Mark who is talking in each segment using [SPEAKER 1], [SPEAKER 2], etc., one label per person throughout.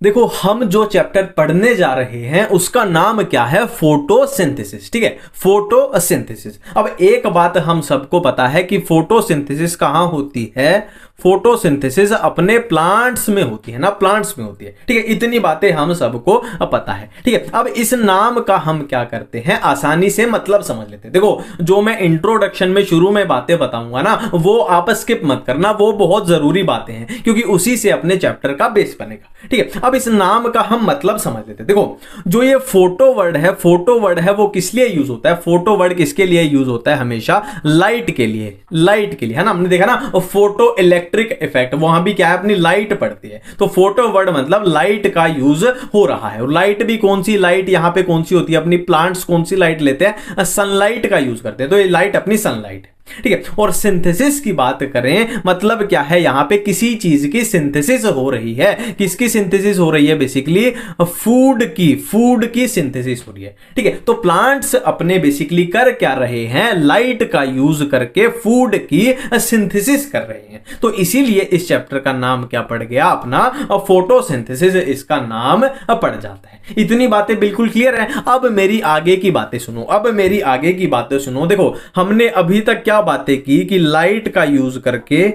[SPEAKER 1] देखो, हम जो चैप्टर पढ़ने जा रहे हैं उसका नाम क्या है? फोटोसिंथेसिस। ठीक है, फोटोसिंथेसिस। अब एक बात हम सबको पता है कि फोटोसिंथेसिस कहां होती है? फोटोसिंथेसिस अपने प्लांट्स में होती है ना, प्लांट्स में होती है। ठीक है, इतनी बातें हम सबको पता है। ठीक है, अब इस नाम का हम क्या करते हैं, आसानी से मतलब समझ लेते हैं। देखो, जो मैं इंट्रोडक्शन में शुरू में बातें बताऊंगा ना, वो आप स्किप मत करना, वो बहुत जरूरी बातें हैं, क्योंकि उसी से अपने चैप्टर का बेस बनेगा। ठीक है, अब इस नाम का हम मतलब समझ लेते हैं। देखो, जो ये फोटो वर्ड है, फोटो वर्ड है वो किस लिए यूज होता है? फोटो वर्ड किसके लिए यूज होता है? हमेशा लाइट के लिए, लाइट के लिए, है ना। हमने देखा ना, फोटो इलेक्ट्रिक इफेक्ट, वहां भी क्या है, अपनी लाइट पड़ती है। तो फोटो वर्ड मतलब लाइट का यूज हो रहा है। और लाइट भी कौन सी लाइट यहां पे कौन सी होती है? अपनी प्लांट्स कौन सी लाइट लेते हैं? सनलाइट का यूज करते हैं। तो ये लाइट अपनी सनलाइट है। ठीक है, और सिंथेसिस की बात करें, मतलब क्या है, यहां पे किसी चीज की सिंथेसिस हो रही है। किसकी सिंथेसिस हो रही है? बेसिकली फूड की, फूड की सिंथेसिस हो रही है। ठीक है, तो प्लांट्स अपने बेसिकली कर क्या रहे हैं? लाइट का यूज करके फूड की सिंथेसिस कर रहे हैं। तो इसीलिए इस चैप्टर का नाम क्या पड़ गया अपना? फोटोसिंथेसिस इसका नाम पड़ जाता है। इतनी बातें बिल्कुल क्लियर है। अब मेरी आगे की बातें सुनो, अब मेरी आगे की बातें सुनो। देखो, हमने अभी तक क्या बातें की कि लाइट का यूज करके,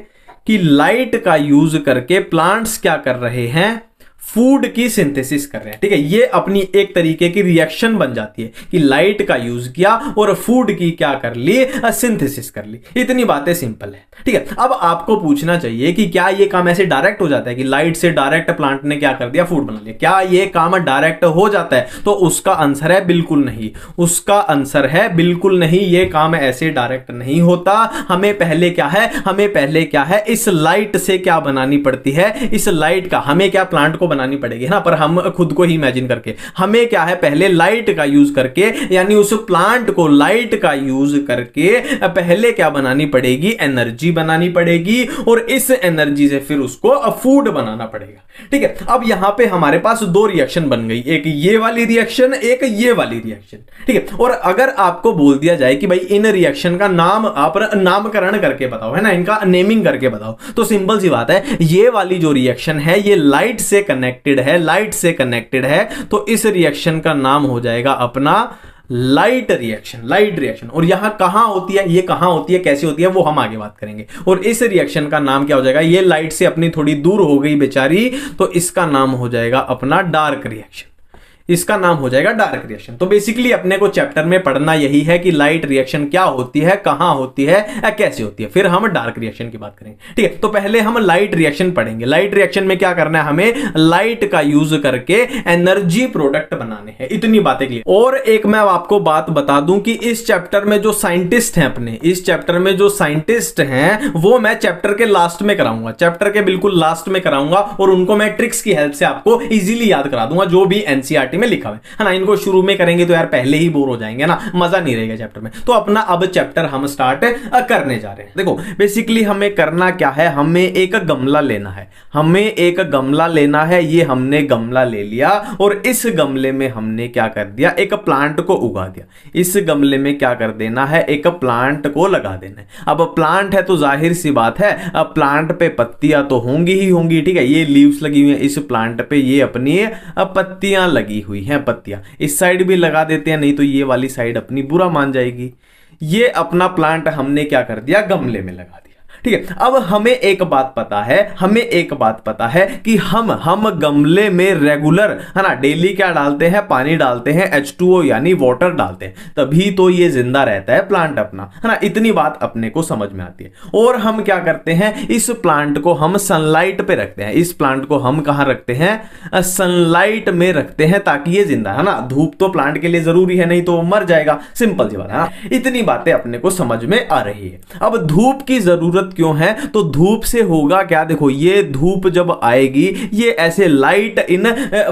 [SPEAKER 1] कि लाइट का यूज करके प्लांट्स क्या कर रहे हैं? फूड की सिंथेसिस कर रहे हैं। ठीक है, ये अपनी एक तरीके की रिएक्शन बन जाती है कि लाइट का यूज किया और फूड की क्या कर ली? सिंथेसिस कर ली। इतनी बातें सिंपल है। ठीक है, अब आपको पूछना चाहिए कि क्या ये काम ऐसे डायरेक्ट हो जाता है कि लाइट से डायरेक्ट प्लांट ने क्या कर दिया? फूड बना लिया। क्या ये काम डायरेक्ट हो जाता है? तो उसका आंसर है बिल्कुल नहीं। उसका आंसर है बिल्कुल नहीं, ये काम ऐसे डायरेक्ट नहीं होता। हमें पहले क्या है, हमें पहले क्या है, इस लाइट से क्या बनानी पड़ती है? इस लाइट का हमें क्या, प्लांट को बनानी पड़ेगी ना, पर हम खुद को ही इमेजिन करके, हमें क्या है, पहले लाइट का यूज करके, यानी उस प्लांट को लाइट का यूज करके पहले क्या बनानी पड़ेगी? एनर्जी बनानी पड़ेगी, और इस एनर्जी से फिर उसको फूड बनाना पड़ेगा। ठीक है, अब यहां पे हमारे पास दो रिएक्शन बन गई, एक ये वाली रिएक्शन, एक ये वाली रिएक्शन। ठीक है, और अगर आपको बोल दिया जाए कि भाई इन रिएक्शन का नाम आप नामकरण करके बताओ, है ना, इनका नेमिंग करके बताओ, तो सिंपल सी बात है, ये वाली जो रिएक्शन है ये लाइट से कनेक्टेड है, लाइट से कनेक्टेड है, तो इस रिएक्शन का नाम हो जाएगा अपना लाइट रिएक्शन, लाइट रिएक्शन। और यहां कहां होती है, ये कहां होती है, कैसे होती है, वो हम आगे बात करेंगे। और इस रिएक्शन का नाम क्या हो जाएगा? ये लाइट से अपनी थोड़ी दूर हो गई बेचारी, तो इसका नाम हो जाएगा अपना डार्क रिएक्शन। इसका नाम हो जाएगा डार्क रिएक्शन। तो बेसिकली अपने को चैप्टर में पढ़ना यही है कि लाइट रिएक्शन क्या होती है, कहां होती है, कैसे होती है, फिर हम डार्क रिएक्शन की बात करेंगे। ठीक है, तो पहले हम लाइट रिएक्शन पढ़ेंगे। लाइट रिएक्शन में क्या करना है? हमें लाइट का यूज करके एनर्जी प्रोडक्ट बनाने हैं। इतनी बातें क्लियर। और एक मैं आपको बात बता दूं कि इस चैप्टर में जो साइंटिस्ट हैं अपने, इस चैप्टर में जो साइंटिस्ट हैं वो मैं चैप्टर के लास्ट में कराऊंगा, चैप्टर के बिल्कुल लास्ट में कराऊंगा, और उनको मैं ट्रिक्स की हेल्प से आपको इजीली याद करा दूंगा, जो भी एनसीईआरटी में लिखा है ना। इनको शुरू में करेंगे तो यार पहले ही बोर हो जाएंगे ना, मजा नहीं रहेगा चैप्टर में। तो अपना अब चैप्टर हम स्टार्ट करने जा रहे हैं। देखो, बेसिकली हमें करना क्या है, हमें एक गमला लेना है, हमें एक गमला लेना है। ये हमने गमला ले लिया, और इस गमले में हमने क्या कर दिया? एक प्लांट को उगा दिया। इस गमले में क्या कर देना है? एक प्लांट को लगा देना है। अब प्लांट है तो जाहिर सी बात है, अब प्लांट पे पत्तियां तो होंगी ही होंगी। ठीक है, ये लीव्स लगी हुई है इस प्लांट पे, ये अपनी पत्तियां लगी हुई हैं, पत्तियां इस साइड भी लगा देते हैं, नहीं तो ये वाली साइड अपनी बुरा मान जाएगी। ये अपना प्लांट हमने क्या कर दिया? गमले में लगा दिया। ठीक है, अब हमें एक बात पता है, हमें एक बात पता है कि हम गमले में रेगुलर, है ना, डेली क्या डालते हैं? पानी डालते हैं, H2O यानी वाटर डालते हैं, तभी तो ये जिंदा रहता है प्लांट अपना, है ना। इतनी बात अपने को समझ में आती है। और हम क्या करते हैं? इस प्लांट को हम सनलाइट पे रखते हैं। इस प्लांट को हम कहां रखते हैं? सनलाइट में रखते हैं, ताकि ये जिंदा, है ना। धूप तो प्लांट के लिए जरूरी है, नहीं तो वो मर जाएगा। सिंपल सी बात है ना। इतनी बातें अपने को समझ में आ रही है। अब धूप की जरूरत क्यों है? तो धूप से होगा क्या? देखो, ये धूप जब आएगी, ये ऐसे लाइट इन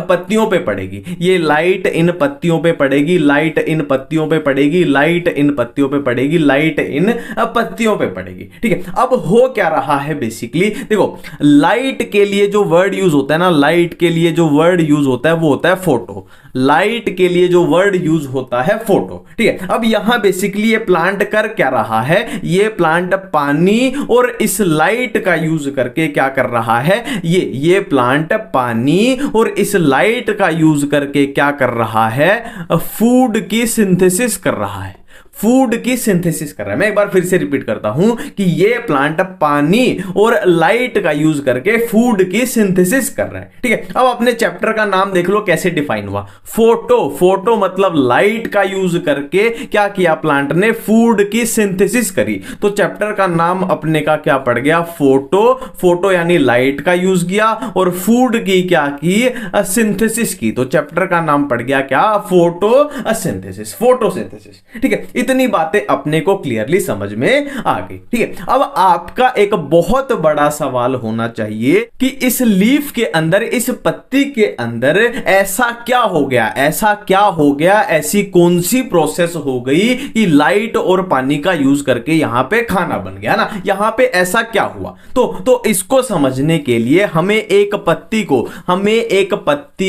[SPEAKER 1] पत्तियों पे पड़ेगी, ये लाइट इन पत्तियों पे पड़ेगी, लाइट इन पत्तियों पे पड़ेगी, लाइट इन पत्तियों पे पड़ेगी, लाइट इन पत्तियों पे पड़ेगी। ठीक है, अब हो क्या रहा है? बेसिकली देखो, लाइट के लिए जो वर्ड यूज होता है ना, लाइट के लिए जो वर्ड यूज होता है वो होता है फोटो। लाइट के लिए जो वर्ड यूज होता है फोटो, ठीक है। अब यहां बेसिकली ये प्लांट कर क्या रहा है, ये प्लांट पानी और इस लाइट का यूज करके क्या कर रहा है, ये प्लांट पानी और इस लाइट का यूज करके क्या कर रहा है, फूड की सिंथेसिस कर रहा है, फूड की सिंथेसिस कर रहा है। मैं एक बार फिर से रिपीट करता हूं कि ये प्लांट पानी और लाइट का यूज करके फूड की सिंथेसिस कर रहा है, ठीक है। अब अपने चैप्टर का नाम देख लो कैसे डिफाइन हुआ, फोटो, फोटो मतलब लाइट का यूज करके क्या किया प्लांट ने, फूड की सिंथेसिस करी। तो चैप्टर का नाम अपने का क्या पड़ गया, फोटो, फोटो यानी लाइट का यूज किया और फूड की क्या की, सिंथेसिस की। तो चैप्टर का नाम पड़ गया क्या, फोटो सिंथेसिस, फोटोसिंथेसिस, ठीक है। इतनी बातें अपने को क्लियरली समझ में आ गई, ठीक है। अब आपका एक बहुत बड़ा सवाल होना चाहिए कि इस लीफ के अंदर, इस पत्ती के अंदर ऐसा क्या हो गया, ऐसा क्या हो गया, ऐसी कौन सी प्रोसेस हो गई कि लाइट और पानी का यूज करके यहां पे खाना बन गया ना, यहां पे ऐसा क्या हुआ। तो इसको समझने के लिए हमें एक पत्ती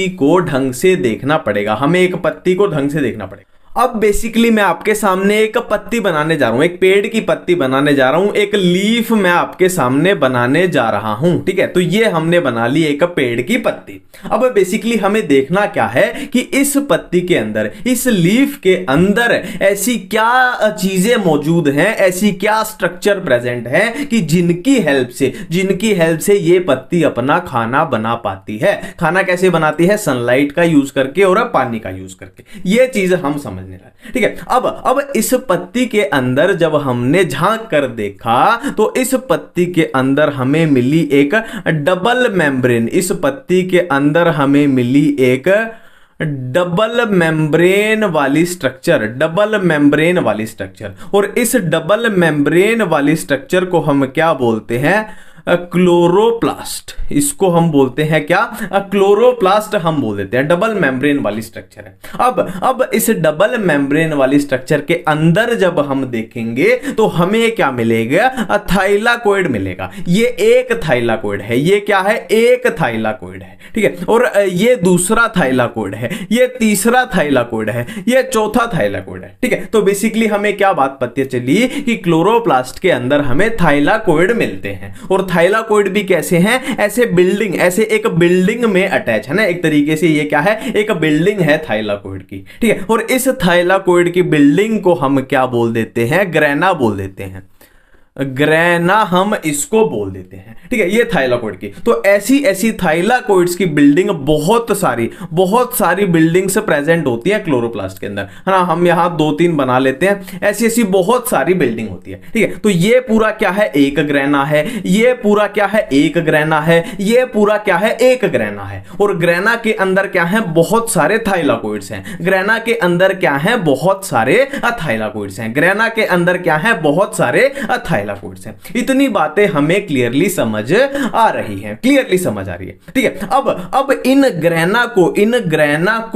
[SPEAKER 1] को ढंग से देखना पड़ेगा, हमें एक पत्ती को ढंग से देखना पड़ेगा। अब बेसिकली मैं आपके सामने एक पत्ती बनाने जा रहा हूं, एक पेड़ की पत्ती बनाने जा रहा हूं, एक लीफ मैं आपके सामने बनाने जा रहा हूं, ठीक है। तो ये हमने बना ली एक पेड़ की पत्ती। अब बेसिकली हमें देखना क्या है कि इस पत्ती के अंदर, इस लीफ के अंदर ऐसी क्या चीजें मौजूद हैं, ऐसी क्या स्ट्रक्चर प्रेजेंट है कि जिनकी हेल्प से ये पत्ती अपना खाना बना पाती है। खाना कैसे बनाती है, सनलाइट का यूज करके और पानी का यूज करके। ये चीज हम समझ, ठीक है। अब इस पत्ती के अंदर जब हमने झांक कर देखा तो इस पत्ती के अंदर हमें मिली एक डबल मेम्ब्रेन, इस पत्ती के अंदर हमें मिली एक डबल मेम्ब्रेन वाली स्ट्रक्चर, डबल मेम्ब्रेन वाली स्ट्रक्चर। और इस डबल मेम्ब्रेन वाली स्ट्रक्चर को हम क्या बोलते हैं, क्लोरोप्लास्ट। इसको हम बोलते हैं क्या, क्लोरोप्लास्ट हम बोल देते हैं, डबल मेम्ब्रेन वाली स्ट्रक्चर है। अब इस डबल मेम्ब्रेन वाली स्ट्रक्चर के अंदर जब हम देखेंगे तो हमें क्या मिलेगा, थाइलाकोइड मिलेगा। ये एक थाइलाकोइड है, ये क्या है, एक थाइलाकोइड है, ठीक है। और ये दूसरा थाइलाकोइड है, ये तीसरा थाइलाकोइड है, ये चौथा थाइलाकोइड है, ठीक है। तो बेसिकली हमें क्या बात पता चली कि क्लोरोप्लास्ट के अंदर हमें थाइलाकोइड मिलते हैं। और थाइलाकोइड भी कैसे हैं, ऐसे बिल्डिंग, ऐसे एक बिल्डिंग में अटैच है ना, एक तरीके से ये क्या है, एक बिल्डिंग है थाइलाकोइड की, ठीक है। और इस थाइलाकोइड की बिल्डिंग को हम क्या बोल देते हैं, ग्रेना बोल देते हैं, ग्रेना हम इसको बोल देते हैं, ठीक है। ये थाइलाकोइड की, तो ऐसी ऐसी थाइलाकोइड्स की बिल्डिंग बहुत सारी बिल्डिंग्स प्रेजेंट होती है क्लोरोप्लास्ट के अंदर, है ना। हम यहां 2-3 बना लेते हैं, ऐसी ऐसी बहुत सारी बिल्डिंग होती है, ठीक है। तो ये पूरा क्या है, एक ग्रेना है, ये पूरा क्या है, एक ग्रेना है, ये पूरा क्या है, एक ग्रेना है। और ग्रेना के अंदर क्या है, बहुत सारे थाइलाकोइड्स हैं, ग्रेना के अंदर क्या है, बहुत सारे थाइलाकोइड्स हैं, ग्रेना के अंदर क्या है, बहुत सारे थाइलाकोइड्स हैं। इतनी बातें हमें क्लियरली समझ आ रही हैं, क्लियरली समझ आ रही है, ठीक है। अब इन ग्रेना को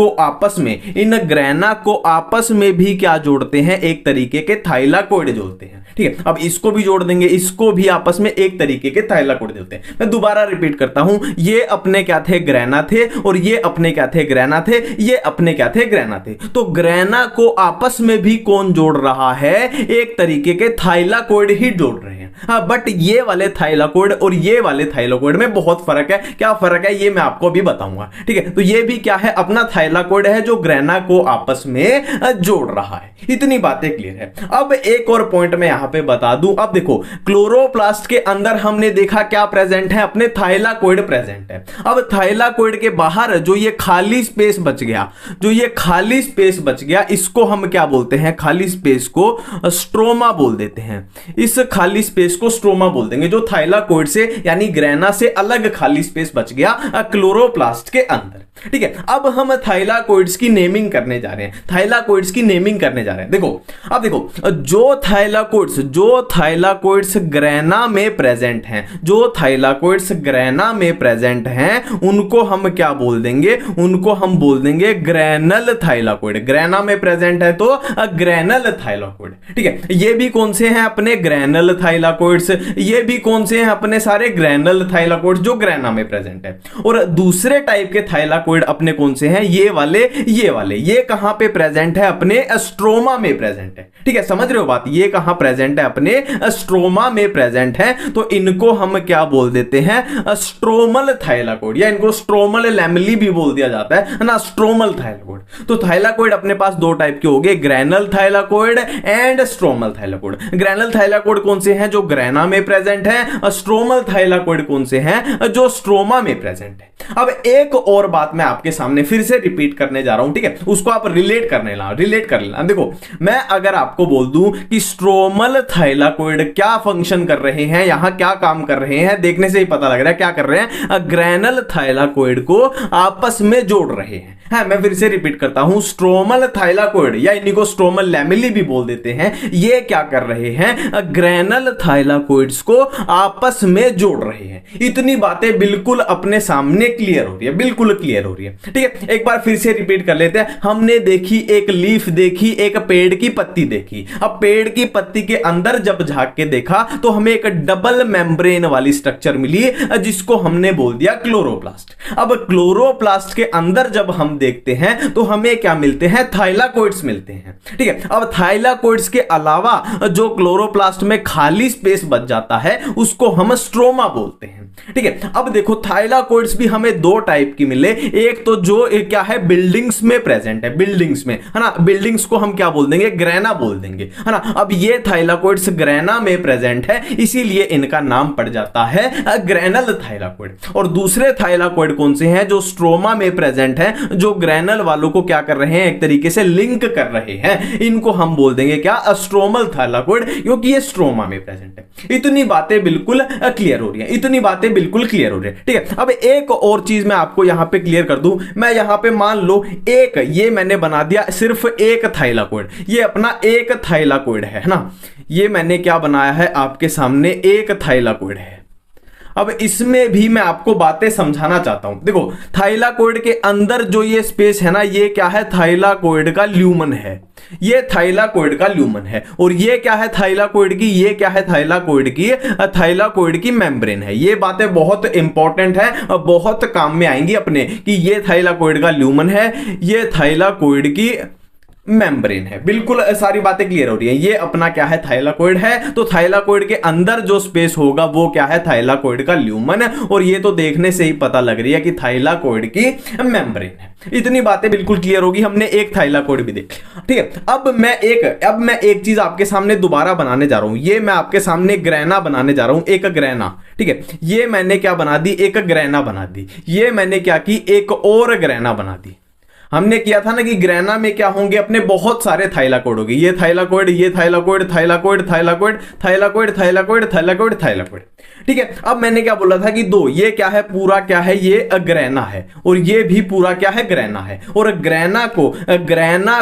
[SPEAKER 1] आपस में भी क्या जोड़ते हैं, एक तरीके के थाइलाकोइड जोड़ते हैं, ठीक है। अब इसको भी जोड़ देंगे, इसको भी आपस में एक तरीके के थाइलाकोइड जोड़ते हैं। मैं दोबारा रिपीट करता हूं, ये अपने क्या थे, ग्रेना थे, और ये अपने क्या थे, ग्रेना थे, ये अपने क्या थे, ग्रेना थे। तो ग्रेना को आपस में भी कौन जोड़ रहा है, एक तरीके के थाइलाकोइड ही जोड़ रहे हैं। हाँ, बट ये वाले थाइलाकोइड और ये वाले थाइलाकोइड में बहुत फर्क है। क्या फर्क है ये मैं आपको भी बताऊंगा, ठीक है। तो ये भी क्या है, अपना थाइलाकोइड है जो ग्रेना को आपस में जोड़ रहा है। इतनी बातें क्लियर है। अब एक और पॉइंट मैं यहां पे बता दूं। अब देखो, क्लोरोप्लास्ट के अंदर हमने देखा क्या प्रेजेंट है, अपने थाइलाकोइड प्रेजेंट है। अब थाइलाकोइड के बाहर जो ये खाली स्पेस बच गया, इसको हम क्या बोलते हैं, खाली स्पेस को स्ट्रोमा बोल देते हैं। इस खाली स्पेस को स्ट्रोमा बोल देंगे, जो थाइलाकोइड से यानी ग्रेना से अलग खाली स्पेस बच गया क्लोरोप्लास्ट के अंदर, ठीक है। अब हम थाइलाकोइड्स की नेमिंग करने जा रहे हैं, देखो, अब देखो, जो थाइलाकोइड्स ग्रेना में प्रेजेंट हैं, उनको हम क्या बोल देंगे, उनको हम बोल देंगे ग्रेनल थाइलाकोइड। ग्रेना में प्रेजेंट है तो ग्रेनल थाइलाकोइड, ठीक है। ये भी कौन से हैं, अपने ग्रेनल थाइलाकोइड्स, ये भी कौन से हैं, अपने सारे ग्रेनल थाइलाकोइड्स जो ग्रेना में प्रेजेंट है। और दूसरे टाइप के थाइलाकोइड थाइलाकोइड अपने कौन से हैं, ये वाले ये कहां पे प्रेजेंट है, अपने स्ट्रोमा में प्रेजेंट है। ठीक है, समझ रहे हो बात, ये कहां प्रेजेंट है, अपने स्ट्रोमा में प्रेजेंट है। तो इनको हम क्या बोल देते हैं, स्ट्रोमल थाइलाकोइड, या इनको स्ट्रोमल लैमेली भी बोल दिया जाता है ना, स्ट्रोमल थाइलाकोइड। तो थाइलाकोइड अपने पास दो टाइप के हो गए, granal thylakoid and stromal thylakoid. Granal thylakoid कौन से हैं, जो ग्रैना में प्रेजेंट है। स्ट्रोमल थाइलाकोइड कौन से हैं, जो स्ट्रोमा में प्रेजेंट है। अब एक और बात मैं आपके सामने फिर से रिपीट करने जा रहा हूं, ठीक है, उसको आप रिलेट कर लेना। देखो, मैं अगर आपको बोल दूं कि स्ट्रोमल थाइलाकोइड क्या फंक्शन कर रहे हैं, यहां क्या काम कर रहे हैं, देखने से ही पता लग रहा है क्या कर रहे हैं, ग्रैनल थाइलाकोइड को आपस में जोड़ रहे हैं। हाँ, मैं फिर से रिपीट करता हूं, स्ट्रोमल थाइलाकोइड या इन्हीं को स्ट्रोमल लैमेली भी बोल देते हैं, ये क्या कर रहे हैं, ग्रैनल थाइलाकोइड्स को आपस में जोड़ रहे हैं। इतनी बातें बिल्कुल अपने सामने क्लियर हो रही है, बिल्कुल क्लियर हो रही है। ठीक है, एक बार फिर से रिपीट कर लेते हैं। हमने देखी एक लीफ देखी, एक पेड़ की पत्ती देखी। अब पेड़ की पत्ती के अंदर जब झांक के देखा तो हमें एक डबल मेम्ब्रेन वाली स्ट्रक्चर मिली, जिसको हमने बोल दिया क्लोरोप्लास्ट। अब क्लोरोप्लास्ट के अंदर जब हम देखते हैं तो हमें क्या मिलते हैं, थाइलाकोइड्स मिलते हैं। ठीक है, अब थाइलाकोइड्स के अलावा जो क्लोरोप्लास्ट में खाली स्पेस बच जाता है उसको हम स्ट्रोमा बोलते हैं। ठीक है, अब देखो थाइलाकोइड्स भी हमें दो टाइप की मिले, एक तो जो क्या है बिल्डिंग्स में प्रेजेंट है, बिल्डिंग्स में, है ना, बिल्डिंग्स को हम क्या बोल देंगे, ग्रैना बोल देंगे, है ना। अब ये थाइलाकोइड्स ग्रैना में प्रेजेंट है, इसीलिए इनका नाम पड़ जाता है ग्रैनल थाइलाकोइड। और दूसरे थाइलाकोइड कौन से हैं, जो स्ट्रोमा में प्रेजेंट है, जो ग्रैनल वालों को क्या कर रहे हैं, एक तरीके से लिंक कर रहे हैं, इनको हम बोल देंगे क्या, स्ट्रोमल थाइलाकोइड, क्योंकि ये स्ट्रोमा में प्रेजेंट है। इतनी बातें बिल्कुल क्लियर हो रही है, इतनी बातें बिल्कुल क्लियर हो रही है। ठीक है, अब एक और चीज मैं आपको यहां पे क्लियर कर दूं, मैं यहां पे मान लो एक ये मैंने बना दिया सिर्फ एक थाइलाकोइड, ये अपना एक थाइलाकोइड है ना, ये मैंने क्या बनाया है आपके सामने, एक थाइलाकोइड है। अब इसमें भी मैं आपको बातें समझाना चाहता हूं। देखो, थाइलाकोइड के अंदर जो ये स्पेस है ना, ये क्या है, थाइलाकोइड का ल्यूमन है, ये थाइलाकोइड का ल्यूमन है। और ये क्या है थाइलाकोइड की, ये क्या है थाइलाकोइड की मेम्ब्रेन है। ये बातें बहुत इंपॉर्टेंट है, बहुत काम में आएंगी अपने, कि ये थाइलाकोइड का ल्यूमन है, ये थाइलाकोइड की मेम्ब्रेन है। बिल्कुल सारी बातें क्लियर हो रही है। ये अपना क्या है, थाइलाकोइड है, तो थाइलाकोइड के अंदर जो स्पेस होगा वो क्या है, थाइलाकोइड का ल्यूमन है। और ये तो देखने से ही पता लग रही है कि थाइलाकोइड की मेम्ब्रेन है। इतनी बातें बिल्कुल क्लियर होगी, हमने एक थाइलाकोइड भी देख। ठीक है, अब मैं एक चीज आपके सामने दोबारा बनाने जा रहा हूं। ये मैं आपके सामने ग्रैना बनाने जा रहा हूं, एक ग्रैना। ठीक है, ये मैंने क्या बना दी, एक ग्रैना बना दी। ये मैंने क्या की, एक और ग्रैना बना दी। हमने किया था ना कि ग्रैना में क्या होंगे, अपने बहुत सारे थाइलाकोइड होंगे, ये थाइलाकोइड, ये thylakoid, thylakoid, thylakoid, thylakoid, thylakoid, thylakoid, thylakoid. ठीक है, अब मैंने क्या बोला था कि दो, ये क्या है, पूरा क्या है, ये ग्रैना है, और ये भी पूरा क्या है, ग्रैना है। और ग्रैना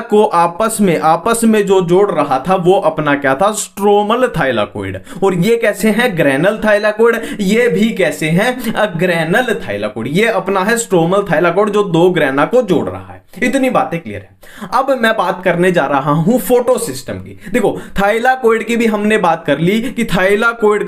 [SPEAKER 1] को आपस में जो जोड़ रहा था वो अपना क्या था, स्ट्रोमल थाइलाकोइड। और ये कैसे हैं, ग्रैनल थाइलाकोइड, ये भी कैसे हैं, ग्रैनल थाइलाकोइड। ये अपना है स्ट्रोमल थाइलाकोइड जो दो ग्रैना को जोड़ रहा है। इतनी बातें क्लियर है। अब मैं बात करने जा रहा हूं फोटोसिस्टम की। देखो, थाइलाकोइड की भी हमने बात कर ली कि थाइलाकोइड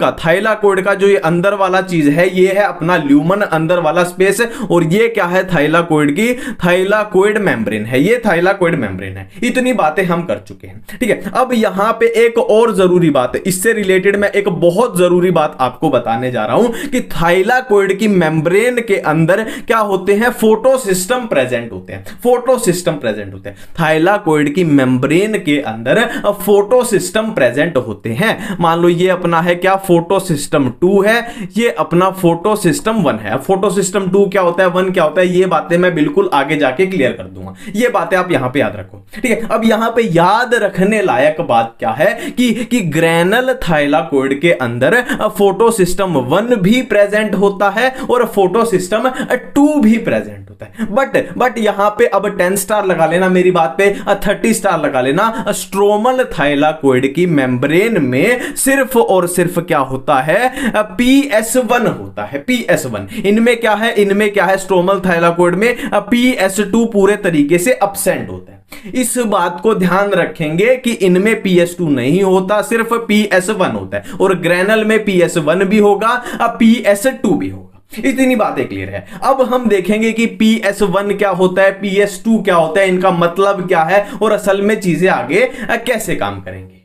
[SPEAKER 1] का जो ये अंदर वाला चीज है, ये है अपना ल्यूमन, अंदर वाला स्पेस, और ये क्या है, थाइलाकोइड मेम्ब्रेन है, ये थाइलाकोइड मेम्ब्रेन है। इतनी बातें हम कर चुके हैं। ठीक है, अब यहां पे एक और जरूरी बात है, इससे रिलेटेड मैं एक बहुत जरूरी बात आपको बताने जा रहा हूं कि थाइलाकोइड की मेम्ब्रेन के अंदर क्या होते हैं, फोटोसिस्टम प्रेजेंट होते हैं, फोटोसिस्टम प्रेजेंट होते हैं। थाइलाकोइड की मेम्ब्रेन के अंदर फोटोसिस्टम प्रेजेंट होते हैं। मान लो ये अपना है क्या, फोटोसिस्टम 2 है, ये अपना फोटोसिस्टम 1 है। फोटोसिस्टम 2 क्या होता है, 1 क्या होता है, ये बातें मैं बिल्कुल आगे जाके क्लियर कर दूंगा। ये बातें आप यहां पे याद रखो। ठीक है, अब यहां पे याद रखने लायक बात क्या है कि ग्रैनल थाइलाकोइड के अंदर फोटोसिस्टम 1 भी प्रेजेंट होता है और फोटोसिस्टम 2 भी प्रेजेंट होता है। बट यहां पे अब 10 स्टार लगा लेना मेरी बात पे, 30 स्टार लगा लेना। स्ट्रोमल थाइलाकोइड की मेम्ब्रेन में सिर्फ और सिर्फ क्या होता है, PS1 होता है, PS1। इनमें क्या है, स्ट्रोमल थाइलाकोइड में PS2 पूरे तरीके से एब्सेंट होता है। इस बात को ध्यान रखेंगे कि इनमें PS2 नहीं होता, सिर्फ PS1 होता है। और ग्रैनल में PS1 भी होगा, PS2 भी होगा। इतनी बातें क्लियर है। अब हम देखेंगे कि PS1 क्या होता है, PS2 क्या होता है, इनका मतलब क्या है और असल में चीजें आगे कैसे काम करेंगी।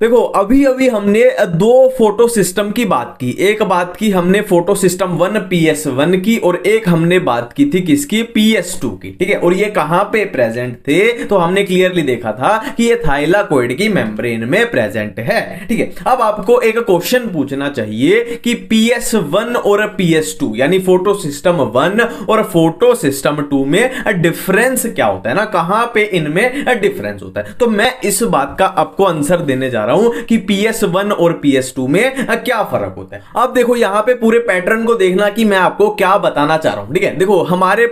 [SPEAKER 1] देखो अभी अभी हमने दो फोटो सिस्टम की बात की, एक बात की हमने फोटो सिस्टम 1 PS1 की और एक हमने बात की थी किसकी, PS2 की, ठीक है। और ये कहां पे प्रेजेंट थे, तो हमने क्लियरली देखा था कि ये थाइलाकोइड की मेम्ब्रेन में प्रेजेंट है, ठीक है। अब आपको एक क्वेश्चन पूछना चाहिए कि PS1 और PS2 यानी फोटो सिस्टम 1 और फोटो सिस्टम 2 में डिफरेंस क्या होता है ना, कहां पे इनमें डिफरेंस होता है। तो मैं इस बात का आपको आंसर देने जा रहा हूं कि PS1 और PS2 में क्या फर्क होता है। अब देखो यहां पे पूरे पैटर्न को देखना कि मैं आपको क्या बताना चाह रहा हूं, ठीक है। देखो हमारे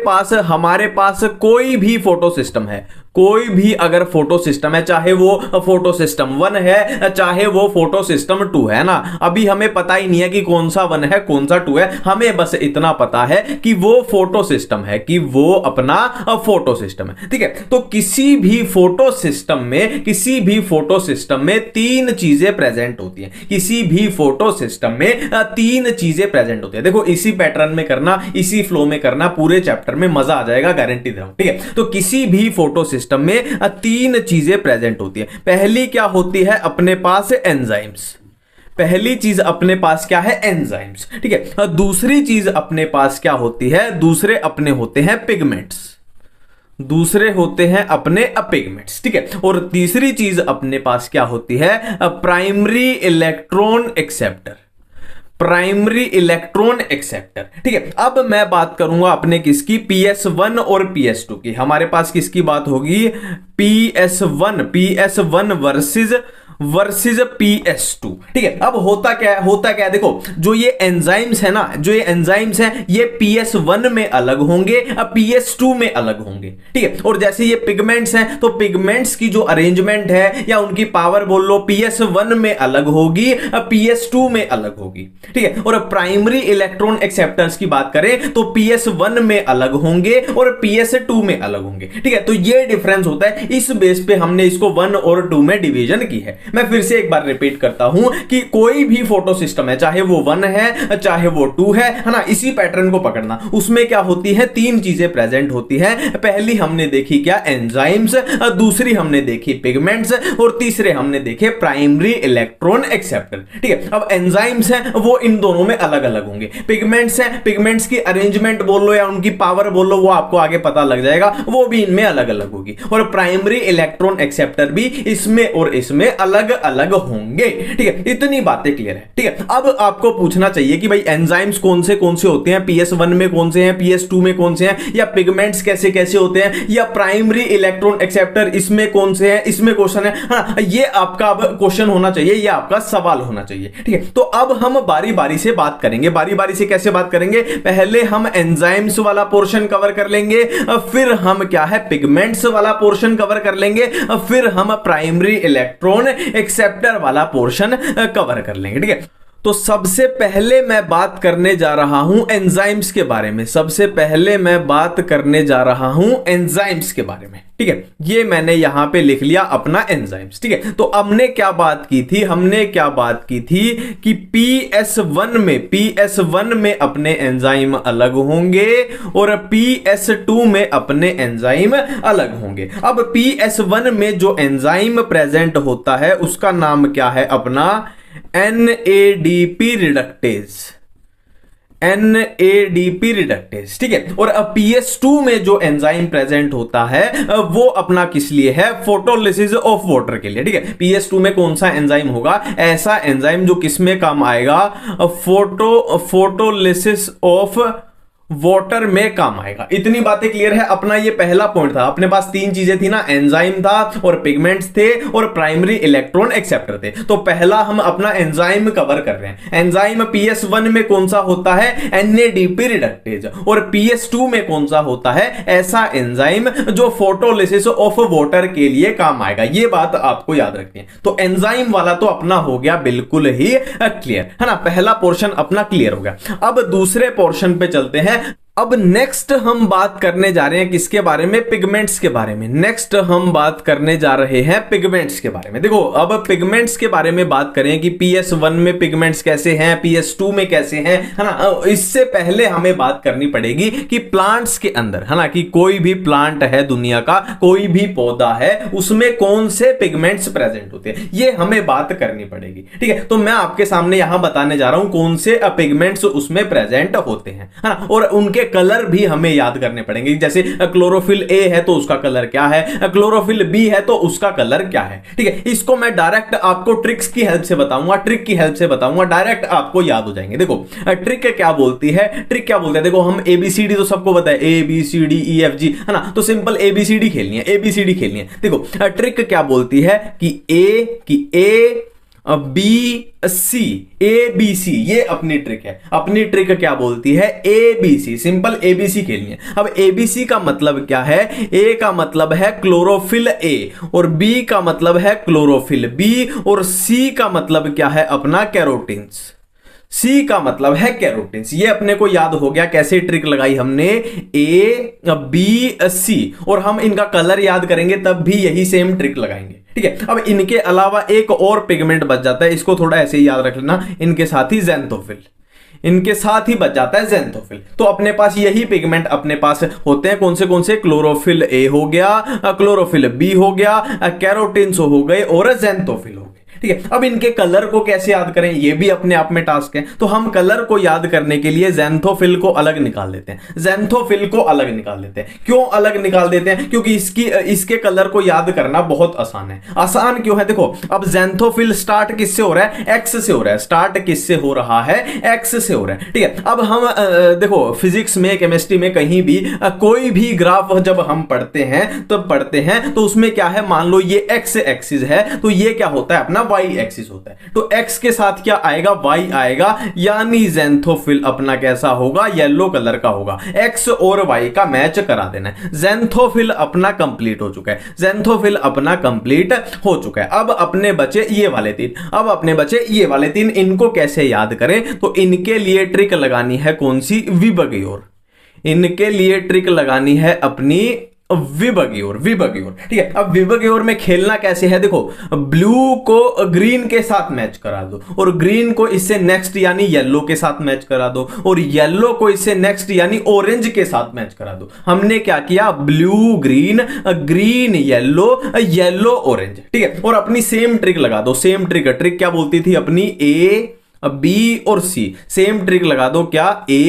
[SPEAKER 1] पास कोई भी फोटो सिस्टम है, कोई भी अगर फोटो सिस्टम है, चाहे वो फोटो सिस्टम 1 है चाहे वो फोटो सिस्टम 2 है ना, अभी हमें पता ही नहीं है कि कौन सा 1 है कौन सा 2 है, हमें बस इतना पता है कि वो फोटो सिस्टम है, कि वो अपना फोटो सिस्टम है, ठीक है। तो किसी भी फोटो सिस्टम में तीन चीजें प्रेजेंट होती हैं, किसी भी फोटो सिस्टम में तीन चीजें प्रेजेंट होती है। देखो इसी पैटर्न में करना, इसी फ्लो में करना, पूरे चैप्टर में मजा आ जाएगा, गारंटी दे रहा हूं, ठीक है। तो किसी भी फोटो सिस्टम में तीन चीजें प्रेजेंट होती है। पहली क्या होती है, अपने पास एंजाइम्स, पहली चीज अपने पास क्या है, एंजाइम्स, ठीक है। दूसरी चीज अपने पास क्या होती है, दूसरे अपने होते हैं पिगमेंट्स, दूसरे होते हैं अपने पिगमेंट्स, ठीक है। और तीसरी चीज अपने पास क्या होती है, primary electron acceptor, primary electron acceptor, ठीक है। अब मैं बात करूंगा अपने किसकी, PS1 और PS2 की। हमारे पास किसकी बात होगी, PS1 वर्सेस PS2, ठीक है। अब होता क्या है, देखो जो ये एंजाइम्स है ना, जो ये एंजाइम्स हैं ये PS1 में अलग होंगे, अब PS2 में अलग होंगे, ठीक है। और जैसे ये पिगमेंट्स हैं तो पिगमेंट्स की जो अरेंजमेंट है या उनकी पावर बोल लो, PS1 में अलग होगी, अब PS2 में अलग होगी, ठीक है। और प्राइमरी इलेक्ट्रॉन एक्सेप्टर्स की बात करें तो PS1 में अलग होंगे और PS2 में अलग होंगे, ठीक है। तो ये डिफरेंस होता है, इस बेस पे हमने इसको 1 और 2 में डिवीजन की है। मैं फिर से एक बार रिपीट करता हूं कि कोई भी फोटो सिस्टम है, चाहे वो 1 है चाहे वो 2 है ना, इसी पैटर्न को पकड़ना। उसमें क्या होती है, तीन चीजें प्रेजेंट होती है। पहली हमने देखी क्या, एंजाइम्स, दूसरी हमने देखी पिगमेंट्स और तीसरे हमने देखे प्राइमरी इलेक्ट्रॉन एक्सेप्टर, ठीक है। अब एंजाइम्स हैं वो इन दोनों में अलग अलग होंगे, पिगमेंट्स हैं, पिगमेंट्स की अरेंजमेंट बोल लो या उनकी पावर बोल लो, वो आपको आगे पता लग जाएगा, वो भी इनमें अलग अलग होगी। और प्राइमरी इलेक्ट्रॉन एक्सेप्टर भी इसमें और इसमें अलग अलग होंगे, ठीक है। इतनी बातें क्लियर है, ठीक है। अब आपको पूछना चाहिए कि भाई एंजाइम्स कौन से होते हैं, PS1 में कौन से हैं, PS2 में कौन से हैं, या पिगमेंट्स कैसे कैसे होते हैं, या प्राइमरी इलेक्ट्रॉन एक्सेप्टर इसमें कौन से हैं, इसमें क्वेश्चन है, हाँ, ये आपका अब क्वेश्चन होना चाहिए, ये आपका सवाल होना चाहिए, ठीक है। तो अब हम बारी बारी से बात करेंगे, बारी बारी से कैसे बात करेंगे, पहले हम एंजाइम्स वाला पोर्शन कवर कर लेंगे, फिर हम क्या है पिगमेंट्स वाला पोर्शन कवर कर लेंगे, फिर हम प्राइमरी इलेक्ट्रॉन एक्सेप्टर वाला पोर्शन कवर कर लेंगे, ठीक है। तो सबसे पहले मैं बात करने जा रहा हूं एंजाइम्स के बारे में, सबसे पहले मैं बात करने जा रहा हूं एंजाइम्स के बारे में, ठीक है। ये मैंने यहां पे लिख लिया अपना एंजाइम्स, ठीक है। तो हमने क्या बात की थी, हमने क्या बात की थी कि PS1 में अपने एंजाइम अलग होंगे और PS2 में अपने एंजाइम अलग होंगे। अब PS1 में जो एंजाइम प्रेजेंट होता है उसका नाम क्या है, अपना NADP रिडक्टेज, ठीक है। और अब PS2 में जो एंजाइम प्रेजेंट होता है वो अपना किस लिए है, फोटोलिसिस ऑफ वाटर के लिए, ठीक है। PS2 में कौन सा एंजाइम होगा, ऐसा एंजाइम जो किस में काम आएगा, फोटोलिसिस ऑफ वाटर में काम आएगा। इतनी बातें क्लियर है। अपना ये पहला पॉइंट था, अपने पास तीन चीजें थी ना, एंजाइम था और पिगमेंट्स थे और प्राइमरी इलेक्ट्रॉन एक्सेप्टर थे। तो पहला हम अपना एंजाइम कवर कर रहे हैं। एंजाइम PS1 में कौन सा होता है, NADP रिडक्टेज, और PS2 में कौन सा होता है, ऐसा एंजाइम जो फोटोलिसिस ऑफ वाटर के लिए काम आएगा। ये बात आपको याद रखनी है। तो एंजाइम वाला तो अपना हो गया बिल्कुल ही क्लियर, है ना, पहला पोर्शन अपना क्लियर हो गया। अब दूसरे पोर्शन पे चलते हैं। अब नेक्स्ट हम बात करने जा रहे हैं किसके बारे में, पिगमेंट्स के बारे में। नेक्स्ट हम बात करने जा रहे हैं पिगमेंट्स के बारे में। देखो अब पिगमेंट्स के बारे में बात करें कि PS1 में पिगमेंट्स कैसे हैं, PS2 में कैसे हैं, है ना। इससे पहले हमें बात करनी पड़ेगी कि प्लांट्स के अंदर, है ना, कि कोई भी प्लांट है दुनिया का, कोई भी पौधा है, उसमें कौन से पिगमेंट्स प्रेजेंट होते हैं, ये हमें बात करनी पड़ेगी। ठीक है, तो मैं आपके सामने यहां बताने जा रहा हूं कौन से पिगमेंट्स उसमें प्रेजेंट होते हैं, है ना, और उनके कलर भी हमें याद करने पड़ेंगे। जैसे क्लोरोफिल ए है तो उसका कलर क्या है, क्लोरोफिल बी है तो उसका कलर क्या है। ठीक है, इसको मैं डायरेक्ट आपको ट्रिक्स की हेल्प से बताऊंगा, ट्रिक की हेल्प से बताऊंगा, डायरेक्ट आपको याद हो जाएंगे। देखो ट्रिक क्या बोलती है, ट्रिक क्या बोलते हैं, देखो हम ABCD तो सबको पता है, ABCDEFG, है ना, तो सिंपल ABCD खेलनी है, ABCD खेलनी है। देखो ट्रिक क्या बोलती है कि A B C ABC, ये अपनी ट्रिक है। अपनी ट्रिक क्या बोलती है, ABC, सिंपल ABC खेलनी है। अब ABC का मतलब क्या है, A का मतलब है क्लोरोफिल A, और B का मतलब है क्लोरोफिल B, और C का मतलब क्या है अपना कैरोटीन्स। सी का मतलब है कैरोटीन्स। ये अपने को याद हो गया, कैसे ट्रिक लगाई हमने, ABC, और हम इनका कलर याद करेंगे तब भी यही सेम ट्रिक लगाएंगे। ठीक है, अब इनके अलावा एक और पिगमेंट बच जाता है, इसको थोड़ा ऐसे ही याद रख लेना, इनके साथ ही ज़ैंथोफिल, इनके साथ ही बच जाता है ज़ैंथोफिल। तो अपने पास यही पिगमेंट अपने पास होते हैं, कौन से, क्लोरोफिल ए हो गया, क्लोरोफिल बी हो गया, कैरोटीन्स हो गए, और ज़ैंथोफिल हो गए। ठीक है, अब इनके कलर को कैसे याद करें, ये भी अपने आप में टास्क है। तो हम कलर को याद करने के लिए ज़ैंथोफिल को अलग निकाल देते हैं, ज़ैंथोफिल को अलग निकाल देते हैं। क्यों अलग निकाल देते हैं, क्योंकि इसके कलर को याद करना बहुत आसान है। आसान क्यों है, देखो अब ज़ैंथोफिल स्टार्ट किससे हो रहा है, एक्स से हो रहा है, स्टार्ट किससे हो रहा है, एक्स से हो रहा है। ठीक है, अब हम देखो फिजिक्स में, केमिस्ट्री में, कहीं भी कोई भी ग्राफ जब हम पढ़ते हैं तो उसमें क्या है, मान लो ये एक्स एक्सिस है, तो ये क्या होता है अपना वाई एक्सिस होता है। तो एक्स के साथ क्या आएगा, वाई आएगा, यानी ज़ैंथोफिल अपना कैसा होगा, येलो कलर का होगा। एक्स और वाई का मैच करा देना है। ज़ैंथोफिल अपना कंप्लीट हो चुका है, ज़ैंथोफिल अपना कंप्लीट हो चुका है। अब अपने बचे ये वाले तीन, इनको कैसे याद करें, तो इनके लिए ट्रिक लगानी है कौन सी, विबग्योर। इनके लिए ट्रिक लगानी है अपनी विबग्योर। ठीक है, अब विबग्योर में खेलना कैसे है, देखो ब्लू को ग्रीन के साथ मैच करा दो, और ग्रीन को इससे नेक्स्ट यानी येलो के साथ मैच करा दो, और येलो को इससे नेक्स्ट यानी ऑरेंज के साथ मैच करा दो। हमने क्या किया, blue green, green yellow, yellow orange. ठीक है, और अपनी सेम ट्रिक लगा दो, सेम ट्रिक क्या बोलती थी अपनी, A B और C, सेम ट्रिक लगा दो, क्या A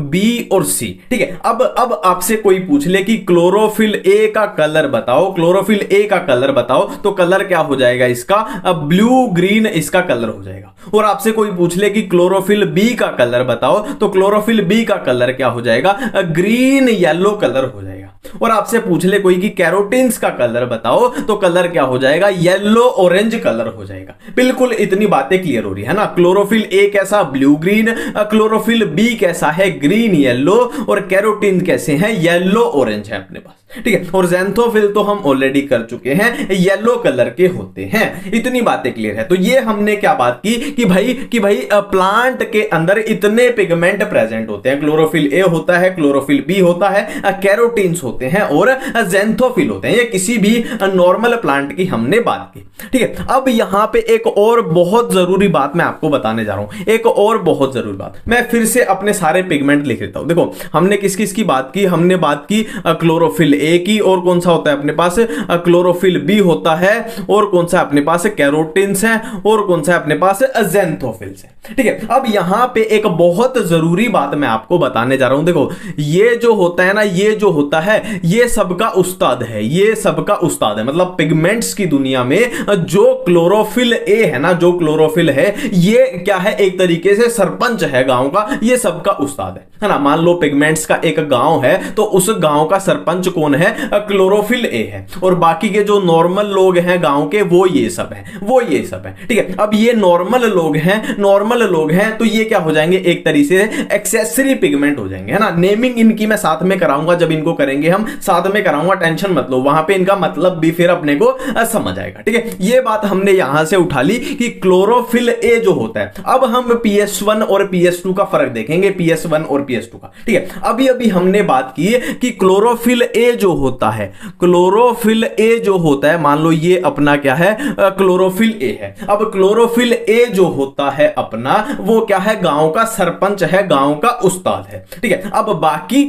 [SPEAKER 1] B और C। ठीक है, अब आपसे कोई पूछ ले कि क्लोरोफिल ए का कलर बताओ, क्लोरोफिल ए का कलर बताओ, तो कलर क्या हो जाएगा इसका, अब ब्लू ग्रीन इसका कलर हो जाएगा। और आपसे कोई पूछ ले कि क्लोरोफिल बी का कलर बताओ, तो क्लोरोफिल बी का कलर क्या हो जाएगा, ग्रीन येलो कलर हो जाएगा। और आपसे पूछ ले कोई कि कैरोटीन्स का कलर बताओ, तो कलर क्या हो जाएगा, येलो ऑरेंज कलर हो जाएगा। बिल्कुल इतनी बातें क्लियर हो रही है ना। क्लोरोफिल ए कैसा, ब्लू ग्रीन, क्लोरोफिल बी कैसा है, ग्रीन येलो, और कैरोटीन कैसे हैं, येलो ऑरेंज है अपने पास। ठीक है, और ज़ैंथोफिल तो हम ऑलरेडी कर चुके हैं, येलो कलर के होते हैं। इतनी बातें क्लियर है। तो ये हमने क्या बात की कि भाई प्लांट के अंदर इतने पिगमेंट प्रेजेंट होते हैं, क्लोरोफिल ए होता है, क्लोरोफिल बी होता है, कैरोटीन्स होते हैं, और ज़ैंथोफिल होते हैं। ये किसी भी नॉर्मल प्लांट की हमने बात की। ठीक है, अब यहां पे एक और बहुत जरूरी बात मैं आपको बताने जा रहा हूं, एक और बहुत जरूरी बात। मैं फिर से अपने सारे पिगमेंट लिख लेता हूं। देखो हमने किस किस की बात की, हमने बात की क्लोरोफिल ए की, और कौन सा होता है अपने पास, क्लोरोफिल बी होता है, और कौन सा अपने पास कैरोटीन्स है, और कौन सा अपने पास ज़ैंथोफिल्स है। ठीक है, अब यहां पे एक बहुत जरूरी बात मैं आपको बताने जा रहा हूं। देखो ये जो होता है ना, ये जो होता है, ये सबका उस्ताद है, ये सबका उस्ताद है। मतलब पिगमेंट्स की दुनिया में जो क्लोरोफिल ए है ना, जो क्लोरोफिल है, ये क्या है, एक तरीके से सरपंच है गांव का, ये सबका उस्ताद है ना। मान लो पिगमेंट्स का एक गांव है, तो उस गांव का सरपंच कौन है, क्लोरोफिल ए है, और बाकी के जो नॉर्मल लोग हैं गांव के, वो ये सब है। ठीक है, अब ये नॉर्मल लोग हैं, तो ये क्या हो जाएंगे, एक तरीके से एक्सेसरी पिगमेंट हो जाएंगे, है ना। नेमिंग इनकी मैं साथ में कराऊंगा जब इनको करेंगे करेंगे हम, साथ में कराऊंगा, टेंशन मत लो, वहां पे इनका मतलब भी फिर अपने को समझ आएगा। ठीक है, ये बात हमने यहां से उठा ली कि क्लोरोफिल ए जो होता है। अब हम PS1 और PS2 का फर्क देखेंगे, PS1 और PS2 का। ठीक है, अभी अभी हमने बात की कि क्लोरोफिल ए जो होता है, क्लोरोफिल ए जो होता है, मान लो ये अपना क्या है, क्लोरोफिल ए है। अब क्लोरोफिल ए जो होता है अपना, वो क्या है, गांव का सरपंच है, गांव का उस्ताद है। ठीक है, अब बाकी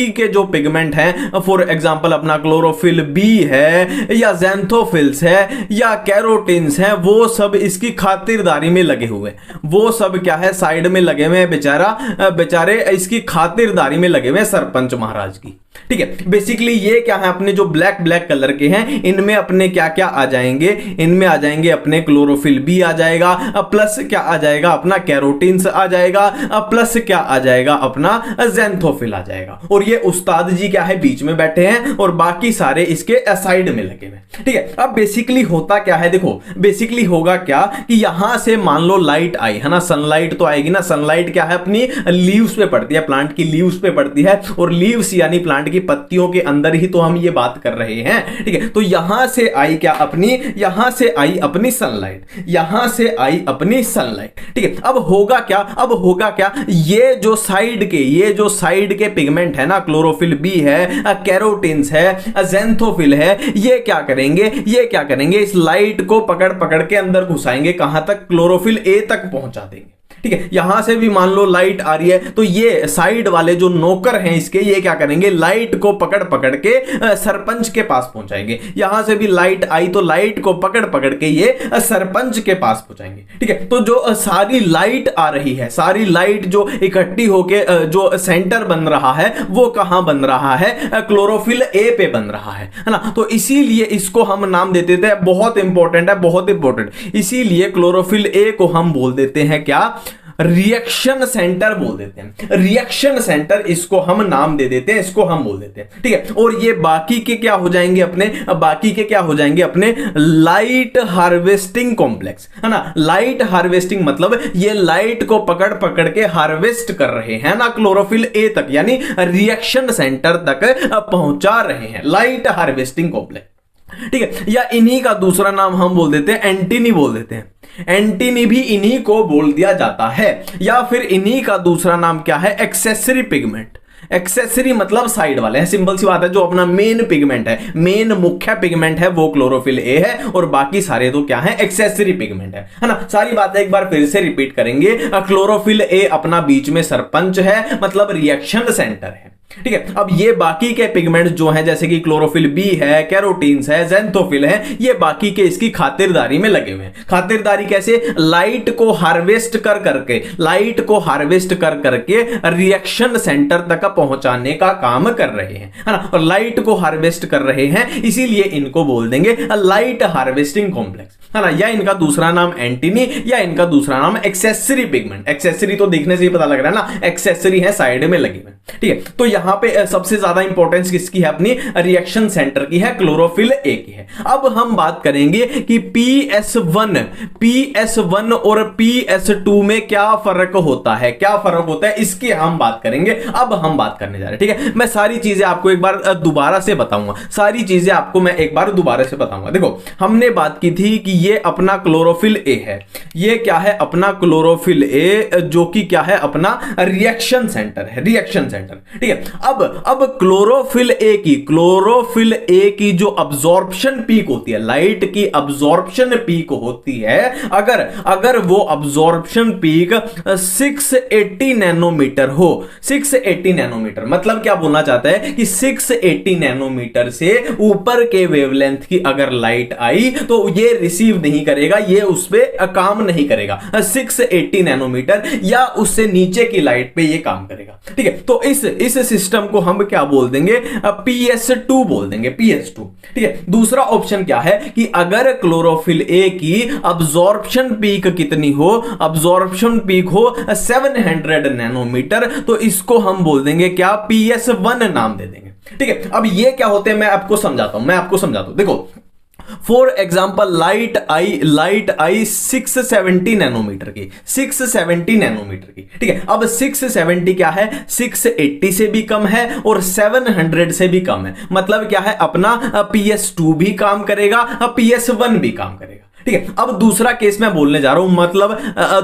[SPEAKER 1] के जो पिगमेंट हैं, फॉर एग्जांपल अपना क्लोरोफिल बी है या ज़ैंथोफिल्स है या कैरोटीन्स हैं, वो सब इसकी खातिरदारी में लगे हुए, वो सब क्या है, साइड में लगे हुए हैं, बेचारे इसकी खातिरदारी में लगे हुए हैं सरपंच महाराज की। ठीक है, बेसिकली ये क्या है, अपने जो ब्लैक कलर के हैं, इनमें अपने क्या क्या आ जाएंगे, इनमें आ जाएंगे अपने क्लोरोफिल बी आ जाएगा, प्लस क्या आ जाएगा, अपना कैरोटीन्स आ जाएगा, प्लस क्या आ जाएगा, अपना ज़ैंथोफिल आ जाएगा। और ये उस्ताद जी क्या है, बीच में बैठे हैं और बाकी सारे इसके साइड में लगे हुए। ठीक है, अब बेसिकली होता क्या है, देखो बेसिकली होगा क्या कि यहां से मान लो लाइट आई है ना, सनलाइट तो आएगी ना, सनलाइट क्या है, अपनी लीव्स पे पड़ती है, प्लांट की लीव्स पे पड़ती है, और लीव्स यानी प्लांट की पत्तियों के अंदर ही तो हम ये बात कर रहे हैं। ठीक है, तो यहां से आई क्या, अपनी यहां से आई अपनी सनलाइट, यहां से आई अपनी सनलाइट। ठीक है, अब होगा क्या, ये जो साइड के पिगमेंट है ना, क्लोरोफिल बी है, कैरोटीन्स है, ज़ैंथोफिल है, ये क्या करेंगे, इस लाइट को पकड़ के अंदर घुसाएंगे, कहां तक, क्लोरोफिल ए तक पहुंचा देंगे। ठीक है, यहां से भी मान लो लाइट आ रही है, तो ये साइड वाले जो नौकर हैं इसके, ये क्या करेंगे, लाइट को पकड़ के सरपंच के पास पहुंचाएंगे। यहां से भी लाइट आई तो लाइट को पकड़ के ये सरपंच के पास पहुंचाएंगे। ठीक है, तो जो सारी लाइट आ रही है, सारी लाइट जो इकट्ठी होके जो सेंटर बन रहा है, वो कहां बन रहा है, क्लोरोफिल ए पे बन रहा है ना। तो इसीलिए इसको हम नाम दे देते हैं, बहुत इंपॉर्टेंट, इसीलिए क्लोरोफिल ए को हम बोल देते हैं क्या, रिएक्शन सेंटर बोल देते हैं, रिएक्शन सेंटर इसको हम नाम दे देते हैं, इसको हम बोल देते हैं। ठीक है, और ये बाकी के क्या हो जाएंगे, अपने लाइट हार्वेस्टिंग कॉम्प्लेक्स, है ना। लाइट हार्वेस्टिंग मतलब ये लाइट को पकड़ के हार्वेस्ट कर रहे हैं ना, क्लोरोफिल ए तक, यानी रिएक्शन सेंटर तक पहुंचा रहे हैं, लाइट हार्वेस्टिंग कॉम्प्लेक्स। ठीक है, या इन्हीं का दूसरा नाम हम बोल देते हैं एंटीनी बोल देते हैं, एंटीनी भी इन्हीं को बोल दिया जाता है। या फिर इन्हीं का दूसरा नाम क्या है, एक्सेसरी पिगमेंट। एक्सेसरी मतलब साइड वाले हैं, सिंपल सी बात है। जो अपना मेन पिगमेंट है, मेन मुख्य पिगमेंट है, वो क्लोरोफिल ए है, और बाकी सारे तो क्या है, एक्सेसरी पिगमेंट है ना। सारी बातें एक बार फिर से रिपीट करेंगे। क्लोरोफिल ए अपना बीच में सरपंच है, मतलब रिएक्शन सेंटर है। ठीक है, अब ये बाकी के पिगमेंट जो हैं, जैसे कि क्लोरोफिल बी है, कैरोटीन्स है, ज़ैंथोफिल है, ये बाकी के इसकी खातिरदारी में लगे हुए हैं। खातिरदारी कैसे, लाइट को हार्वेस्ट कर करके रिएक्शन सेंटर तक पहुंचाने का काम कर रहे हैं, है ना। और लाइट को हार्वेस्ट कर रहे हैं, इसीलिए इनको बोल देंगे लाइट हार्वेस्टिंग कॉम्प्लेक्स, है ना। या इनका दूसरा नाम एंटीनी, या इनका दूसरा नाम एक्सेसरी पिगमेंट। एक्सेसरी तो देखने से ही पता लग रहा है ना, एक्सेसरी है, साइड में लगे हुए। ठीक है, तो यहां पे सबसे ज्यादा इंपॉर्टेंस किसकी है, अपनी रिएक्शन सेंटर की है, क्लोरोफिल ए की है। अब हम बात करेंगे कि PS1 और PS2 में क्या फर्क होता है, इसकी हम बात करेंगे। अब हम बात करने जा रहे हैं। ठीक है, मैं सारी चीजें आपको एक बार दोबारा से बताऊंगा। देखो, हमने बात की थी कि ये अपना क्लोरोफिल ए है, ये क्या है, अपना क्लोरोफिल ए, जो कि क्या है, अपना रिएक्शन सेंटर है, रिएक्शन सेंटर। ठीक है, अब क्लोरोफिल ए की जो अब्जॉर्प्शन पीक होती है, लाइट की अब्जॉर्प्शन पीक होती है, अगर वो अब्जॉर्प्शन पीक 680 नैनोमीटर हो, 680 नैनोमीटर मतलब क्या बोलना चाहता है कि 680 नैनोमीटर से ऊपर के वेवलेंथ की अगर लाइट आई तो ये रिसीव नहीं करेगा, ये उस पे काम नहीं करेगा। 680 नैनोमीटर या उससे नीचे की लाइट पे ये काम करेगा। ठीक है, तो इस सिस्टम को हम क्या बोल देंगे, PS2 बोल देंगे, PS2। ठीक है, दूसरा ऑप्शन क्या है कि अगर क्लोरोफिल ए की अब्जॉर्प्शन पीक कितनी हो, अब्जॉर्प्शन पीक हो 700 नैनोमीटर, तो इसको हम बोल देंगे क्या, PS1 नाम दे देंगे। ठीक है, अब ये क्या होते हैं, मैं आपको समझाता हूं। देखो, for example light I 670 nanometre की, 670 नैनोमीटर की, ठीक है। अब 670 क्या है, 680 से भी कम है और 700 से भी कम है। मतलब क्या है, अपना PS2 भी काम करेगा, PS1 भी काम करेगा, ठीक है। अब दूसरा केस मैं बोलने जा रहा हूं, मतलब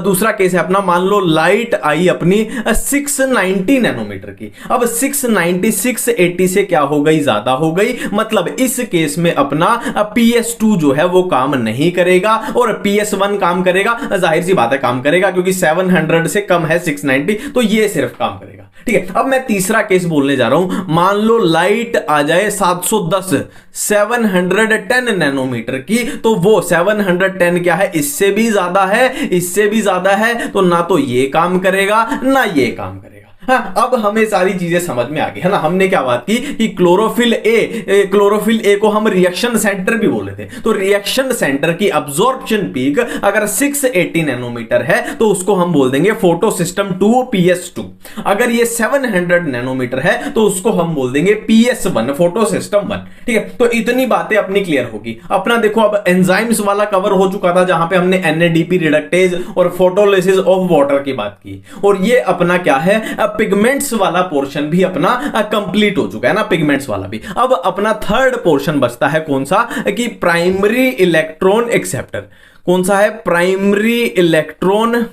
[SPEAKER 1] दूसरा केस है अपना, मान लो लाइट आई अपनी 690 नैनोमीटर की। अब 690 680 से क्या हो गई, ज्यादा हो गई। मतलब इस केस में अपना PS2 जो है वो काम नहीं करेगा और PS1 काम करेगा। जाहिर सी बात है काम करेगा, क्योंकि 700 से कम है 690, तो ये सिर्फ काम करेगा, ठीक है। अब मैं तीसरा केस बोलने जा रहा हूं, मान लो लाइट आ जाए 710 710 नैनोमीटर की, तो वो 710 क्या है, इससे भी ज्यादा है, इससे भी ज्यादा है, तो ना तो ये काम करेगा ना ये काम करेगा। हाँ, अब हमें सारी चीजें समझ में आ गई है ना। हमने क्या बात की कि क्लोरोफिल ए को हम रिएक्शन सेंटर भी बोले थे। तो रिएक्शन सेंटर की अब्जॉर्प्शन पीक अगर 680 नैनोमीटर है तो उसको हम बोल देंगे फोटोसिस्टम 2 PS2। अगर ये 700 नैनोमीटर है तो उसको हम बोल देंगे PS1 फोटोसिस्टम 1, ठीक है। तो इतनी बातें अपनी क्लियर होगी। अपना देखो अब एंजाइम्स वाला कवर हो चुका था, जहां पे हमने NADP रिडक्टेज और फोटोलिसिस ऑफ वाटर की बात की, और ये अपना क्या है, पिगमेंट्स वाला पोर्शन भी अपना कंप्लीट हो चुका है ना, पिगमेंट्स वाला भी। अब अपना थर्ड पोर्शन बचता है कौन सा, कि प्राइमरी इलेक्ट्रॉन एक्सेप्टर। कौन सा है, primary electron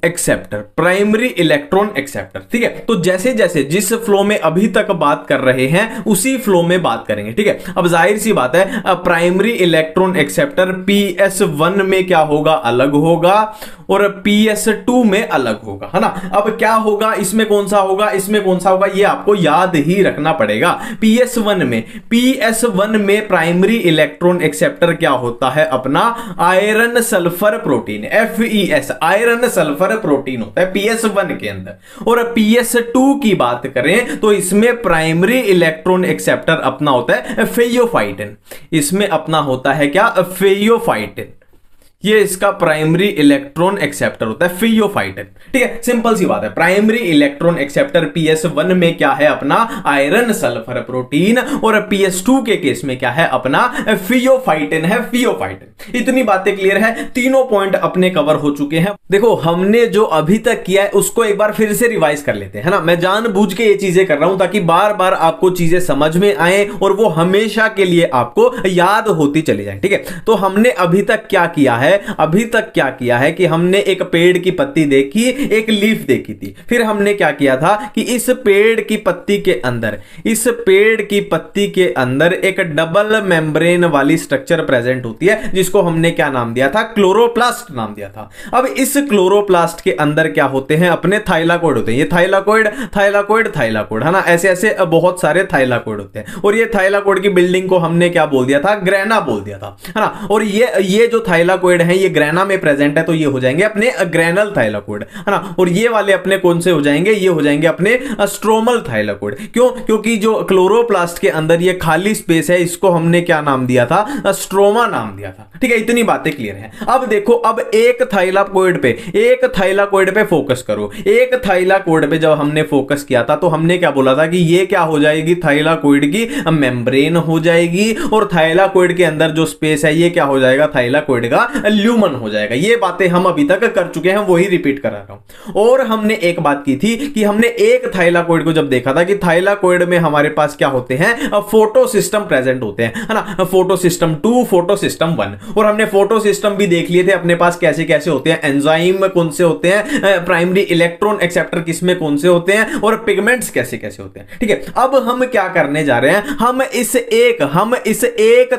[SPEAKER 1] acceptor, primary electron acceptor, ठीक है। तो जैसे जैसे जिस फ्लो में अभी तक बात कर रहे हैं उसी फ्लो में बात करेंगे, ठीक है। अब जाहिर सी बात है प्राइमरी इलेक्ट्रॉन एक्सेप्टर PS1 में क्या होगा, अलग होगा, और PS2 में अलग होगा, है ना। अब क्या होगा, इसमें कौन सा होगा, इसमें कौन सा होगा, ये आपको याद ही रखना पड़ेगा। PS1 में प्राइमरी इलेक्ट्रॉन एक्सेप्टर क्या होता है, अपना iron sulphur protein, FeS, iron sulphur protein होता है PS1 के अंदर। और PS2 की बात करें तो इसमें प्राइमरी इलेक्ट्रॉन एक्सेप्टर अपना होता है फेयोफाइटिन। इसमें अपना होता है क्या, फेयोफाइटिन। ये इसका प्राइमरी इलेक्ट्रॉन एक्सेप्टर होता है फेयोफाइटिन, ठीक है। सिंपल सी बात है, प्राइमरी इलेक्ट्रॉन एक्सेप्टर PS1 में क्या है, अपना आयरन सल्फर प्रोटीन, और PS2 के केस में क्या है, अपना फेयोफाइटिन है, फेयोफाइटिन। इतनी बातें क्लियर है, तीनों पॉइंट अपने कवर हो चुके हैं। देखो हमने जो अभी तक किया है उसको एक बार फिर से रिवाइज कर लेते हैं, है ना। मैं जानबूझ के ये चीजें कर रहा हूं ताकि बार बार आपको चीजें समझ में आए और वो हमेशा के लिए आपको याद होती चली जाए, ठीक है। तो हमने अभी तक क्या किया है, अभी तक क्या किया है कि हमने एक पेड़ की पत्ती देखी, एक लीफ देखी थी। फिर हमने क्या किया था कि इस पेड़ की पत्ती के अंदर, इस पेड़ की पत्ती के अंदर एक डबल मेम्ब्रेन वाली स्ट्रक्चर प्रेजेंट होती है, जिसको हमने क्या नाम दिया था, क्लोरोप्लास्ट नाम दिया था। अब इस क्लोरोप्लास्ट के अंदर क्या होते हैं, अपने थाइलाकोइड होते हैं। ये थाइलाकोइड थाइलाकोइड थाइलाकोइड, है ना, ऐसे ऐसे बहुत सारे थाइलाकोइड होते हैं। और ये थाइलाकोइड की बिल्डिंग को हमने क्या बोल दिया था, ग्रेना बोल दिया था, है ना। और ये जो थाइलाकोइड है ये ग्रेना में प्रेजेंट है, तो ये हो जाएंगे अपने ग्रेनल थाइलाकोइड, है ना। और ये वाले अपने कौन से हो जाएंगे, ये हो जाएंगे अपने स्ट्रोमल थाइलाकोइड। क्यों, क्योंकि जो क्लोरोप्लास्ट के अंदर ये खाली स्पेस है, इसको हमने क्या नाम दिया था, स्ट्रोमा नाम दिया था, ठीक है। इतनी बातें क्लियर हैं। अब देखो, अब एक थाइलाकोइड पे फोकस करो। एक थाइलाकोइड पे जब हमने फोकस किया था तो हमने क्या बोला था कि ये क्या हो जाएगी, थाइलाकोइड की मेम्ब्रेन हो जाएगी, और थाइलाकोइड के अंदर जो स्पेस है ये क्या हो जाएगा, थाइलाकोइड का ल्यूमन हो जाएगा। ये बातें हम अभी तक कर चुके हैं, वही रिपीट कर रहा हूं। और हमने एक बात की थी कि हमने एक थाइलाकोइड को जब देखा था कि थाइलाकोइड में हमारे पास क्या होते हैं, फोटो सिस्टम प्रेजेंट होते हैं, है ना। Photo system 2, photo system 1। और हमने फोटो सिस्टम भी देख लिए थे अपने पास कैसे कैसे होते हैं, एंजाइम कौन से होते हैं, प्राइमरी इलेक्ट्रॉन एक्सेप्टर किसमें कौन से होते हैं, और पिगमेंट्स कैसे कैसे होते हैं, ठीक है। अब हम क्या करने जा रहे हैं, हम इस एक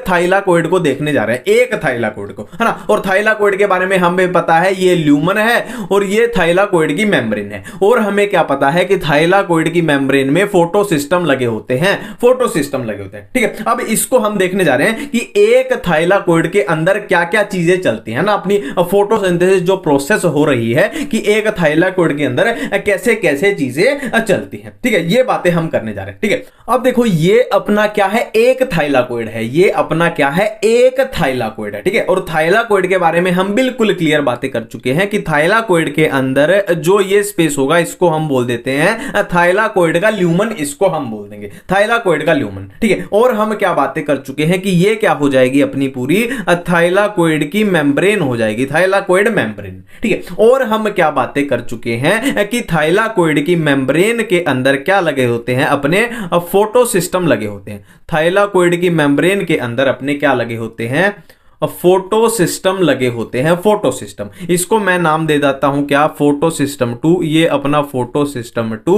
[SPEAKER 1] थाइलाकोइड को देखने जा रहे हैं, एक थाइलाकोइड को, है ना। और थाइलाकोइड के बारे में हमें पता है ये ल्यूमन है और ये थाइलाकोइड की मेम्ब्रेन है। और हमें क्या पता है कि थाइलाकोइड की मेम्ब्रेन में फोटो सिस्टम लगे होते हैं, फोटो सिस्टम लगे होते हैं, ठीक है। अब इसको हम देखने जा रहे हैं कि एक थाइलाकोइड के अंदर क्या क्या चीजें चलती हैं ना, अपनी फोटोसिंथेसिस जो प्रोसेस हो रही है कि एक थाइलाकोइड के अंदर कैसे कैसे चीजें चलती हैं, ठीक है। ये बातें हम करने जा रहे हैं, ठीक है। अब देखो ये अपना क्या है, एक थाइलाकोइड है, ये अपना क्या है, एक थाइलाकोइड है, ठीक है। और थाइलाकोइड थाइलाकोइड के बारे में हम बिल्कुल क्लियर बातें कर चुके हैं कि थाइलाकोइड के अंदर जो ये स्पेस होगा इसको हम बोल देते हैं थाइलाकोइड का ल्यूमन, इसको हम बोल देंगे थाइलाकोइड का ल्यूमन, ठीक है। और हम क्या बातें कर चुके हैं कि ये क्या हो जाएगी अपनी पूरी थाइलाकोइड की मेम्ब्रेन हो जाएगी, थाइलाकोइड मेम्ब्रेन, ठीक है। और हम क्या बातें कर चुके हैं कि थाइलाकोइड की मेम्ब्रेन के अंदर क्या लगे होते हैं, अपने फोटो सिस्टम लगे होते हैं। थाइलाकोइड की मेम्ब्रेन के अंदर अपने क्या लगे होते हैं, फोटो सिस्टम लगे होते हैं, फोटो सिस्टम। इसको मैं नाम दे देता हूं क्या, फोटो सिस्टम 2, ये अपना फोटो सिस्टम 2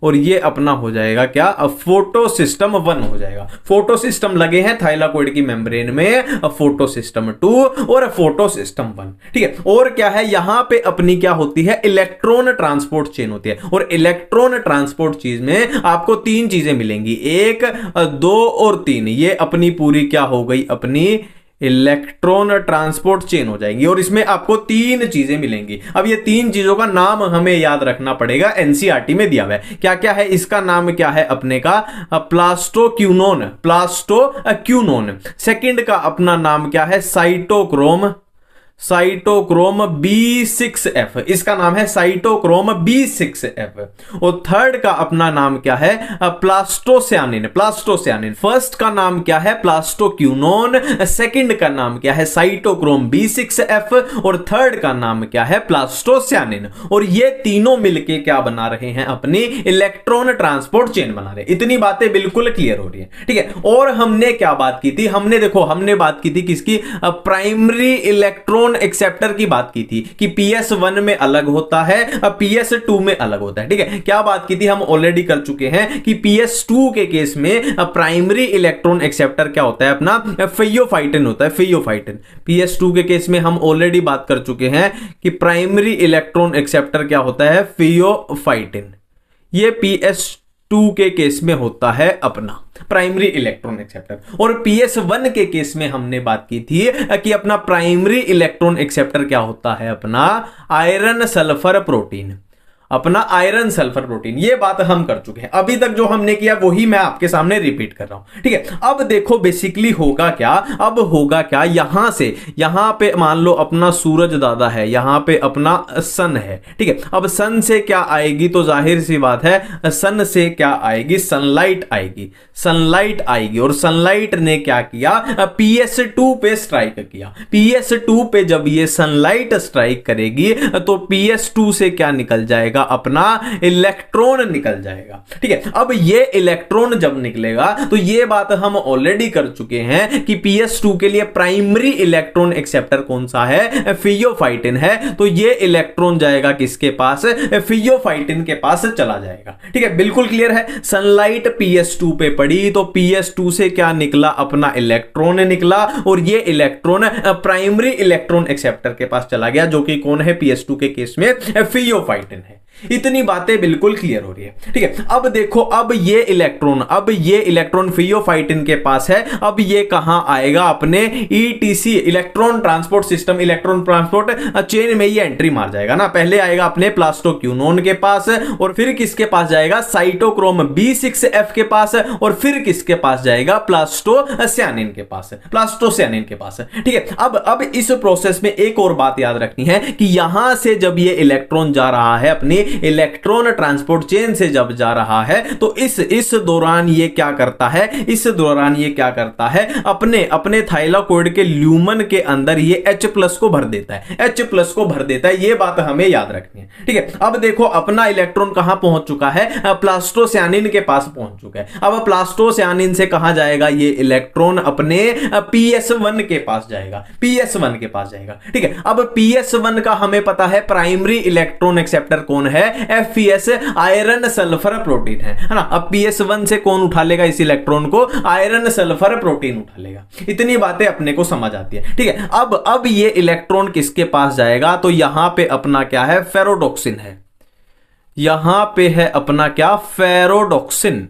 [SPEAKER 1] और ये अपना हो जाएगा क्या, फोटो सिस्टम 1 हो जाएगा। फोटो सिस्टम लगे हैं थाइलाकोइड की मेम्ब्रेन में, फोटो सिस्टम 2 और फोटो सिस्टम 1, ठीक है। और क्या है यहां पे अपनी क्या होती है, इलेक्ट्रॉन ट्रांसपोर्ट चेन होती है। और इलेक्ट्रॉन ट्रांसपोर्ट चीज में आपको 3 चीजें मिलेंगी, 1, 2 और 3। ये अपनी पूरी क्या हो गई, अपनी इलेक्ट्रॉन ट्रांसपोर्ट चेन हो जाएंगी। और इसमें आपको 3 चीजें मिलेंगी। अब ये 3 चीजों का नाम हमें याद रखना पड़ेगा, एनसीईआरटी में दिया हुआ है। क्या क्या है इसका नाम, क्या है अपने का, प्लास्टोक्यूनोन, प्लास्टोक्यूनोन। सेकंड का अपना नाम क्या है, साइटोक्रोम, साइटोक्रोम B6F, इसका नाम है साइटोक्रोम B6F। और थर्ड का अपना नाम क्या है, प्लास्टोसियानिन, प्लास्टोसियानिन। फर्स्ट का नाम क्या है, प्लास्टोक्यूनोन, सेकंड का नाम क्या है, साइटोक्रोम B6F और थर्ड का नाम क्या है, प्लास्टोसियानिन। और ये तीनों मिलके क्या बना रहे हैं, अपनी इलेक्ट्रॉन ट्रांसपोर्ट चेन बना रहे हैं। इतनी बातें बिल्कुल क्लियर हो रही है, ठीक है। और हमने क्या बात की थी, हमने देखो हमने बात की थी किसकी, प्राइमरी इलेक्ट्रॉन एक्सेप्टर की बात की थी कि PS1 में अलग होता है, PS2 में अलग होता है, ठीक है। क्या बात की थी, हम ऑलरेडी कर चुके हैं कि PS2 के केस में प्राइमरी इलेक्ट्रॉन एक्सेप्टर क्या होता है, अपना फियोफाइटिन होता है, फियोफाइटिन। PS2 के केस में हम ऑलरेडी बात कर चुके हैं कि प्राइमरी इलेक्ट्रॉन एक्सेप्टर क्या होता है, फियोफाइटिन। ये PS2 के केस में होता है अपना प्राइमरी इलेक्ट्रॉन एक्सेप्टर। और PS1 के केस में हमने बात की थी कि अपना प्राइमरी इलेक्ट्रॉन एक्सेप्टर क्या होता है, अपना आयरन सल्फर प्रोटीन, अपना आयरन सल्फर प्रोटीन। ये बात हम कर चुके हैं, अभी तक जो हमने किया वही मैं आपके सामने रिपीट कर रहा हूं, ठीक है। अब देखो बेसिकली होगा क्या, अब होगा क्या, यहां से यहां पे मान लो अपना सूरज दादा है, यहां पे अपना सन है, ठीक है। अब सन से क्या आएगी, तो जाहिर सी बात है सन से क्या आएगी, सनलाइट आएगी, सनलाइट आएगी। और सनलाइट ने क्या किया, PS2 पे स्ट्राइक किया। PS2 पे जब ये सनलाइट स्ट्राइक करेगी तो PS2 से क्या निकल जाएगा, अपना इलेक्ट्रॉन निकल जाएगा, ठीक है। अब ये इलेक्ट्रॉन जब निकलेगा तो ये बात हम ऑलरेडी कर चुके हैं कि PS2 के लिए प्राइमरी इलेक्ट्रॉन एक्सेप्टर कौन सा है, फियोफाइटिन है। तो ये इलेक्ट्रॉन जाएगा किसके पास, फियोफाइटिन के पास चला जाएगा, ठीक है। बिल्कुल क्लियर है। सनलाइट PS2 पे पड़ी तो PS2 से क्या निकला, अपना इलेक्ट्रॉन निकला। और ये इलेक्ट्रॉन प्राइमरी इलेक्ट्रॉन एक्सेप्टर के पास चला गया, जो कि कौन है, PS2 के केस में फियोफाइटिन है। इतनी बातें बिल्कुल क्लियर हो रही है, ठीक है। अब देखो, अब ये इलेक्ट्रॉन फियोफाइटिन के पास है। अब ये कहां आएगा, अपने ETC, electron transport system, electron transport chain में ये एंट्री मार जाएगा ना। पहले आएगा अपने प्लास्टोक्यूनोन के पास, और फिर किसके पास जाएगा, साइटोक्रोम B6F के पास, और फिर किसके पास जाएगा, प्लास्टोसियानिन के पास, प्लास्टोसियानिन के पास, ठीक है। अब इस प्रोसेस में एक और बात याद रखनी है कि यहां से जब ये इलेक्ट्रॉन जा रहा है, अपनी इलेक्ट्रॉन ट्रांसपोर्ट चेन से जब जा रहा है, तो इस दौरान ये क्या करता है, इस दौरान ये क्या करता है, अपने थाइलाकोइड के ल्यूमन के अंदर ये H+ को भर देता है, H+ को भर देता है। ये बात हमें याद रखनी है, ठीक है। अब देखो अपना इलेक्ट्रॉन कहां पहुंच चुका है, प्लास्टोसियानिन के पास पहुंच चुका है। अब प्लास्टोसियानिन से कहां जाएगा ये इलेक्ट्रॉन, अपने PS1 के पास जाएगा, PS1 के पास जाएगा, ठीक है। अब PS1 का हमें पता है प्राइमरी इलेक्ट्रॉन एक्सेप्टर कौन है, FeS, आयरन सल्फर प्रोटीन है ना। अब PS1 से कौन उठा लेगा इस इलेक्ट्रॉन को, आयरन सल्फर प्रोटीन उठा लेगा। इतनी बातें अपने को समझ आती है, ठीक है। अब ये इलेक्ट्रॉन किसके पास जाएगा, तो यहां पे अपना क्या है, फेरोडॉक्सिन है। यहां पे है अपना क्या, फेरोडॉक्सिन,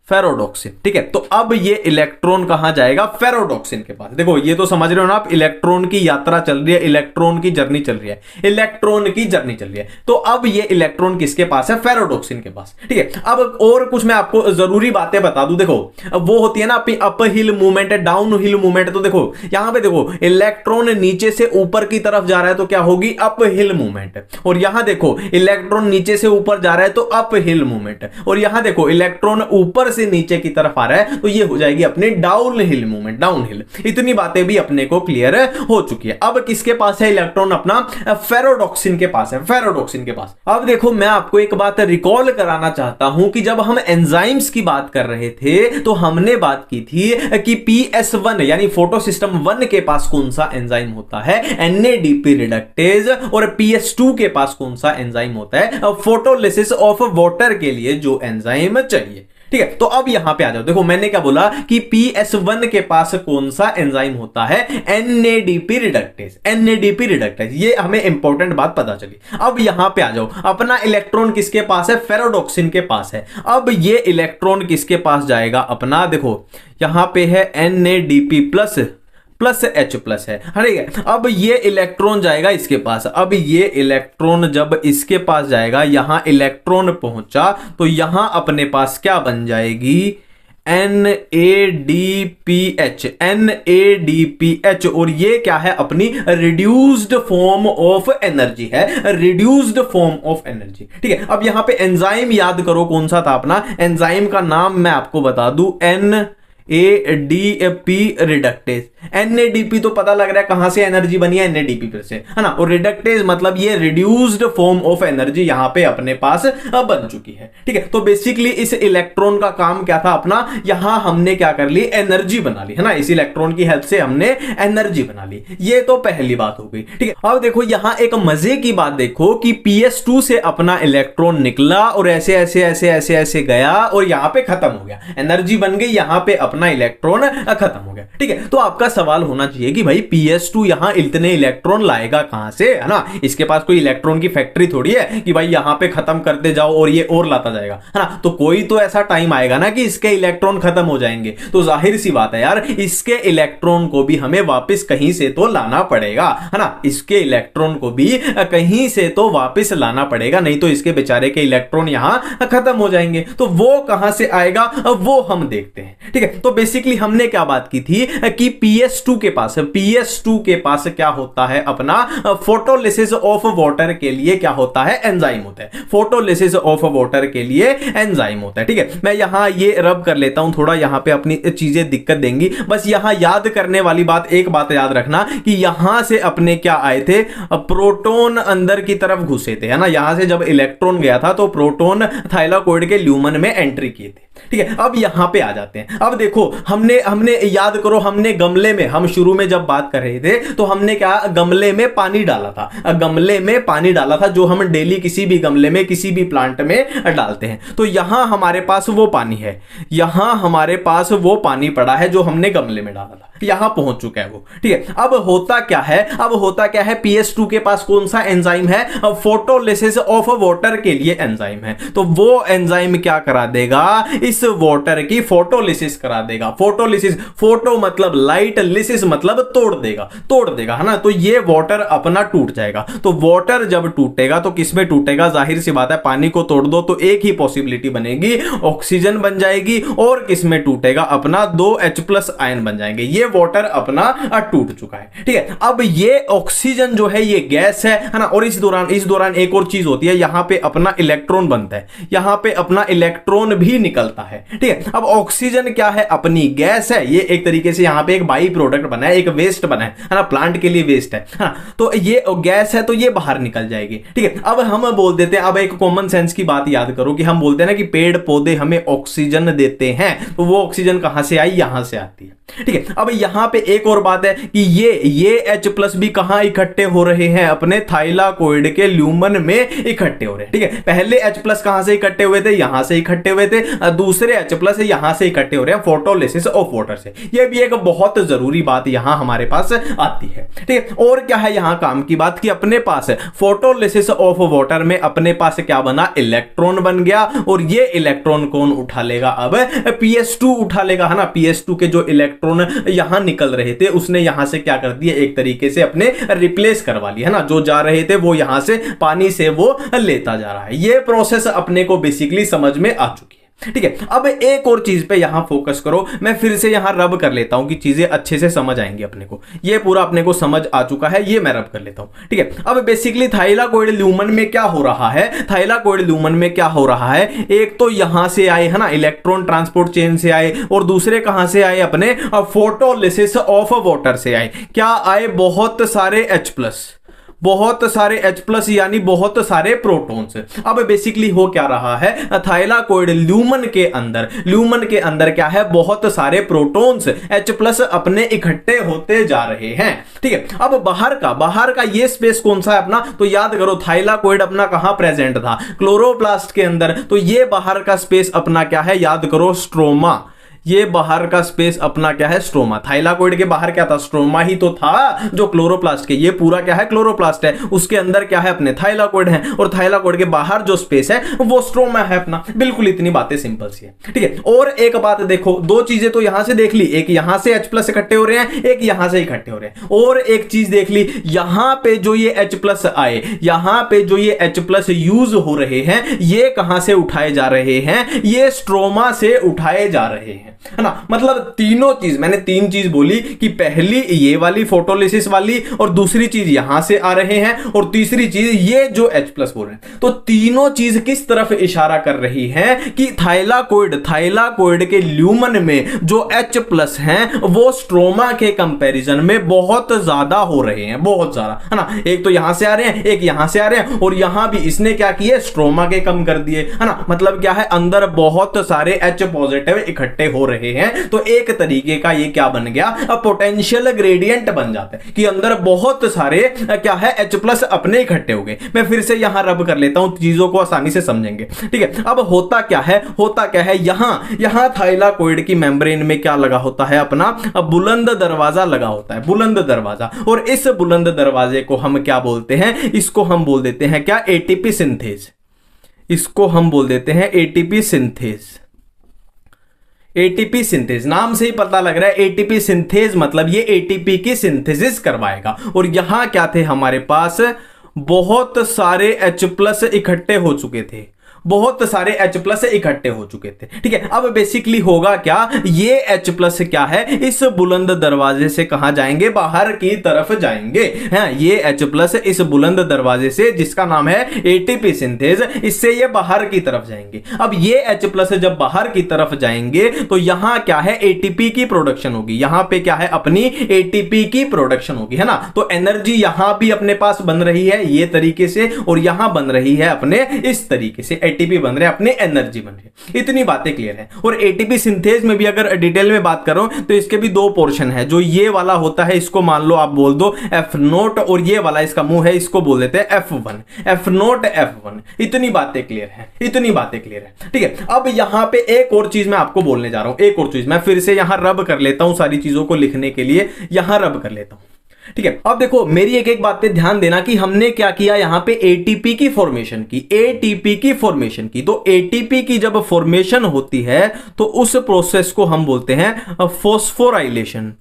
[SPEAKER 1] फेरोडॉक्सिन, ठीक है। तो अब ये इलेक्ट्रॉन कहां जाएगा? फेरोडॉक्सिन के पास। देखो ये तो समझ रहे हो ना आप, इलेक्ट्रॉन की यात्रा चल रही है, इलेक्ट्रॉन की जर्नी चल रही है, इलेक्ट्रॉन की जर्नी चल रही है। तो अब ये इलेक्ट्रॉन किसके पास है? फेरोडॉक्सिन के पास, ठीक है। अब और कुछ मैं आपको जरूरी बातें बता दूं। देखो वो होती है ना अपनी up hill movement, down hill movement. तो देखो यहां पे देखो इलेक्ट्रॉन नीचे से ऊपर की तरफ जा रहा है तो क्या होगी? Up hill movement. और यहां देखो इलेक्ट्रॉन नीचे से ऊपर जा रहा है तो अप हिल मूवमेंट। और यहां देखो इलेक्ट्रॉन ऊपर से नीचे की तरफ आ रहा है तो ये हो जाएगी अपनी down hill movement, down hill. इतनी बातें भी अपने को क्लियर हो चुकी है। अब किसके पास है इलेक्ट्रॉन? अपना फेरोडॉक्सिन के पास है, फेरोडॉक्सिन के पास। अब देखो मैं आपको एक बात रिकॉल कराना चाहता हूं कि जब हम एंजाइम्स की बात कर रहे थे तो हमने बात की थी कि PS1 यानी फोटोसिस्टम 1 के पास कौन सा एंजाइम होता है? NADP reductase. और PS2 के पास कौन सा एंजाइम होता है? फोटोलिसिस ऑफ वाटर के लिए जो एंजाइम चाहिए, ठीक है। तो अब यहां पे आ जाओ। देखो मैंने क्या बोला कि PS1 के पास कौन सा एंजाइम होता है? NADP reductase, NADP reductase. ये हमें इंपॉर्टेंट बात पता चली। अब यहां पे आ जाओ, अपना इलेक्ट्रॉन किसके पास है? फेरोडॉक्सिन के पास है। अब ये इलेक्ट्रॉन किसके पास जाएगा? अपना देखो यहां पे है NADP प्लस H प्लस है, ठीक है। अब ये इलेक्ट्रॉन जाएगा इसके पास। अब ये इलेक्ट्रॉन जब इसके पास जाएगा, यहां इलेक्ट्रॉन पहुंचा तो यहां अपने पास क्या बन जाएगी? NADPH, NADPH। और ये क्या है? अपनी रिड्यूस्ड फॉर्म ऑफ एनर्जी है, रिड्यूस्ड फॉर्म ऑफ एनर्जी, ठीक है। अब यहां पे एंजाइम याद करो कौन सा था अपना? एंजाइम का नाम मैं आपको बता दूं, NADP रिडक्टेज। NADP तो पता लग रहा है कहां से एनर्जी बनी है? NADP पर से, है ना। और रिडक्टेज मतलब ये रिड्यूस्ड फॉर्म ऑफ एनर्जी यहां पे अपने पास बन चुकी है, ठीक है। तो बेसिकली इस इलेक्ट्रॉन का काम क्या था अपना? यहां हमने क्या कर ली? एनर्जी बना ली, है ना। इस इलेक्ट्रॉन की हेल्प से हमने एनर्जी बना ली। ये तो पहली बात हो गई, ठीक है। अब देखो यहां एक मजे की बात देखो कि PS2 से अपना इलेक्ट्रॉन निकला और ऐसे ऐसे ऐसे ऐसे ऐसे गया और यहां पे खत्म हो गया, एनर्जी बन गई, यहां पे अपना इलेक्ट्रॉन खत्म हो गया, ठीक है। तो आपका सवाल होना चाहिए कि भाई PS2 यहां इतने इलेक्ट्रॉन लाएगा कहां से, है ना। इसके पास कोई इलेक्ट्रॉन की फैक्ट्री थोड़ी है कि भाई यहां पे खत्म करते जाओ और ये और लाता जाएगा, है ना। तो कोई तो ऐसा टाइम आएगा ना कि इसके इलेक्ट्रॉन खत्म हो जाएंगे। तो जाहिर सी बात है यार, इसके इलेक्ट्रॉन को भी हमें वापस कहीं से तो लाना पड़ेगा, है ना। इसके इलेक्ट्रॉन को भी कहीं से तो वापस लाना पड़ेगा, नहीं तो इसके बेचारे के इलेक्ट्रॉन यहां खत्म हो जाएंगे। तो वो कहां से आएगा वो हम देखते हैं, ठीक है। तो बेसिकली हमने क्या बात की थी कि PS2 के पास क्या होता है? अपना फोटोलिसिस ऑफ वाटर के लिए क्या होता है? एंजाइम होता है। फोटोलिसिस ऑफ वाटर के लिए एंजाइम होता है, ठीक है। मैं यहां ये रब कर लेता हूं थोड़ा, यहां पे अपनी चीजें दिक्कत देंगी। बस यहां याद करने वाली बात, एक बात याद रखना कि यहां से अपने क्या आए थे? प्रोटॉन अंदर की तरफ घुसे थे, है ना। यहां से जब इलेक्ट्रॉन गया था तो प्रोटॉन थाइलाकोइड के ल्यूमन में एंट्री किए थे, ठीक है। अब यहां पे आ जाते हैं। अब देखो हमने याद करो, हमने गमले में, हम शुरू में जब बात कर रहे थे तो हमने क्या गमले में पानी डाला था, गमले में पानी डाला था जो हम डेली किसी भी गमले में किसी भी प्लांट में डालते हैं। तो यहां हमारे पास वो पानी है, यहां हमारे पास वो पानी पड़ा है जो हमने गमले में डाला था, यहां पहुंच चुका है वो, ठीक है। अब होता क्या है? PS2 के पास कौन सा एंजाइम है? फोटोलिसिस ऑफ वाटर के लिए एंजाइम है। तो वो एंजाइम क्या करा देगा? इस वाटर की फोटोलिसिस करा देगा। फोटोलिसिस, फोटो मतलब लाइट, लिसिस मतलब तोड़ देगा, है ना। तो ये वाटर अपना टूट जाएगा। तो वाटर जब टूटेगा तो किसमें टूटेगा? जाहिर सी बात है, पानी को तोड़ दो तो एक ही पॉसिबिलिटी बनेगी, ऑक्सीजन बन जाएगी। और किसमें टूटेगा? अपना 2H+ आयन बन जाएंगे। ये वाटर अपना टूट चुका है, ठीक है। अब ये ऑक्सीजन जो है ये गैस है ना। और इस दौरान एक और चीज होती है, यहां पे अपना इलेक्ट्रॉन बनता है, यहां पे अपना इलेक्ट्रॉन भी निकलता है, ठीक है। अब ऑक्सीजन क्या है? अपनी गैस है। ये एक तरीके से यहां पे एक बाई प्रोडक्ट बना है, एक वेस्ट बना है ना, प्लांट के लिए वेस्ट है ना। तो ये गैस है तो ये बाहर निकल जाएगी, ठीक है। अब हम बोल देते हैं, अब एक कॉमन सेंस की बात याद करो कि हम बोलते हैं ना कि पेड़ पौधे हमें ऑक्सीजन देते हैं, तो वो ऑक्सीजन कहां से आई? यहां से आती है, ठीक है। अब यहां पे एक और बात है कि ये H प्लस भी कहां इकट्ठे हो रहे हैं, अपने थाइलाकोइड के ल्यूमन में इकट्ठे हो रहे हैं। ठीक है, पहले H प्लस कहां से इकट्ठे हुए थे, यहां से इकट्ठे हुए थे, दूसरे H प्लस यहां से इकट्ठे हो रहे हैं फोटोलिसिस ऑफ वाटर से। यह भी एक बहुत जरूरी बात यहां हमारे पास आती है। ठीक है, और क्या है यहां काम की बात कि अपने पास फोटोलिसिस ऑफ वाटर में अपने पास क्या बना, इलेक्ट्रॉन बन गया, और ये इलेक्ट्रॉन कौन उठा लेगा, अब PS2 उठा लेगा, है ना। PS2 के जो इलेक्ट्रॉन यहां निकल रहे थे उसने यहां से क्या कर दिया, एक तरीके से अपने रिप्लेस करवा लिया, है ना। जो जा रहे थे वो यहां से पानी से वो लेता जा रहा है। ये प्रोसेस अपने को बेसिकली समझ में आ चुकी है। ठीक है, अब एक और चीज पे यहां फोकस करो, मैं फिर से यहां रब कर लेता हूं कि चीजें अच्छे से समझ आएंगी अपने को। ये पूरा अपने को समझ आ चुका है, ये मैं रब कर लेता हूं। ठीक है, अब बेसिकली थाइलाकोइड ल्यूमन में क्या हो रहा है, थाइलाकोइड ल्यूमन में क्या हो रहा है, एक तो यहां से आए, है ना, इलेक्ट्रॉन ट्रांसपोर्ट चेन से आए, और दूसरे कहां से आए, अपने फोटोलिसिस ऑफ वाटर से आए। क्या आए, बहुत सारे H प्लस, बहुत सारे H प्लस यानी बहुत सारे प्रोटॉन्स। अब बेसिकली हो क्या रहा है, थाइलाकोइड ल्यूमन के अंदर क्या है, बहुत सारे प्रोटॉन्स H प्लस अपने इकट्ठे होते जा रहे हैं। ठीक है, अब बाहर का ये स्पेस कौन सा है अपना, तो याद करो थाइलाकोइड अपना कहां प्रेजेंट था, क्लोरोप्लास्ट के अंदर। तो ये बाहर का स्पेस अपना क्या है, याद करो स्ट्रोमा। ये बाहर का स्पेस अपना क्या है, स्ट्रोमा। थाइलाकोइड के बाहर क्या था, स्ट्रोमा ही तो था जो क्लोरोप्लास्ट के, ये पूरा क्या है, क्लोरोप्लास्ट है, उसके अंदर क्या है, अपने थाइलाकोइड है, और थाइलाकोइड के बाहर जो स्पेस है वो स्ट्रोमा है अपना। बिल्कुल इतनी बातें सिंपल सी है। ठीक है, और एक बात देखो, दो चीजें तो यहां से देख ली, एक यहां से H प्लस इकट्ठे हो रहे हैं, एक यहां से इकट्ठे हो रहे हैं, और एक चीज देख ली, यहां पे जो ये H प्लस आए, यहां पे जो ये H प्लस यूज हो रहे हैं, ये कहां से उठाए जा रहे हैं, ये स्ट्रोमा से उठाए जा रहे हैं, है ना। मतलब तीनों चीज, मैंने तीन चीज बोली कि पहली ये वाली फोटोलिसिस वाली, और दूसरी चीज यहां से आ रहे हैं, और तीसरी चीज ये जो H प्लस बोल रहे हैं। तो तीनों चीज किस तरफ इशारा कर रही है कि थाइलाकोइड के ल्यूमन में जो H प्लस हैं वो स्ट्रोमा के कंपैरिजन में बहुत ज्यादा हो रहे हैं, बहुत ज्यादा, है ना। एक तो यहां से आ रहे हैं, एक यहां से आ रहे हैं, और यहां भी इसने क्या किए, स्ट्रोमा के कम कर दिए, है ना। मतलब क्या है, अंदर बहुत सारे H पॉजिटिव इकट्ठे हो रहे हैं। तो एक तरीके का ये क्या बन गया, पोटेंशियल ग्रेडियंट बन जाता है कि अंदर बहुत सारे क्या है, H प्लस अपने इकट्ठे हो गए। मैं फिर से यहां रब कर लेता हूं, चीजों को आसानी से समझेंगे। ठीक है, अब होता क्या है, यहां थाइलाकोइड की मेम्ब्रेन में क्या लगा होता है, अपना बुलंद दरवाजा लगा होता है, बुलंद दरवाजा। और इस बुलंद दरवाजे को हम क्या बोलते हैं, इसको हम बोल देते हैं क्या, एटीपी सिंथेज। इसको हम बोल देते हैं एटीपी सिंथेज। एटीपी सिंथेज, नाम से ही पता लग रहा है एटीपी सिंथेज, मतलब ये एटीपी की सिंथेसिस करवाएगा। और यहां क्या थे, हमारे पास बहुत सारे H प्लस इकट्ठे हो चुके थे, बहुत सारे H प्लस इकट्ठे हो चुके थे। ठीक है, अब बेसिकली होगा क्या, ये H प्लस क्या है, इस बुलंद दरवाजे से कहां जाएंगे, बाहर की तरफ जाएंगे। हैं, ये H प्लस इस बुलंद दरवाजे से, जिसका नाम है एटीपी सिंथेज, इससे ये बाहर की तरफ जाएंगे। अब ये H प्लस जब बाहर की तरफ जाएंगे तो यहां क्या है, एटीपी की प्रोडक्शन होगी। यहां पे क्या है, अपनी एटीपी की प्रोडक्शन होगी, है ना। तो एनर्जी यहां भी अपने पास बन रही है ये तरीके से, और यहां बन रही है अपने इस तरीके से, एटीपी बन रहे हैं, अपने एनर्जी बन रही है। इतनी बातें क्लियर है। और एटीपी सिंथेज में भी अगर डिटेल में बात करो तो इसके भी दो पोर्शन है। जो ये वाला होता है इसको मान लो आप बोल दो F0, और ये वाला इसका मुंह है, इसको बोल देते हैं F1, F0 F1। इतनी बातें क्लियर है, इतनी बातें क्लियर है। ठीक है, अब यहां पे एक और चीज मैं आपको बोलने जा रहा हूं, एक और चीज मैं फिर से यहां रब कर लेता हूं, सारी चीजों को लिखने के लिए यहां रब कर लेता हूं। ठीक है, अब देखो मेरी एक एक बात पे ध्यान देना कि हमने क्या किया, यहां पे एटीपी की फॉर्मेशन की, एटीपी की फॉर्मेशन की। तो एटीपी की जब फॉर्मेशन होती है तो उस प्रोसेस को हम बोलते हैं फॉस्फोराइलेशन।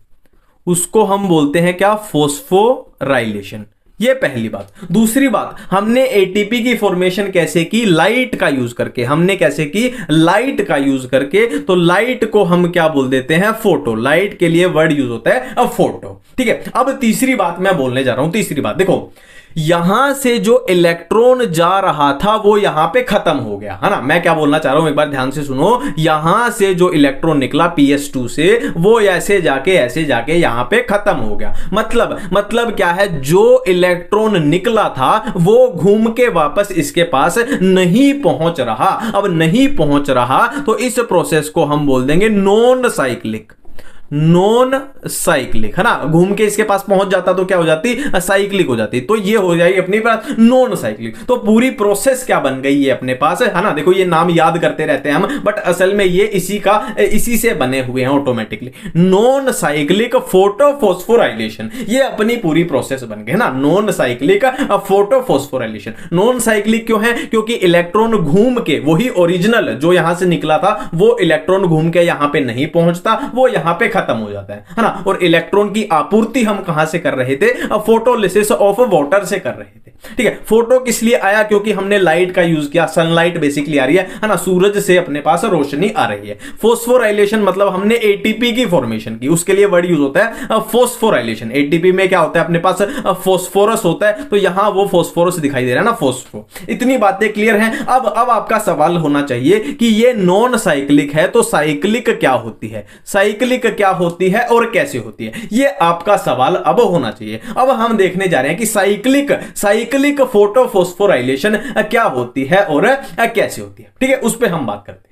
[SPEAKER 1] उसको हम बोलते हैं क्या, फॉस्फोराइलेशन। ये पहली बात। दूसरी बात, हमने एटीपी की फॉर्मेशन कैसे की, लाइट का यूज करके। हमने कैसे की, लाइट का यूज करके। तो लाइट को हम क्या बोल देते हैं, फोटो। लाइट के लिए वर्ड यूज होता है फोटो। ठीक है, अब तीसरी बात मैं बोलने जा रहा हूं। तीसरी बात देखो, यहां से जो इलेक्ट्रॉन जा रहा था वो यहां पे खत्म हो गया, है ना। मैं क्या बोलना चाह रहा हूं, एक बार ध्यान से सुनो। यहां से जो इलेक्ट्रॉन निकला PS2 से, वो ऐसे जाके यहां पे खत्म हो गया। मतलब क्या है, जो इलेक्ट्रॉन निकला था वो घूम के वापस इसके पास नहीं पहुंच रहा। अब नहीं पहुंच रहा तो इस प्रोसेस को हम बोल देंगे नॉन साइक्लिक। नॉन साइक्लिक, है ना, घूम के इसके पास पहुंच जाता तो क्या हो जाती, साइक्लिक हो जाती। तो ये हो जाएगी अपने पास नॉन साइक्लिक। तो पूरी प्रोसेस क्या बन गई है अपने पास, है ना। देखो ये नाम याद करते रहते हैं हम, बट असल में ये इसी से बने हुए हैं ऑटोमेटिकली। नॉन साइक्लिक फोटोफॉस्फोराइलेशन, ये अपनी पूरी प्रोसेस बन गई, है ना, non cyclic photophosphorylation. Non cyclic क्यों है, क्योंकि इलेक्ट्रॉन घूम के, वही ओरिजिनल जो यहां से निकला था वो इलेक्ट्रॉन घूम के यहां पे नहीं पहुंचता, वो यहां पे खत्म हो जाता है ना। और इलेक्ट्रॉन की आपूर्ति हम कहां से कर रहे थे, फोटोलिसिस ऑफ वाटर से कर रहे थे। ठीक है, फोटो किस लिए आया, क्योंकि हमने लाइट का यूज किया, सनलाइट बेसिकली आ रही है ना, सूरज से अपने पास रोशनी आ रही है। फोस्फोराइलेशन मतलब हमने एटीपी की फॉर्मेशन की, उसके लिए वर्ड यूज होता है फोस्फोराइलेशन। एटीपी में क्या होता है, अपने पास फोस्फोरस होता है, तो यहां वो फोस्फोरस दिखाई दे रहा है ना, फोस्फो। इतनी बातें क्लियर हैं। अब आपका सवाल होना चाहिए कि ये नॉन साइक्लिक है तो साइक्लिक क्या होती है, साइक्लिक क्या होती है और कैसे होती है, ये आपका सवाल अब होना चाहिए। अब हम देखने जा रहे हैं कि साइक्लिक फोटोफॉस्फोराइलेशन क्या होती है और कैसे होती है। ठीक है, उस पर हम बात करते हैं।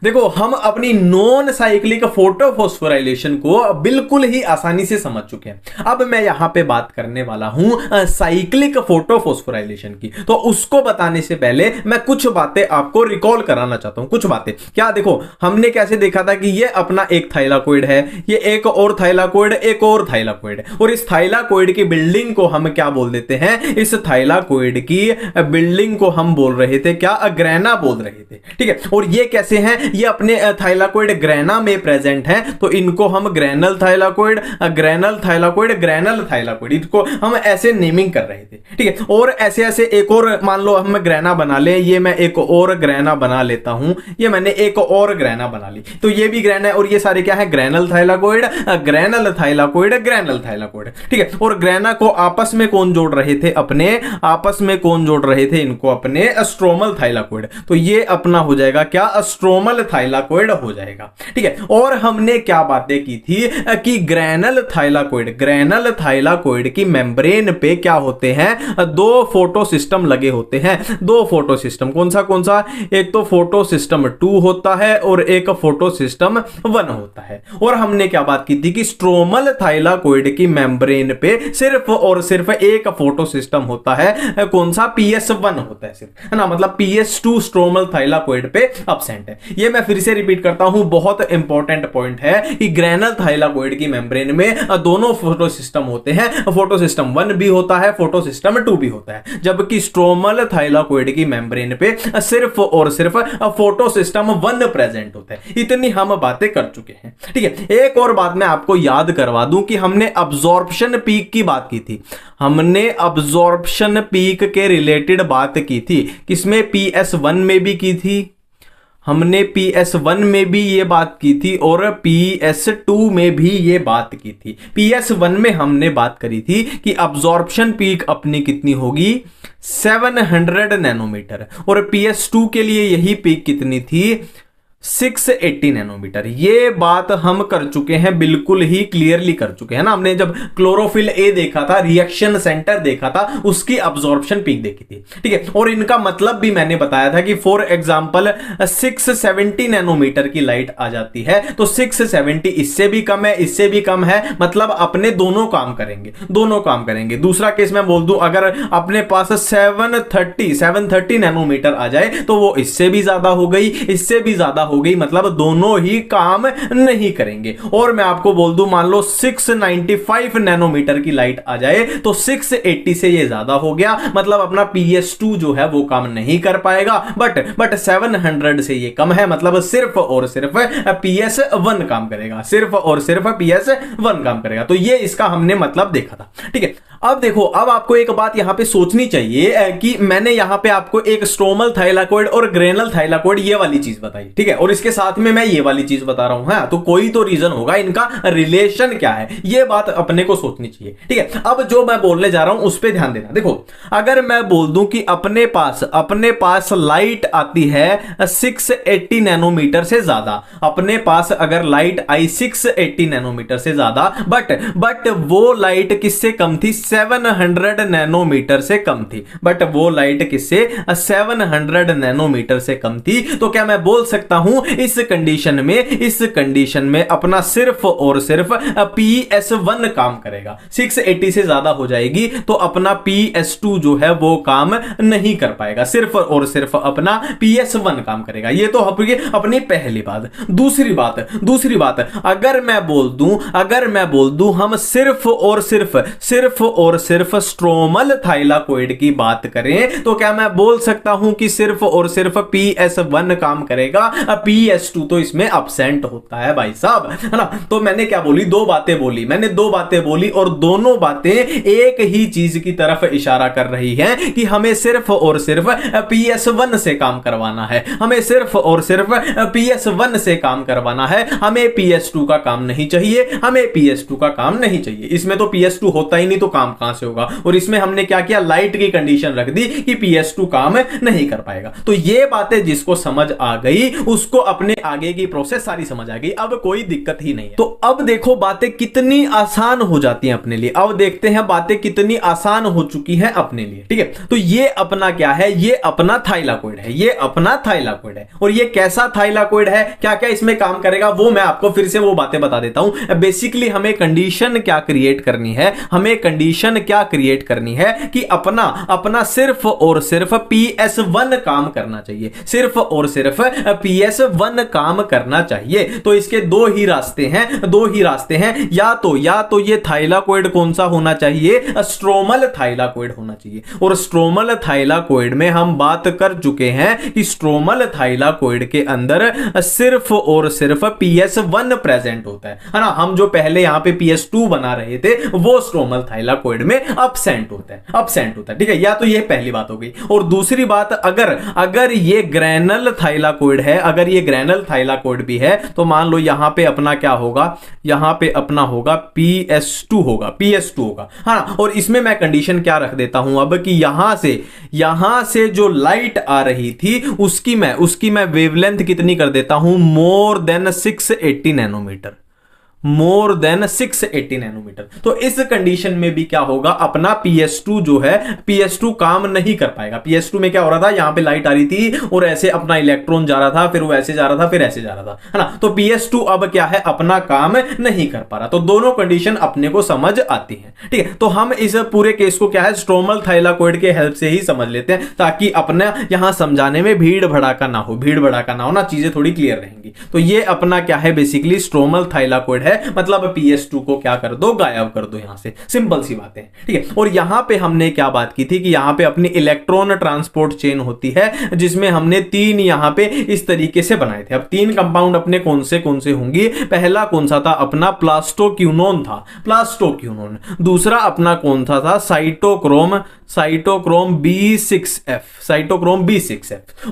[SPEAKER 1] देखो हम अपनी नॉन साइक्लिक फोटोफॉस्फोराइलेशन को बिल्कुल ही आसानी से समझ चुके हैं। अब मैं यहां पे बात करने वाला हूं साइक्लिक फोटोफॉस्फोराइलेशन की। तो उसको बताने से पहले मैं कुछ बातें आपको रिकॉल कराना चाहता हूं। कुछ बातें क्या, देखो हमने कैसे देखा था कि ये अपना एक थाइलाकोइड है, ये एक और थाइलाकोइड, एक और थाइलाकोइड, और इस थाइलाकोइड की बिल्डिंग को हम क्या बोल देते हैं, इस थाइलाकोइड की बिल्डिंग को हम बोल रहे थे क्या, ग्रेना बोल रहे थे। ठीक है, और ये कैसे हैं, ये अपने थाइलाकोइड ग्रेना में प्रेजेंट है, तो इनको हम granal thylakoid, granal thylakoid, granal thylakoid, इनको हम ऐसे नेमिंग कर रहे थे। ठीक है, और ऐसे ऐसे एक और मान लो हम ग्रेना बना ले, ये मैं एक और ग्रेना बना लेता हूं, ये मैंने एक और ग्रेना बना ली, तो ये भी ग्रेना है, और ये सारे क्या है, granal thylakoid, granal thylakoid, granal thylakoid. ठीक है, और ग्रेना को आपस में कौन जोड़ रहे थे, अपने आपस में कौन जोड़ रहे थे, इनको अपने स्ट्रोमल थाइलाकोइड। तो ये अपना हो जाएगा क्या, स्ट्रोमल थाइलाकोइड हो जाएगा। ठीक है, और हमने क्या बातें की थी कि ग्रेनल थाइलाकोइड की मेम्ब्रेन पे क्या होते हैं, दो फोटो सिस्टम लगे होते हैं। दो फोटो सिस्टम कौन सा, एक तो फोटो सिस्टम 2 होता है और एक फोटो सिस्टम 1 होता है। और हमने क्या बात की थी कि स्ट्रोमल थाइलाकोइड की मेम्ब्रेन पे सिर्फ और सिर्फ एक फोटो सिस्टम होता है, कौन सा, PS1 होता है सिर्फ, है ना, मतलब PS2 स्ट्रोमल थाइलाकोइड पे अब्सेंट है। ये मैं फिर से रिपीट करता हूं, बहुत इंपॉर्टेंट पॉइंट है कि ग्रेनल थाइलाकोइड की मेम्ब्रेन में दोनों फोटो सिस्टम होते हैं, फोटो सिस्टम 1 भी होता है, फोटो सिस्टम 2 भी होता है, जबकि स्ट्रोमल थाइलाकोइड की मेम्ब्रेन पे सिर्फ और सिर्फ फोटो सिस्टम 1 प्रेजेंट होता है। इतनी हम बातें कर चुके हैं। ठीक है, एक और बात मैं आपको याद करवा दूं कि हमने अब्जॉर्प्शन पीक की बात की थी, हमने अब्जॉर्प्शन पीक के रिलेटेड बात की थी, किसमें, PS1 में भी की थी, हमने PS1 में भी ये बात की थी और PS2 में भी ये बात की थी। PS1 में हमने बात करी थी कि अब्जॉर्प्शन पीक अपनी कितनी होगी, 700 नैनोमीटर, और PS2 के लिए यही पीक कितनी थी, 680 नैनोमीटर। ये बात हम कर चुके हैं, बिल्कुल ही क्लियरली कर चुके हैं ना। हमने जब क्लोरोफिल ए देखा था, रिएक्शन सेंटर देखा था, उसकी अब्जॉर्प्शन पीक देखी थी। ठीक है, और इनका मतलब भी मैंने बताया था कि फॉर एग्जांपल 670 नैनोमीटर की लाइट आ जाती है, तो 670 इससे भी कम है, इससे भी कम है, मतलब अपने दोनों काम करेंगे। दूसरा केस मैं बोल दूं, अगर अपने पास 730 नैनोमीटर आ जाए तो वो इससे भी ज्यादा हो गई, इससे भी ज्यादा हो गई, मतलब दोनों ही काम नहीं करेंगे। और मैं आपको बोल दूं, मान लो 695 नैनोमीटर की लाइट आ जाए तो 680 से ये ज्यादा हो गया, मतलब अपना PS2 जो है वो काम नहीं कर पाएगा, बट 700 से ये कम है, मतलब सिर्फ और सिर्फ PS1 काम करेगा, सिर्फ और सिर्फ PS1 काम करेगा। तो ये इसका हमने मतलब देखा था। ठीक है, अब देखो, अब आपको एक बात यहां पे सोचनी चाहिए कि मैंने यहां पे आपको एक स्ट्रोमल थाइलाकोइड और ग्रेनल थाइलाकोइड ये वाली चीज बताई, ठीक है, और इसके साथ में मैं ये वाली चीज बता रहा हूं, हाँ, तो कोई तो रीजन होगा, इनका रिलेशन क्या है, ये बात अपने को सोचनी चाहिए। ठीक है, अब जो मैं बोलने जा रहा हूं उस पे ध्यान देना। देखो, अगर मैं बोल दूं कि अपने पास लाइट आती है 680 नैनोमीटर से ज्यादा, अपने पास अगर लाइट आई 680 नैनोमीटर से ज्यादा, बट वो लाइट किससे कम थी, 700 नैनोमीटर से कम थी, बट वो लाइट किससे, 700 नैनोमीटर से कम थी, तो क्या मैं बोल सकता हूं इस कंडीशन में अपना सिर्फ और सिर्फ PS1 काम करेगा। 680 से ज्यादा हो जाएगी तो अपना PS2 जो है वो काम नहीं कर पाएगा, सिर्फ और सिर्फ अपना PS1 काम करेगा। ये तो अपनी पहली बात। दूसरी बात अगर मैं बोल दूं हम सिर्फ और सिर्फ स्ट्रोमल थाइलाकोइड की बात करें तो क्या मैं बोल सकता हूं कि सिर्फ और सिर्फ PS1 काम करेगा, PS2 तो इसमें अब्सेंट होता है भाई साहब, है ना। तो मैंने क्या बोली, दो बातें बोली और दोनों बातें एक ही चीज की तरफ इशारा कर रही हैं कि हमें सिर्फ और सिर्फ PS1 से काम करवाना है, हमें सिर्फ और सिर्फ PS1 से काम करवाना है, हमें PS2 का काम नहीं चाहिए, हमें PS2 का काम नहीं चाहिए। इसमें तो PS2 होता ही नहीं तो काम कहां से होगा। और इसमें हमने क्या किया, लाइट की कंडीशन रख दी कि PS2 काम नहीं कर पाएगा। तो ये बातें जिसको समझ आ गई उसको अपने आगे की प्रोसेस सारी समझ आ गई, अब कोई दिक्कत ही नहीं है। तो अब देखो बातें कितनी आसान हो जाती हैं अपने लिए। अब देखते हैं बातें कितनी आसान हो चुकी हैं अपने लिए, ठीक है। तो ये अपना क्या है, ये अपना थाइलाकोइड है, ये अपना थाइलाकोइड है। और ये कैसा थाइलाकोइड है, क्या क्या इसमें काम करेगा, वो मैं आपको फिर से वो बातें बता देता हूं। बेसिकली हमें कंडीशन क्या क्रिएट करनी है, कि अपना सिर्फ और सिर्फ PS1 काम करना चाहिए, सिर्फ और सिर्फ PS1 काम करना चाहिए। तो इसके दो ही रास्ते हैं, या तो ये थाइलाकोइड कौन सा होना चाहिए, स्ट्रोमल थाइलाकोइड होना चाहिए। और स्ट्रोमल थाइलाकोइड में हम बात कर चुके हैं कि स्ट्रोमल थाइलाकोइड के अंदर सिर्फ और सिर्फ PS1 प्रेजेंट होता है ना। हम जो पहले यहां पे PS2 बना रहे थे वो स्ट्रोमल थाइलाकोइड में अब्सेंट होता है, ठीक है। या तो ये पहली बात हो गई। और दूसरी बात, अगर ये ग्रैनल थाइलाकोइड है, अगर ये ग्रैनल थाइलाकोइड भी है तो मान लो यहां पे अपना क्या होगा, यहां पे अपना होगा PS2 होगा, हाँ। और इसमें मैं कंडीशन क्या रख देता हूं अब कि यहां से जो लाइट आ रही थी उसकी मैं वेवलेंथ कितनी कर देता हूं, मोर देन 680 नैनोमीटर। तो इस कंडीशन में भी क्या होगा, अपना PS2 जो है, PS2 काम नहीं कर पाएगा। PS2 में क्या हो रहा था, यहां पे लाइट आ रही थी और ऐसे अपना इलेक्ट्रॉन जा रहा था, फिर वो ऐसे जा रहा था, फिर ऐसे जा रहा था, है ना। तो PS2 अब क्या है, अपना काम नहीं कर पा रहा। तो दोनों कंडीशन अपने को समझ आती है, ठीक है। तो हम इस पूरे केस को क्या है, स्ट्रोमल थाइलाकोइड के हेल्प से ही समझ लेते हैं, ताकि अपना यहां समझाने में भीड़ भड़ाका ना हो ना, चीजें थोड़ी क्लियर रहेंगी। तो ये अपना क्या है, बेसिकली स्ट्रोमल थाइलाकोइड है, मतलब PS2 को क्या कर दो, गायब कर दो यहां से, सिंपल सी बात है, ठीक है। और यहां पे हमने क्या बात की थी कि यहां पे अपनी इलेक्ट्रॉन ट्रांसपोर्ट चेन होती है, जिसमें हमने 3 यहां पे इस तरीके से बनाए थे। अब 3 कंपाउंड अपने कौन से होंगे, पहला कौन सा था, अपना प्लास्टोक्यूनोन था, दूसरा अपना कौन सा था, साइटोक्रोम B6F,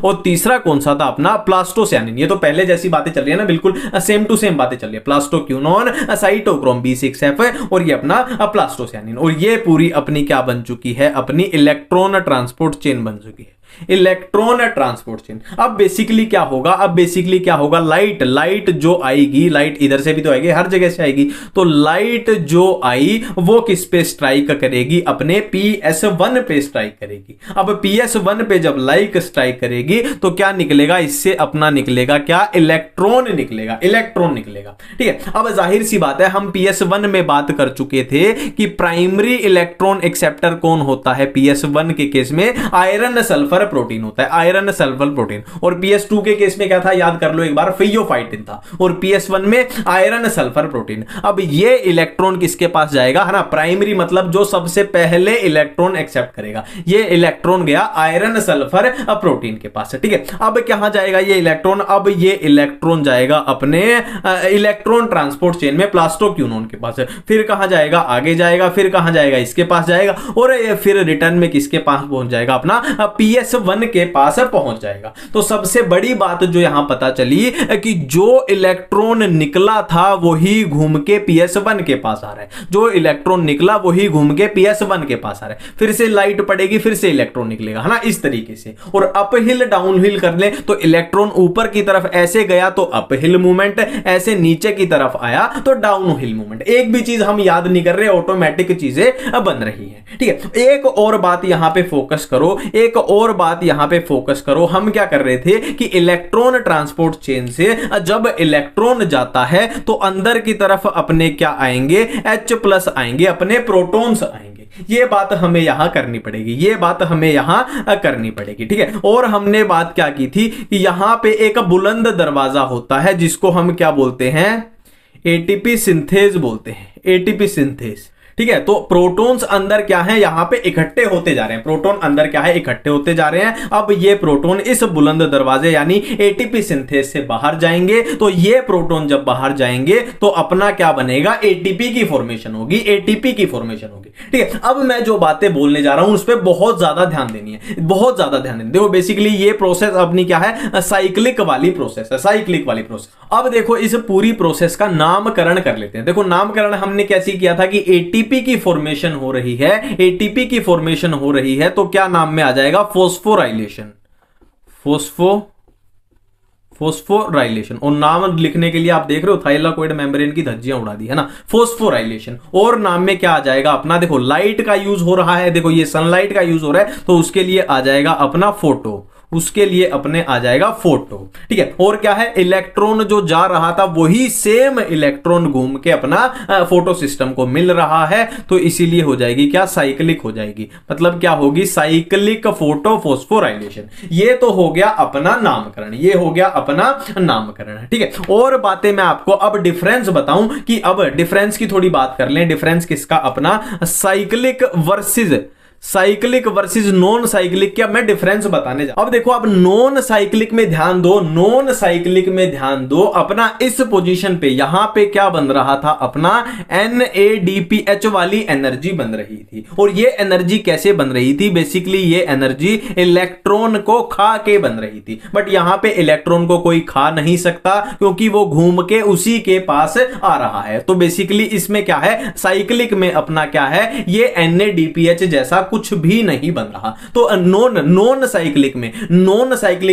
[SPEAKER 1] और तीसरा कौन सा था, अपना प्लास्टोसियानिन। ये तो पहले जैसी बातें चल रही है ना, बिल्कुल सेम टू सेम बातें चल रही है, प्लास्टोक्यूनोन, साइटोक्रोम B6F और ये अपना प्लास्टोसियानिन। और ये पूरी अपनी क्या बन चुकी है, अपनी इलेक्ट्रॉन ट्रांसपोर्ट चेन बन चुकी है, इलेक्ट्रॉन ट्रांसपोर्ट चेन। अब बेसिकली क्या होगा, लाइट जो आएगी, लाइट इधर से भी तो आएगी, हर जगह से आएगी, तो लाइट जो आई वो किस पे स्ट्राइक करेगी, अपने PS1 पे स्ट्राइक करेगी। अब PS1 पे जब लाइट स्ट्राइक करेगी तो क्या निकलेगा, इससे अपना निकलेगा क्या, इलेक्ट्रॉन निकलेगा, ठीक है। अब जाहिर सी बात है, हम PS1 में बात कर चुके थे कि प्राइमरी इलेक्ट्रॉन एक्सेप्टर कौन होता है, PS1 के केस में आयरन सल्फर प्रोटीन होता है, आयरन सल्फर प्रोटीन। और PS2 के केस में क्या था, याद कर लो एक बार, फियोफाइटिन था। और PS1 में आयरन सल्फर प्रोटीन। अब ये इलेक्ट्रॉन किसके पास जाएगा, है ना, प्राइमरी मतलब जो सबसे पहले इलेक्ट्रॉन एक्सेप्ट करेगा, ये इलेक्ट्रॉन गया आयरन सल्फर प्रोटीन के पास, ठीक है। अब कहां जाएगा ये इलेक्ट्रॉन, अब ये इलेक्ट्रॉन जाएगा अपने इलेक्ट्रॉन ट्रांसपोर्ट चेन में प्लास्टोक्यूनोन के पास। फिर कहां जाएगा, आगे जाएगा, फिर कहां जाएगा, इसके पास जाएगा, और फिर रिटर्न में किसके पास पहुंच जाएगा, अपना PS1 के पास पहुंच जाएगा। तो सबसे बड़ी बात जो यहां पता चली कि जो इलेक्ट्रॉन निकला था वही घूम के PS1 के पास आ रहा है, जो इलेक्ट्रॉन निकला वही घूम के PS1 के पास आ रहा है। फिर से लाइट पड़ेगी, फिर से इलेक्ट्रॉन निकलेगा, है ना, इस तरीके से। और अपहिल डाउनहिल कर ले तो इलेक्ट्रॉन ऊपर की तरफ ऐसे गया तो अपहिल मूवमेंट, ऐसे नीचे की तरफ आया तो डाउनहिल मूवमेंट। एक भी चीज हम याद नहीं कर रहे, ऑटोमेटिक चीजें बन रही है, ठीक है। एक और बात यहां पे फोकस करो, एक और बात यहां पे फोकस करो, हम क्या कर रहे थे कि इलेक्ट्रॉन ट्रांसपोर्ट चेन से जब इलेक्ट्रॉन जाता है तो अंदर की तरफ अपने क्या आएंगे, H+ आएंगे, अपने प्रोटॉन्स आएंगे। ये बात हमें यहां करनी पड़ेगी, ये बात हमें यहां करनी पड़ेगी, ठीक है। और हमने बात क्या की थी कि यहां पे एक बुलंद दरवाजा होता है जिसको हम क्या बोलते हैं, एटीपी सिंथेज बोलते हैं, एटीपी सिंथेज, ठीक है। तो प्रोटॉन्स अंदर क्या है, यहां पे इकट्ठे होते जा रहे हैं, प्रोटॉन अंदर क्या है, इकट्ठे होते जा रहे हैं। अब ये प्रोटॉन इस बुलंद दरवाजे यानी एटीपी सिंथेज से बाहर जाएंगे, तो ये प्रोटॉन जब बाहर जाएंगे तो अपना क्या बनेगा, एटीपी की फॉर्मेशन होगी, एटीपी की फॉर्मेशन होगी, ठीक है। अब मैं जो बातें बोलने जा रहा हूं उस पर बहुत ज्यादा ध्यान देनी है, बहुत ज्यादा ध्यान देनी। देखो बेसिकली ये प्रोसेस अपनी क्या है, साइक्लिक वाली प्रोसेस है, साइक्लिक वाली प्रोसेस। अब देखो इस पूरी प्रोसेस का नामकरण कर लेते हैं। देखो नामकरण हमने कैसे किया था कि एटीपी की फॉर्मेशन हो रही है, एटीपी की फॉर्मेशन हो रही है तो क्या नाम में आ जाएगा, फॉस्फोराइलेशन, फॉस्फोराइलेशन। और नाम लिखने के लिए आप देख रहे हो थाइलाकोइड मेम्ब्रेन की धज्जियां उड़ा दी है ना, फॉस्फोराइलेशन। और नाम में क्या आ जाएगा अपना, देखो लाइट का यूज हो रहा है, देखो ये सनलाइट का यूज हो रहा है तो उसके लिए आ जाएगा अपना फोटो, उसके लिए अपने आ जाएगा फोटो, ठीक है। और क्या है, इलेक्ट्रॉन जो जा रहा था वही सेम इलेक्ट्रॉन घूम के अपना फोटो सिस्टम को मिल रहा है, तो इसीलिए हो जाएगी क्या, साइक्लिक हो जाएगी। मतलब क्या होगी, साइक्लिक फोटो फॉस्फोराइलेशन। ये तो हो गया अपना नामकरण, ये हो गया अपना नामकरण, ठीक है। और बातें मैं आपको अब डिफरेंस बताऊं कि अब डिफरेंस की थोड़ी बात कर लें। डिफरेंस किसका, अपना साइक्लिक वर्सेस नॉन साइक्लिक क्या मैं डिफरेंस बताने जा। अब देखो अब नॉन साइक्लिक में ध्यान दो, नॉन साइक्लिक में ध्यान दो, अपना इस पोजीशन पे यहां पे क्या बन रहा था, अपना NADPH वाली एनर्जी बन रही थी। और ये एनर्जी कैसे बन रही थी, बेसिकली ये एनर्जी इलेक्ट्रॉन को खा के बन रही थी। बट यहां पे इलेक्ट्रॉन को कोई खा नहीं सकता क्योंकि वो घूम के उसी के पास आ रहा है। तो बेसिकली इसमें क्या है, साइक्लिक में अपना क्या है, ये NADPH जैसा कुछ भी नहीं बन रहा। तो नॉन साइक्लिक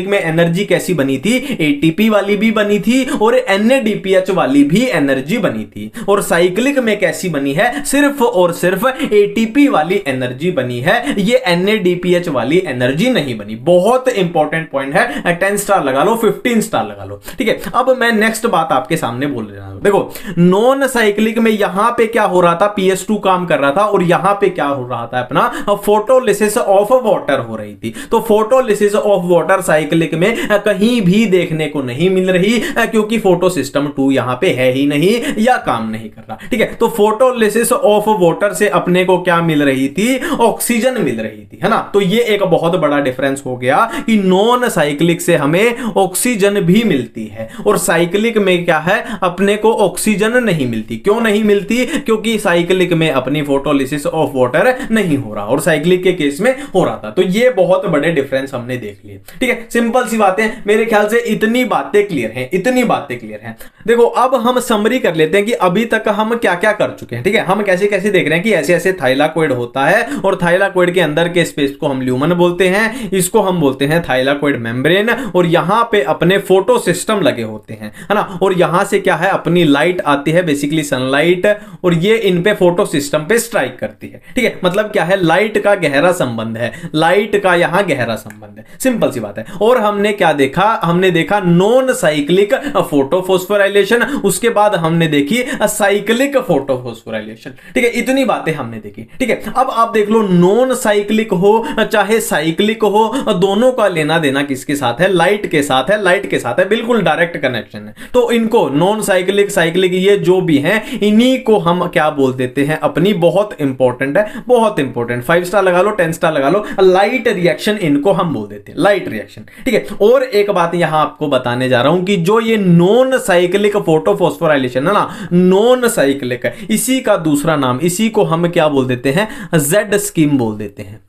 [SPEAKER 1] में एनर्जी कैसी बनी थी, एटीपी वाली भी बनी थी और NADPH वाली भी एनर्जी बनी थी। और साइक्लिक में कैसी बनी है, सिर्फ और सिर्फ एटीपी वाली एनर्जी बनी है, ये NADPH वाली एनर्जी नहीं बनी। बहुत इंपॉर्टेंट पॉइंट है, 10 स्टार लगा लो, 15 स्टार लगा लो, ठीक है। अब मैं नेक्स्ट बात आपके सामने बोल रहा हूं। देखो नॉन साइक्लिक में यहां पे क्या हो रहा था, PS2 काम कर रहा था और यहां पे क्या हो रहा था, अपना फोटोलिसिस ऑफ वाटर हो रही थी। तो फोटोलिसिस ऑफ वाटर साइक्लिक में कहीं भी देखने को नहीं मिल रही क्योंकि फोटो सिस्टम 2 यहां पे है ही नहीं या काम नहीं कर रहा, ठीक है। तो फोटोलिसिस ऑफ वाटर से अपने को क्या मिल रही थी, ऑक्सीजन मिल रही थी, है ना। तो ये एक बहुत बड़ा डिफरेंस हो गया कि नॉन साइक्लिक से हमें ऑक्सीजन भी मिलती है और साइक्लिक में क्या है, अपने को ऑक्सीजन नहीं मिलती। क्यों नहीं मिलती, क्योंकि साइक्लिक में अपनी फोटोलिसिस ऑफ वाटर नहीं हो रहा और साइक्लिक के केस में हो रहा था। तो ये बहुत बड़े डिफरेंस हमने देख लिए, ठीक है। सिंपल सी बातें, मेरे ख्याल से इतनी बातें क्लियर हैं, इतनी बातें क्लियर हैं। देखो अब हम समरी कर लेते हैं कि अभी तक हम क्या क्या कर चुके हैं, ठीक है। हम कैसे कैसे देख रहे हैं कि ऐसे ऐसे थाइलाकोइड होता है और थाइलाकोइड के अंदर के स्पेस को हम ल्यूमन बोलते हैं, इसको हम बोलते हैं थाइलाकोइड मेम्ब्रेन। और यहां पे अपने फोटो सिस्टम लगे होते हैं, है ना। और यहां से क्या है, अपनी लाइट आती है, बेसिकली सनलाइट, और ये इन पे फोटो सिस्टम पे स्ट्राइक करती है, ठीक है। मतलब क्या है, लाइट का गहरा संबंध है, लाइट का यहां गहरा संबंध है, सिंपल सी बात है। और हमने क्या देखा, हमने देखा नॉन साइक्लिक फोटोफॉस्फोराइलेशन, उसके बाद हमने देखी साइक्लिक फोटोफॉस्फोराइलेशन, ठीक है। इतनी बातें हमने देखी, ठीक है। अब आप देख लो नॉन साइक्लिक हो चाहे साइक्लिक हो, दोनों का लेना देना किसके साथ है, लाइट के साथ है, लाइट के साथ है, बिल्कुल डायरेक्ट कनेक्शन है। तो इनको नॉन साइक्लिक साइक्लिक ये जो भी हैं, इन्हीं को हम क्या बोल देते हैं, अपनी बहुत इंपॉर्टेंट है, बहुत इंपॉर्टेंट, 5 स्टार लगा लो, 10 स्टार लगा लो, लाइट रिएक्शन इनको हम बोल देते हैं, लाइट रिएक्शन, ठीक है। और एक बात यहां आपको बताने जा रहा हूं कि जो ये नॉन साइक्लिक फोटोफॉस्फोराइलेशन है ना, नॉन साइक्लिक है, इसी का दूसरा नाम, इसी को हम क्या बोल देते हैं, जेड स्कीम बोल देते हैं।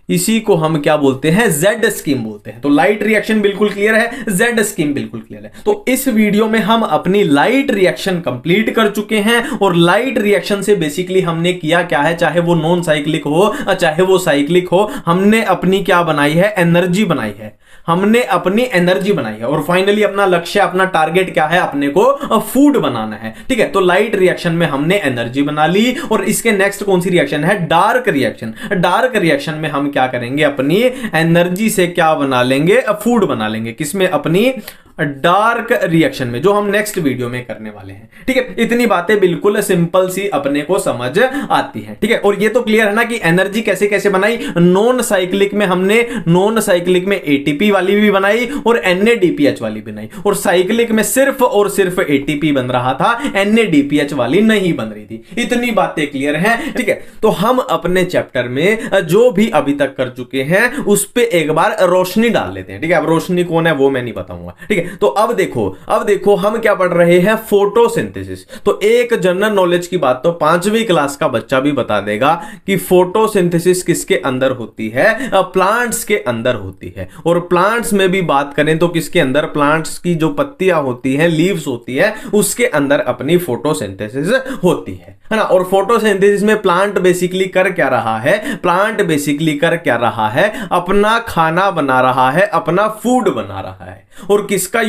[SPEAKER 1] इसी को हम क्या बोलते हैं, जेड स्कीम बोलते हैं। तो लाइट रिएक्शन बिल्कुल क्लियर है, जेड स्कीम बिल्कुल क्लियर है। तो इस वीडियो में हम अपनी लाइट रिएक्शन कंप्लीट कर चुके हैं और लाइट रिएक्शन से बेसिकली हमने किया क्या है, चाहे वो नॉन साइक्लिक हो चाहे वो साइक्लिक हो, हमने अपनी क्या बनाई है, एनर्जी बनाई है। हमने अपनी एनर्जी बनाई है और फाइनली अपना लक्ष्य, अपना टारगेट क्या है, अपने को फूड बनाना है। ठीक है, तो लाइट रिएक्शन में हमने एनर्जी बना ली और इसके नेक्स्ट कौन सी रिएक्शन है, डार्क रिएक्शन। डार्क रिएक्शन में हम क्या करेंगे, अपनी एनर्जी से क्या बना लेंगे, फूड बना लेंगे। किसमें, अपनी डार्क रिएक्शन में, जो हम नेक्स्ट वीडियो में करने वाले हैं। ठीक है, इतनी बातें बिल्कुल सिंपल सी अपने को समझ आती हैं। ठीक है, और ये तो क्लियर है ना कि एनर्जी कैसे कैसे बनाई। नॉन साइक्लिक में हमने, नॉन साइक्लिक में एटीपी वाली भी बनाई और NADPH वाली बनाई, और साइक्लिक में सिर्फ और सिर्फ एटीपी बन रहा था, NADPH वाली नहीं बन रही थी। इतनी बातें क्लियर हैं। ठीक है, तो हम अपने चैप्टर में जो भी अभी तक कर चुके हैं उस पर एक बार रोशनी डाल लेते हैं। ठीक है, अब रोशनी कौन है वो मैं नहीं बताऊंगा। ठीक है, तो अब देखो हम क्या पढ़ रहे हैं, फोटोसिंथेसिस। तो एक जनरल नॉलेज की बात तो 5वीं क्लास का बच्चा भी बता देगा कि फोटोसिंथेसिस किसके अंदर होती है, प्लांट्स के अंदर होती है। और प्लांट्स में भी बात करें तो किसके अंदर, प्लांट्स की जो पत्तियां होती हैं, लीव्स होती है, उसके अंदर अपनी फोटोसिंथेसिस होती है ना। और फोटोसिंथेसिस में प्लांट बेसिकली कर क्या रहा है, प्लांट बेसिकली कर क्या रहा है, अपना खाना बना रहा है, अपना फूड बना रहा है। और किसका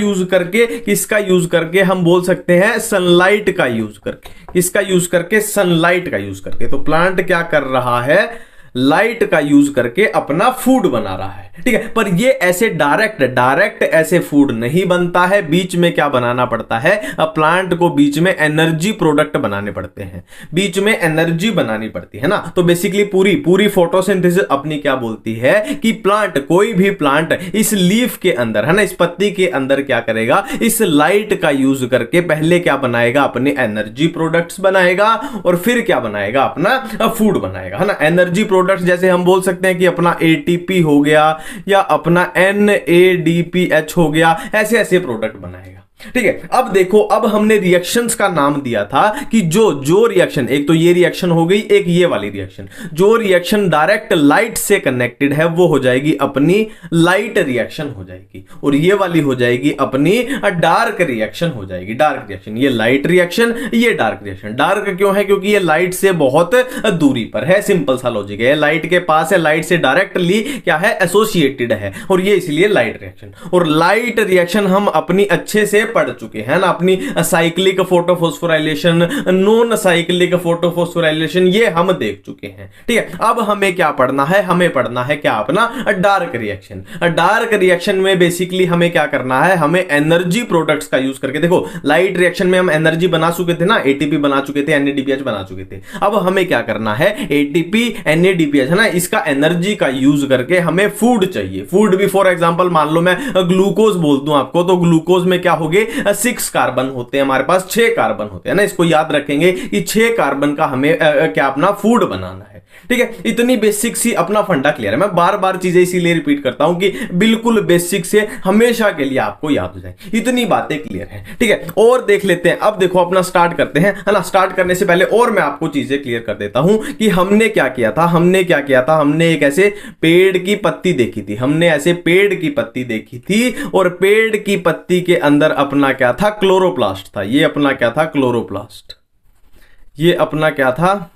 [SPEAKER 1] यूज करके हम बोल सकते हैं, सनलाइट का यूज करके। किसका यूज करके, सनलाइट का यूज करके। तो प्लांट क्या कर रहा है, लाइट का यूज करके अपना फूड बना रहा है। ठीक है, पर ये ऐसे डायरेक्ट ऐसे फूड नहीं बनता है। बीच में क्या बनाना पड़ता है, प्लांट को बीच में एनर्जी प्रोडक्ट बनाने पड़ते हैं, बीच में एनर्जी बनानी पड़ती है ना। तो बेसिकली पूरी फोटोसिंथेसिस अपनी क्या बोलती है कि प्लांट, कोई भी प्लांट इस लीफ के अंदर है ना, इस पत्ती के अंदर क्या करेगा, इस लाइट का यूज करके पहले क्या बनाएगा, अपने एनर्जी प्रोडक्ट्स बनाएगा और फिर क्या बनाएगा, अपना फूड बनाएगा, है ना। एनर्जी प्रोडक्ट्स जैसे हम बोल सकते हैं कि अपना ATP हो गया या अपना NADPH हो गया, ऐसे ऐसे प्रोडक्ट बनाएगा। ठीक है, अब देखो, अब हमने रिएक्शंस का नाम दिया था कि जो रिएक्शन, एक तो ये रिएक्शन हो गई, एक ये वाली रिएक्शन, जो रिएक्शन डायरेक्ट लाइट से कनेक्टेड है वो हो जाएगी अपनी लाइट रिएक्शन हो जाएगी, और ये वाली हो जाएगी अपनी डार्क रिएक्शन हो जाएगी। डार्क रिएक्शन, ये लाइट रिएक्शन, ये डार्क रिएक्शन। डार्क क्यों है, क्योंकि ये लाइट से बहुत दूरी पर है, सिंपल सा लॉजिक है, लाइट के पास है, लाइट से डायरेक्टली क्या है, एसोसिएटेड है, और ये इसलिए लाइट रिएक्शन। और लाइट रिएक्शन हम अपनी अच्छे से पढ़ चुके हैं ना, अपनी cyclic photophosphorylation, non cyclic photophosphorylation, ये हम देख चुके हैं। ठीक है, अब हमें क्या पढ़ना है, हमें पढ़ना है क्या, अपना डार्क रिएक्शन। डार्क रिएक्शन में बेसिकली हमें क्या करना है, हमें एनर्जी प्रोडक्ट्स का यूज करके, देखो लाइट रिएक्शन में हम एनर्जी बना चुके थे ना, ATP बना चुके थे, NADPH बना चुके थे। अब हमें क्या करना है, ATP NADPH है ना, इसका एनर्जी का यूज करके हमें फूड चाहिए। फूड भी फॉर एग्जांपल मान लो मैं ग्लूकोज बोल दूं आपको, तो ग्लूकोज में क्या होगे, 6 कार्बन होते हैं, हमारे पास 6 कार्बन होते हैं ना। इसको याद रखेंगे कि 6 कार्बन का हमें क्या अपना फूड बनाना है। ठीक है, इतनी बेसिक सी अपना फंडा क्लियर है। मैं बार बार चीजें इसीलिए रिपीट करता हूं कि बिल्कुल बेसिक से हमेशा के लिए आपको याद हो जाए, इतनी बातें क्लियर है। ठीक है, और देख लेते हैं। अब देखो अपना स्टार्ट करते हैं, है ना। स्टार्ट करने से पहले और मैं आपको चीजें क्लियर कर देता हूं कि हमने क्या किया था, हमने एक ऐसे पेड़ की पत्ती देखी थी, हमने ऐसे पेड़ की पत्ती देखी थी, और पेड़ की पत्ती के अंदर अपना क्या था, क्लोरोप्लास्ट था। ये अपना क्या था, क्लोरोप्लास्ट। ये अपना क्या था,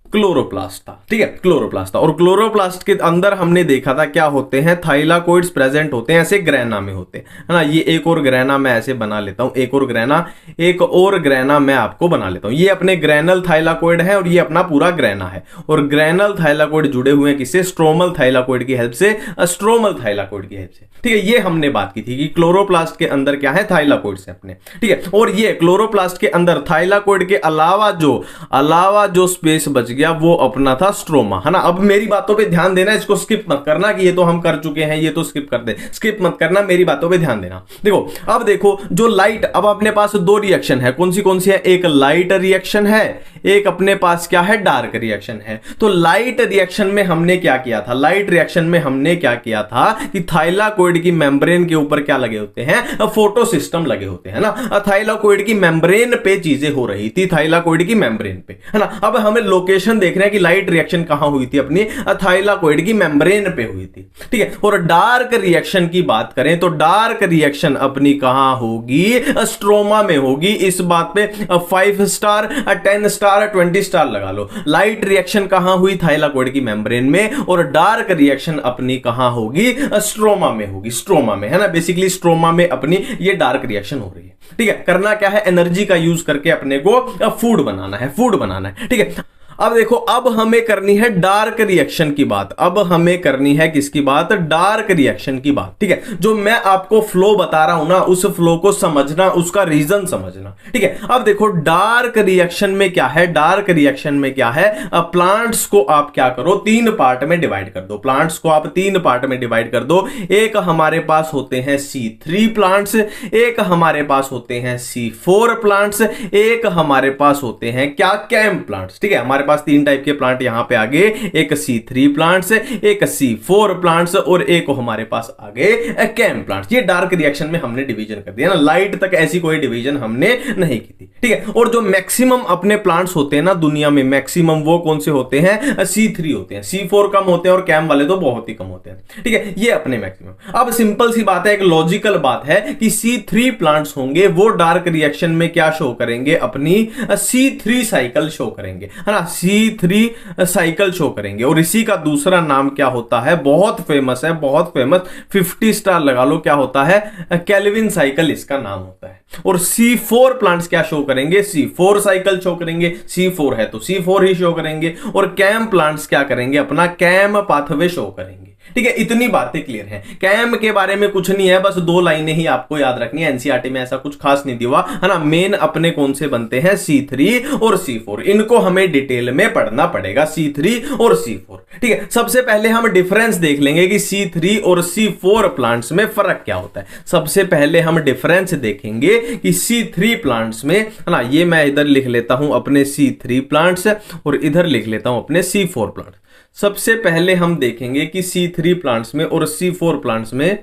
[SPEAKER 1] क्लोरोप्लास्ट था। ठीक है, क्लोरोप्लास्ट था। और क्लोरोप्लास्ट के अंदर हमने देखा था क्या होते हैं, थाइलाकोइड्स प्रेजेंट होते हैं, ऐसे ग्रैना में होते हैं, है ना। ये एक और ग्रैना मैं ऐसे बना लेता हूं, एक और ग्रैना मैं आपको बना लेता हूं। ये अपने ग्रैनल थाइलाकोइड है और ये अपना पूरा ग्रैना है। और ग्रैनल थाइलाकोइड जुड़े हुए हैं किससे, स्ट्रोमल थाइलाकोइड की हेल्प से, स्ट्रोमल थाइलाकोइड की हेल्प से। ठीक है, ये हमने बात की थी कि क्लोरोप्लास्ट के अंदर क्या है, थाइलाकोइड्स है अपने। ठीक है, और ये क्लोरोप्लास्ट के अंदर थाइलाकोइड के अलावा जो स्पेस बच गया वो अपना था स्ट्रोमा, है ना। अब मेरी बातों पे ध्यान देना, इसको स्किप मत करना कि ये तो हम कर चुके हैं, ये तो स्किप कर दे, स्किप मत करना, मेरी बातों पे ध्यान देना। देखो अब देखो, जो लाइट, अब अपने पास 2 रिएक्शन है, कौन सी है, एक लाइट रिएक्शन है, एक अपने पास क्या है, डार्क रिएक्शन है। तो लाइट रिएक्शन में हमने क्या किया था, लाइट रिएक्शन में हमने क्या किया था कि थाइलाकोइड की मेम्ब्रेन के ऊपर क्या लगे होते हैं, फोटो सिस्टम लगे होते हैं ना। थाइलाकोइड की मेम्ब्रेन पे चीजें हो रही थी, थाइलाकोइड की मेम्ब्रेन पे, है ना। अब हमें लोकेशन देख रहे हैं कि लाइट रिएक्शन कहां हुई थी, अपनी थाइलाकोइड की मेम्ब्रेन पे हुई थी। ठीक है, और डार्क रिएक्शन की बात करें तो डार्क रिएक्शन अपनी कहां होगी, स्ट्रोमा में होगी। इस बात पे 5 स्टार 10 स्टार स्टार 20 स्टार लगा लो। लाइट रिएक्शन कहां हुई? थाइलाकोइड की मेम्ब्रेन में। और डार्क रिएक्शन अपनी कहां होगी? स्ट्रोमा में होगी, स्ट्रोमा में, है ना। बेसिकली स्ट्रोमा में अपनी ये डार्क रिएक्शन हो रही है, ठीक है। करना क्या है? एनर्जी का यूज करके अपने को फूड बनाना है, फूड बनाना है, ठीक है। अब देखो, अब हमें करनी है डार्क रिएक्शन की बात। अब हमें करनी है किसकी बात? डार्क रिएक्शन की बात, ठीक है। जो मैं आपको फ्लो बता रहा हूं ना, उस फ्लो को समझना, उसका रीजन समझना, ठीक है। अब देखो, डार्क रिएक्शन में क्या है? डार्क रिएक्शन में क्या है? प्लांट्स को आप क्या करो? 3 पार्ट में डिवाइड कर दो। प्लांट्स को आप 3 पार्ट में डिवाइड कर दो। एक हमारे पास होते हैं C3 प्लांट्स, एक हमारे पास होते हैं C4 प्लांट्स, एक हमारे पास होते हैं क्या? कैम प्लांट्स, ठीक है। हमारे पास 3 टाइप के प्लांट यहां पे आगे, एक C3 प्लांट्स, एक C4 प्लांट्स और एक हमारे पास आगे कैम प्लांट्स। ये डार्क रिएक्शन में हमने डिवीजन कर दिया ना। लाइट तक ऐसी कोई डिवीजन हमने नहीं की थी, ठीक है। और जो मैक्सिमम अपने प्लांट्स होते हैं ना दुनिया में, मैक्सिमम वो कौन से होते हैं? C3 होते हैं। C4 कम होते हैं और कैम वाले तो बहुत ही कम होते हैं, ठीक है। ये अपने मैक्सिमम। अब सिंपल सी बात है, एक लॉजिकल बात है कि C3 प्लांट्स होंगे वो डार्क रिएक्शन में क्या शो करेंगे? अपनी C3 साइकिल शो करेंगे, है ना। C3 साइकिल शो करेंगे। और इसी का दूसरा नाम क्या होता है? बहुत फेमस है, बहुत फेमस, 50 स्टार लगा लो। क्या होता है? केल्विन साइकिल इसका नाम होता है। और C4 प्लांट्स क्या शो करेंगे? C4 साइकिल शो करेंगे। C4 है तो C4 ही शो करेंगे। और कैम प्लांट्स क्या करेंगे? अपना कैम पाथवे शो करेंगे, ठीक है। इतनी बातें क्लियर हैं। कैम के बारे में कुछ नहीं है, बस 2 लाइनें ही आपको याद रखनी है। एनसीईआरटी में ऐसा कुछ खास नहीं दिया, है ना। मेन अपने कौन से बनते हैं? C3 और C4। इनको हमें डिटेल में पढ़ना पड़ेगा, C3 और C4, ठीक है। सबसे पहले हम डिफरेंस देख लेंगे कि C3 और C4 प्लांट्स में फर्क क्या होता है। सबसे पहले हम डिफरेंस देखेंगे कि C3 प्लांट्स में, है ना। ये मैं इधर लिख लेता हूं अपने C3 प्लांट्स और इधर लिख लेता हूं अपने C4 प्लांट्स। सबसे पहले हम देखेंगे कि C3 प्लांट्स में और C4 प्लांट्स में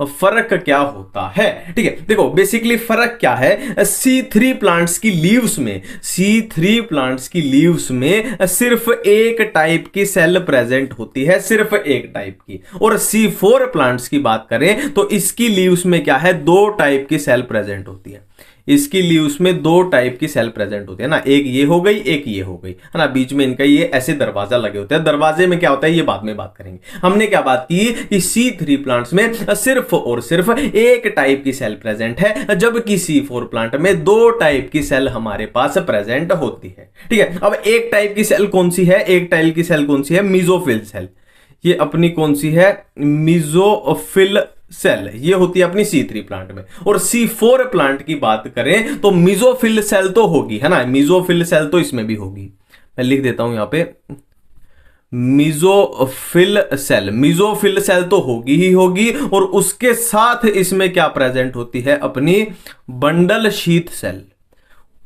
[SPEAKER 1] फर्क क्या होता है, ठीक है। देखो, बेसिकली फर्क क्या है? C3 प्लांट्स की लीव्स में, C3 प्लांट्स की लीव्स में सिर्फ एक टाइप की सेल प्रेजेंट होती है, सिर्फ एक टाइप की। और C4 प्लांट्स की बात करें तो इसकी लीव्स में क्या है? 2 टाइप की सेल प्रेजेंट होती है। इसकी लीव्स में 2 टाइप की सेल प्रेजेंट होती है ना। एक ये हो गई, एक ये हो गई, है ना। बीच में इनका ये ऐसे दरवाजा लगे होते हैं। दरवाजे में क्या होता है ये बाद में बात करेंगे। हमने क्या बात की कि C3 प्लांट्स में सिर्फ और सिर्फ एक टाइप की सेल प्रेजेंट है, जबकि C4 प्लांट में 2 टाइप की सेल हमारे पास प्रेजेंट होती है, ठीक है। अब एक टाइप की सेल कौन सी है? एक टाइप की सेल कौन सी है? Mesophyll cell. ये अपनी कौन सी है? Mesophyll cell. ये होती है अपनी C3 प्लांट में। और C4 प्लांट की बात करें तो मीजोफिल सेल तो होगी, है ना। मीजोफिल सेल तो इसमें भी होगी। मैं लिख देता हूं यहां पे, मीजोफिल सेल। मीजोफिल सेल तो होगी ही होगी। और उसके साथ इसमें क्या प्रेजेंट होती है? अपनी बंडल शीथ सेल।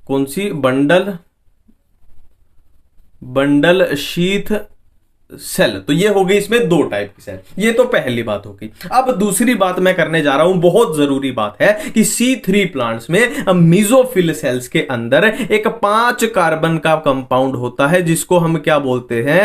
[SPEAKER 1] कौन सी? Bundle sheath cell. तो ये हो गई इसमें 2 टाइप की सेल। ये तो पहली बात हो गई। अब दूसरी बात मैं करने जा रहा हूं, बहुत जरूरी बात है कि C3 प्लांट्स में मीजोफिल सेल्स के अंदर एक 5 कार्बन का कंपाउंड होता है, जिसको हम क्या बोलते हैं?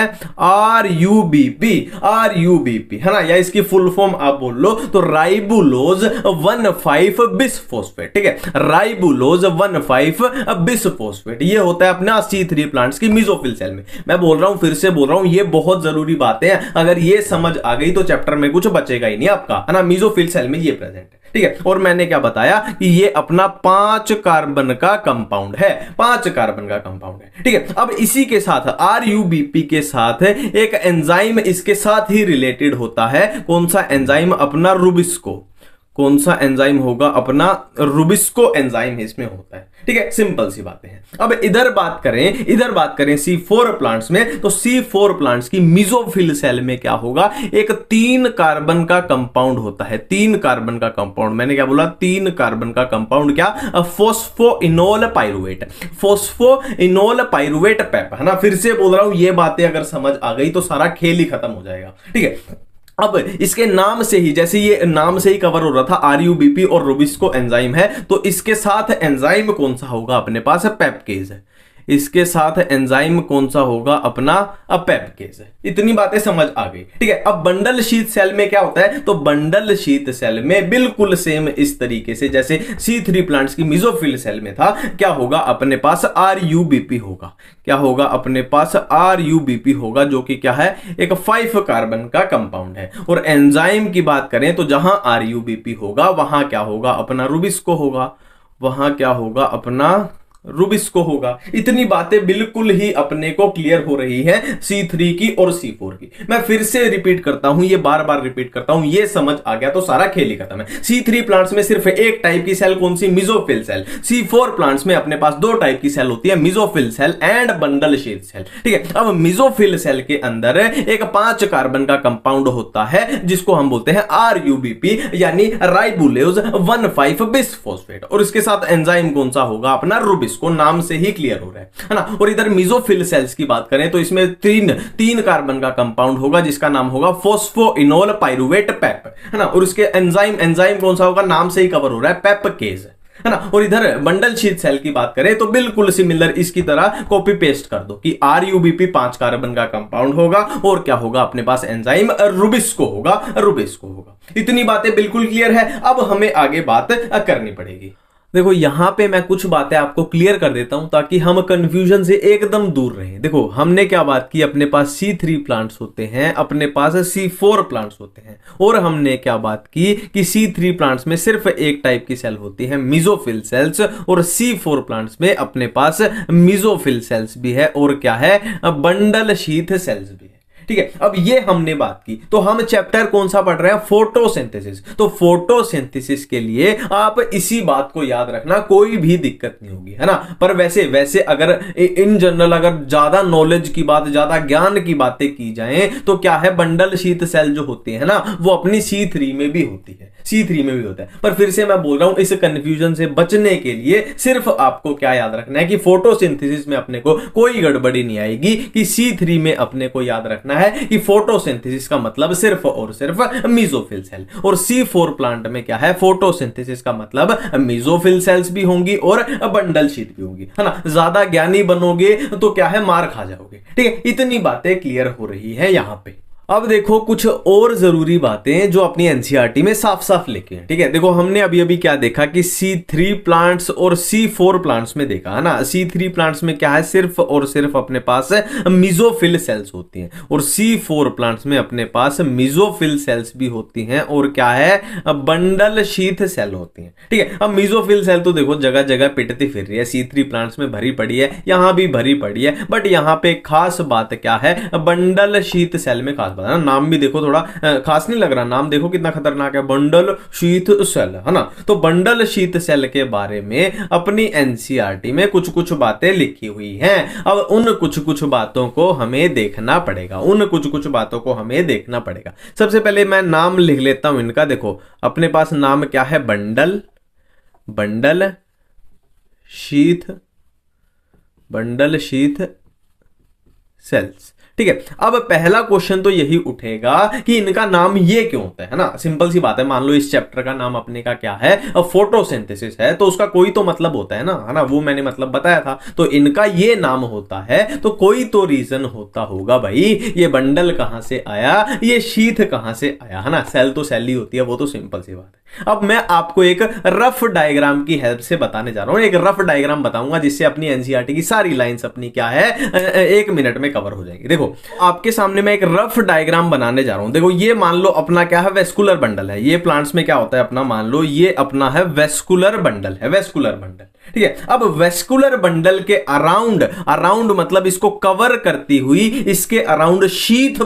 [SPEAKER 1] RUBP। RUBP, है ना। या इसकी फुल फॉर्म आप बोल लो तो राइबुलोज 1,5 बिसफॉस्फेट, ठीक है। Ribulose 1,5 bisphosphate. ये होता है अपना C3 प्लांट्स की मीजोफिल सेल में। मैं बोल रहा हूं, फिर से बोल रहा हूं, ये बहुत जरूरी बात है। अगर ये समझ आ गई तो चैप्टर में कुछ बचेगा ही नहीं आपका, है ना। मीजोफिल सेल में ये प्रेजेंट है, ठीक है। और मैंने क्या बताया कि ये अपना 5 कार्बन का कंपाउंड है, 5 कार्बन का कंपाउंड है, ठीक है। अब इसी के साथ RUBP के साथ एक एंजाइम इसके साथ ही रिलेटेड होता है। कौन सा एंजाइम? अपना रुबिस्को। कौन सा एंजाइम होगा? अपना रुबिस्को एंजाइम इसमें होता है, ठीक है। सिंपल सी बातें हैं। अब इधर बात करें C4 प्लांट्स में, तो C4 प्लांट्स की मीजोफिल सेल में क्या होगा? एक 3 कार्बन का कंपाउंड होता है। 3 कार्बन का कंपाउंड। मैंने क्या बोला? 3 कार्बन का कंपाउंड। क्या? Phosphoenol pyruvate. फोस्फोइनोल पाइरुवेट पेप, है ना। फिर से बोल रहा हूं, ये बातें अगर समझ आ गई तो सारा खेल ही खत्म हो जाएगा, ठीक है। अब इसके नाम से ही, जैसे ये नाम से ही कवर हो रहा था, RUBP और रुबिस्को एंजाइम है, तो इसके साथ एंजाइम कौन सा होगा अपने पास? पेप्केज है। इसके साथ एंजाइम कौन सा होगा अपना पेप्केज। इतनी बातें समझ आ गई, ठीक है। अब बंडल शीथ सेल में क्या होता है, तो बंडल शीथ सेल में बिल्कुल सेम इस तरीके से जैसे C3 प्लांट्स की मेसोफिल सेल में था, क्या होगा अपने पास RUBP होगा। क्या होगा अपने पास RUBP होगा, जो कि क्या है एक 5 कार्बन का कंपाउंड है। और एंजाइम की बात करें तो जहां RUBP होगा वहां क्या होगा अपना रुबिस्को होगा, वहां क्या होगा अपना रुबिस्को होगा। इतनी बातें बिल्कुल ही अपने को क्लियर हो रही है C3 की और C4 की। मैं फिर से रिपीट करता हूं, ये बार बार रिपीट करता हूं, ये समझ आ गया तो सारा खेल ही खत्म है। C3 प्लांट्स में सिर्फ एक टाइप की सेल, कौन सी, मेसोफिल सेल। C4 प्लांट्स में अपने पास 2 टाइप की सेल होती है, mesophyll cell and bundle sheath cell, ठीक है। अब मेसोफिल सेल के अंदर एक 5 कार्बन का कंपाउंड होता है जिसको हम बोलते हैं RUBP यानी राइबोलेज 1,5 बिसफॉस्फेट, और इसके साथ एंजाइम कौन सा होगा अपना रुबिस्को। को नाम से ही क्लियर हो रहा है ना। और इधर मेसोफिल सेल्स की बात करें तो इसमें तीन कार्बन का कंपाउंड होगा जिसका नाम होगा फोस्फोइनोल पाइरुवेट पेप, है ना। और उसके एंजाइम कौन सा होगा, नाम से ही कवर हो रहा है, पेपकेज, है ना। और इधर बंडल शीथ सेल की बात करें तो बिल्कुल सिमिलर इसकी तरह कॉपी पेस्ट कर दो कि RUBP 5 कार्बन का कंपाउंड होगा और क्या होगा अपने पास एंजाइम रुबिस्को होगा। इतनी बातें बिल्कुल क्लियर है। अब हमें आगे बात करनी पड़ेगी। देखो यहां पे मैं कुछ बातें आपको क्लियर कर देता हूं ताकि हम कंफ्यूजन से एकदम दूर रहें। देखो हमने क्या बात की, अपने पास C3 प्लांट्स होते हैं, अपने पास C4 प्लांट्स होते हैं, और हमने क्या बात की कि C3 प्लांट्स में सिर्फ एक टाइप की सेल होती है मेसोफिल सेल्स, और C4 प्लांट्स में अपने पास मेसोफिल सेल्स भी है और क्या है बंडल शीथ सेल्स भी है, ठीक है। अब ये हमने बात की, तो हम चैप्टर कौन सा पढ़ रहे हैं, फोटोसिंथेसिस। तो फोटोसिंथेसिस के लिए आप इसी बात को याद रखना, कोई भी दिक्कत नहीं होगी, है ना। पर वैसे अगर इन जनरल अगर ज्यादा नॉलेज की बात, ज्यादा ज्ञान की बातें की जाएं तो क्या है बंडल शीथ सेल जो होती है ना वो अपनी C3 में भी होती है, C3 में भी होता है। पर फिर से मैं बोल रहा हूं इस कंफ्यूजन से बचने के लिए सिर्फ आपको क्या याद रखना है कि फोटोसिंथेसिस में अपने को कोई गड़बड़ी नहीं आएगी, कि C3 में अपने को याद रखना है कि फोटोसिंथेसिस का मतलब सिर्फ और सिर्फ मेसोफिल सेल, और C4 प्लांट में क्या है फोटोसिंथेसिस का मतलब मेसोफिल सेल्स भी होंगी और बंडल शीथ भी होंगी, है ना। ज्यादा ज्ञानी बनोगे तो क्या है मार खा जाओगे, ठीक है। इतनी बातें क्लियर हो रही है यहां पे। अब देखो कुछ और जरूरी बातें जो अपनी एनसीईआरटी में साफ साफ लिखी हैं, ठीक है। देखो हमने अभी अभी क्या देखा कि C3 प्लांट्स और C4 प्लांट्स में देखा, है ना। C3 प्लांट्स में क्या है सिर्फ और सिर्फ अपने पास मेसोफिल सेल्स होती हैं, और C4 प्लांट्स में अपने पास मेसोफिल सेल्स भी होती हैं और क्या है बंडल शीथ सेल होती हैं, ठीक है। अब मेसोफिल सेल तो देखो जगह जगह पिटती फिर रही है, C3 प्लांट्स में भरी पड़ी है, यहां भी भरी पड़ी है, बट यहां पे खास बात क्या है बंडल शीथ सेल में खास बात है ना। नाम भी देखो थोड़ा खास नहीं लग रहा, नाम देखो कितना खतरनाक है, बंडल शीथ सेल, है ना। तो बंडल शीथ सेल के बारे में अपनी एनसीईआरटी में कुछ कुछ बातें लिखी हुई हैं। अब उन कुछ कुछ बातों को हमें देखना पड़ेगा, सबसे पहले मैं नाम लिख लेता हूं इनका। देखो अपने पास नाम क्या है, बंडल शीथ सेल्स, ठीक है। अब पहला क्वेश्चन तो यही उठेगा कि इनका नाम ये क्यों होता है ना। सिंपल सी बात है, मान लो इस चैप्टर का नाम अपने का क्या है, फोटोसिंथेसिस है, तो उसका कोई तो मतलब होता है ना, वो मैंने मतलब बताया था। तो इनका ये नाम होता है तो कोई तो रीजन होता होगा भाई, ये बंडल कहां से आया, ये शीथ कहां से आया, है ना। सेल तो सेल ही होती है, वो तो सिंपल सी बात है। अब मैं आपको एक रफ डायग्राम की हेल्प से बताने जा रहा हूं, एक रफ डायग्राम बताऊंगा जिससे अपनी एनसीईआरटी की सारी लाइंस अपनी क्या है 1 मिनट में कवर हो जाएगी। देखो आपके सामने मैं एक रफ डायग्राम बनाने जा रहा हूं। देखो ये मान लो अपना क्या है वेस्कुलर बंडल है, ये प्लांट्स में क्या होता है अपना, मान लो ये अपना है वेस्कुलर बंडल, ठीक है। अब वेस्कुलर बंडल के अराउंड मतलब इसको कवर करती हुई, इसके अराउंड शीथ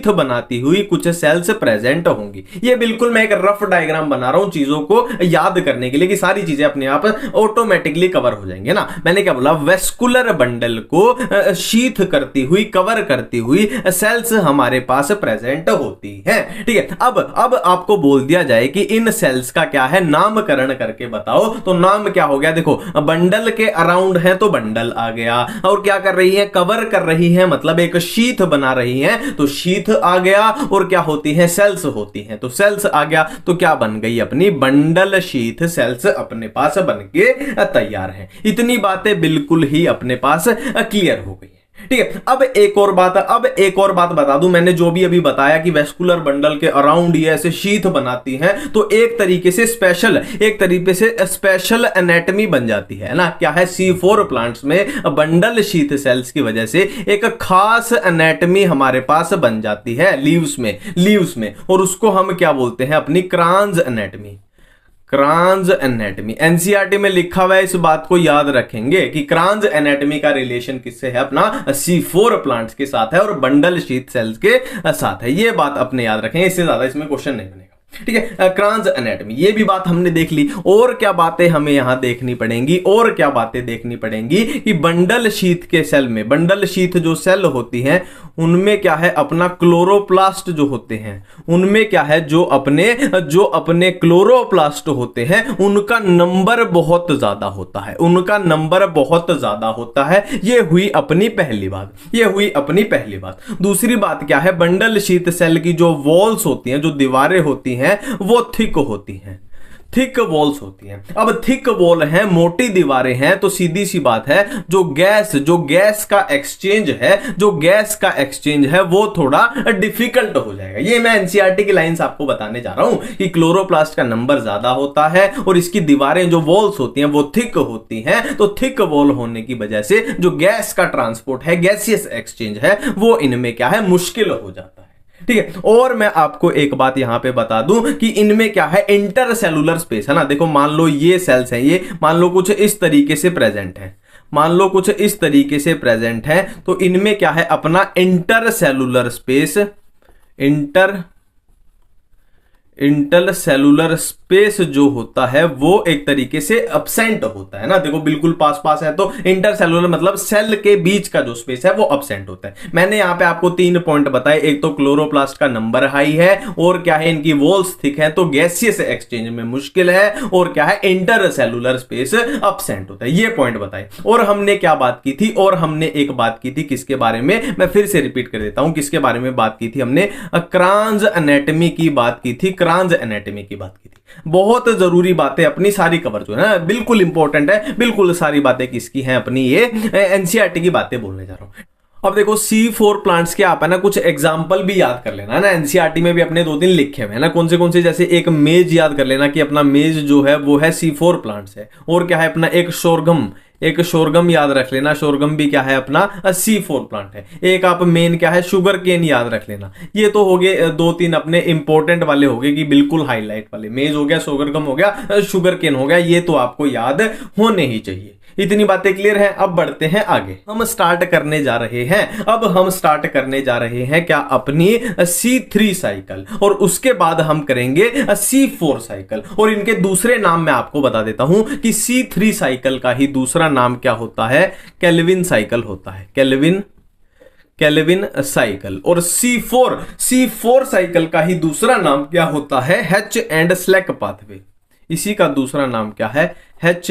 [SPEAKER 1] बनाती हुई कुछ सेल्स प्रेजेंट होंगी। ये बिल्कुल मैं एक रफ डायग्राम बना रहा हूं चीजों को याद करने के लिए कि सारी चीजें अपने आप ऑटोमेटिकली कवर हो जाएंगे ना। मैंने क्या बोला, वेस्कुलर बंडल को शीथ करती हुई, कवर करती हुई सेल्स हमारे पास प्रेजेंट होती हैं, ठीक है। अब आपको बोल दिया जाए कि इन सेल्स का क्या है नामकरण करके बता बताओ तो नाम क्या हो गया। देखो बंडल के अराउंड है तो बंडल आ गया, और क्या कर रही है, कवर कर रही है, मतलब एक शीथ बना रही है तो शीथ आ गया, और क्या होती है, सेल्स होती हैं तो सेल्स आ गया। तो क्या बन गई अपनी बंडल शीथ सेल्स अपने पास बन के तैयार है। इतनी बातें बिल्कुल ही अपने पास क्लियर हो गई। ठीक है, अब एक और बात बता दूं, मैंने जो भी अभी बताया कि वेस्कुलर बंडल के अराउंड ये ऐसे शीथ बनाती हैं, तो एक तरीके से स्पेशल एनाटॉमी बन जाती है ना। क्या है, C4 प्लांट्स में बंडल शीथ सेल्स की वजह से एक खास एनाटॉमी हमारे पास बन जाती है लीव्स में, और उसको हम क्या बोलते हैं, अपनी क्रांज एनाटॉमी। क्रांज एनाटॉमी एनसीईआरटी में लिखा हुआ है, इस बात को याद रखेंगे कि क्रांज एनाटॉमी का रिलेशन किससे है, अपना C4 प्लांट्स के साथ है और बंडल शीथ सेल्स के साथ है। ये बात अपने याद रखेंगे, इससे ज्यादा इसमें क्वेश्चन नहीं बनेगा। ठीक है, क्रांज एनाटॉमी ये भी बात हमने देख ली। और क्या बातें हमें यहां देखनी पड़ेंगी, कि बंडल शीथ के सेल में, बंडल शीथ जो सेल होती हैं उनमें क्या है, अपना क्लोरोप्लास्ट जो होते हैं उनमें क्या है, जो अपने क्लोरोप्लास्ट होते हैं उनका नंबर बहुत ज्यादा होता है। ये हुई अपनी पहली बात। दूसरी बात क्या है, बंडल शीथ सेल की जो वॉल्स होती हैं, जो दीवारें होती हैं, वो थिक वॉल्स होती हैं। अब थिक वॉल है, मोटी दीवारें हैं, तो सीधी सी बात है जो गैस का एक्सचेंज है वो थोड़ा डिफिकल्ट हो जाएगा। ये मैं एनसीईआरटी की लाइंस आपको बताने जा रहा हूं कि क्लोरोप्लास्ट का नंबर ज्यादा होता है और इसकी दीवारें जो वॉल्स होती हैं वो थिक होती हैं, तो थिक वॉल होने की वजह से जो गैस का ट्रांसपोर्ट है, गैसियस एक्सचेंज है, वो इनमें क्या है, मुश्किल हो जाता है। ठीक है, और मैं आपको एक बात यहां पे बता दूं कि इनमें क्या है, इंटरसेलुलर स्पेस है ना। देखो मान लो ये सेल्स हैं, ये मान लो कुछ इस तरीके से प्रेजेंट है, तो इनमें क्या है, अपना इंटरसेलुलर स्पेस जो होता है वो एक तरीके से अब्सेंट होता है ना। देखो बिल्कुल पास है, तो इंटरसेलुलर मतलब सेल के बीच का जो स्पेस है वो अब्सेंट होता है। मैंने यहां पे आपको 3 पॉइंट बताए, एक तो क्लोरोप्लास्ट का नंबर हाई है, और क्या है, इनकी वॉल्स थिक है तो गैसियस एक्सचेंज में मुश्किल है, और क्या है, इंटरसेलुलर स्पेस अब्सेंट होता है। ये पॉइंट बताए। और हमने क्या बात की थी, और हमने एक बात की थी किसके बारे में, मैं फिर से रिपीट कर देता हूं किसके बारे में बात की थी, हमने क्रांज एनाटॉमी की बात की थी, बहुत जरूरी बातें अपनी सारी कवर जो है ना, बिल्कुल इंपॉर्टेंट है, बिल्कुल सारी बातें किसकी हैं, अपनी ये एनसीईआरटी की बातें बोलने जा रहा हूं। अब देखो C4 प्लांट्स के आप है ना कुछ एग्जाम्पल भी याद कर लेना है ना, एनसीईआरटी में भी अपने 2 दिन लिखे हुए हैं ना, कौन से, जैसे एक मेज याद कर लेना कि अपना मेज जो है वो है C4 प्लांट्स है, और क्या है अपना एक शोरगम याद रख लेना, शोरगम भी क्या है, अपना C4 प्लांट है। एक आप मेन क्या है, शुगर केन याद रख लेना। ये तो हो गए 2-3 अपने इंपॉर्टेंट वाले हो गए कि बिल्कुल हाईलाइट वाले, मेज हो गया, शोगरगम हो गया, शुगर केन हो गया, ये तो आपको याद होने ही चाहिए। इतनी बातें क्लियर है। अब बढ़ते हैं आगे, हम स्टार्ट करने जा रहे हैं क्या, अपनी C3 साइकिल, और उसके बाद हम करेंगे C4 साइकिल। और इनके दूसरे नाम मैं आपको बता देता हूं कि C3 साइकिल का ही दूसरा नाम क्या होता है, केल्विन साइकिल होता है, केल्विन साइकिल। और C4 साइकिल का ही दूसरा नाम क्या होता है, H एंड स्लैक पाथवे। इसी का दूसरा नाम क्या है, H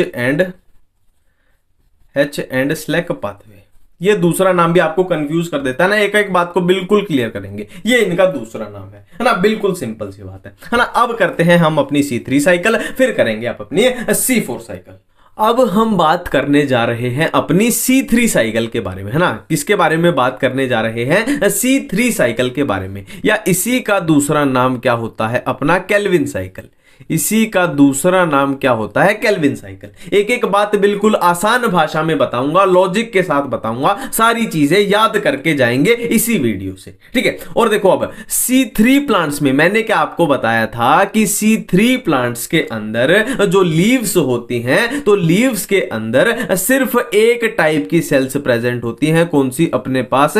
[SPEAKER 1] एंड स्लैक पाथवे। ये दूसरा नाम भी आपको कंफ्यूज कर देता है ना, एक बात को बिल्कुल क्लियर करेंगे, ये इनका दूसरा नाम है ना, बिल्कुल सिंपल सी बात है ना। अब करते हैं हम अपनी C3 साइकिल, फिर करेंगे आप अपनी C4 साइकिल। अब हम बात करने जा रहे हैं अपनी C3 साइकिल के बारे में, है ना। किसके बारे में बात करने जा रहे हैं, C3 साइकिल के बारे में, या इसी का दूसरा नाम क्या होता है, अपना केल्विन साइकिल। इसी का दूसरा नाम क्या होता है, केल्विन साइकिल। एक बात बिल्कुल आसान भाषा में बताऊंगा, लॉजिक के साथ बताऊंगा, सारी चीजें याद करके जाएंगे इसी वीडियो से, ठीक है। और देखो अब C3 प्लांट्स में मैंने क्या आपको बताया था कि C3 प्लांट्स के अंदर जो लीव्स होती हैं, तो लीव्स के अंदर सिर्फ एक टाइप की सेल्स प्रेजेंट होती हैं, कौन सी, अपने पास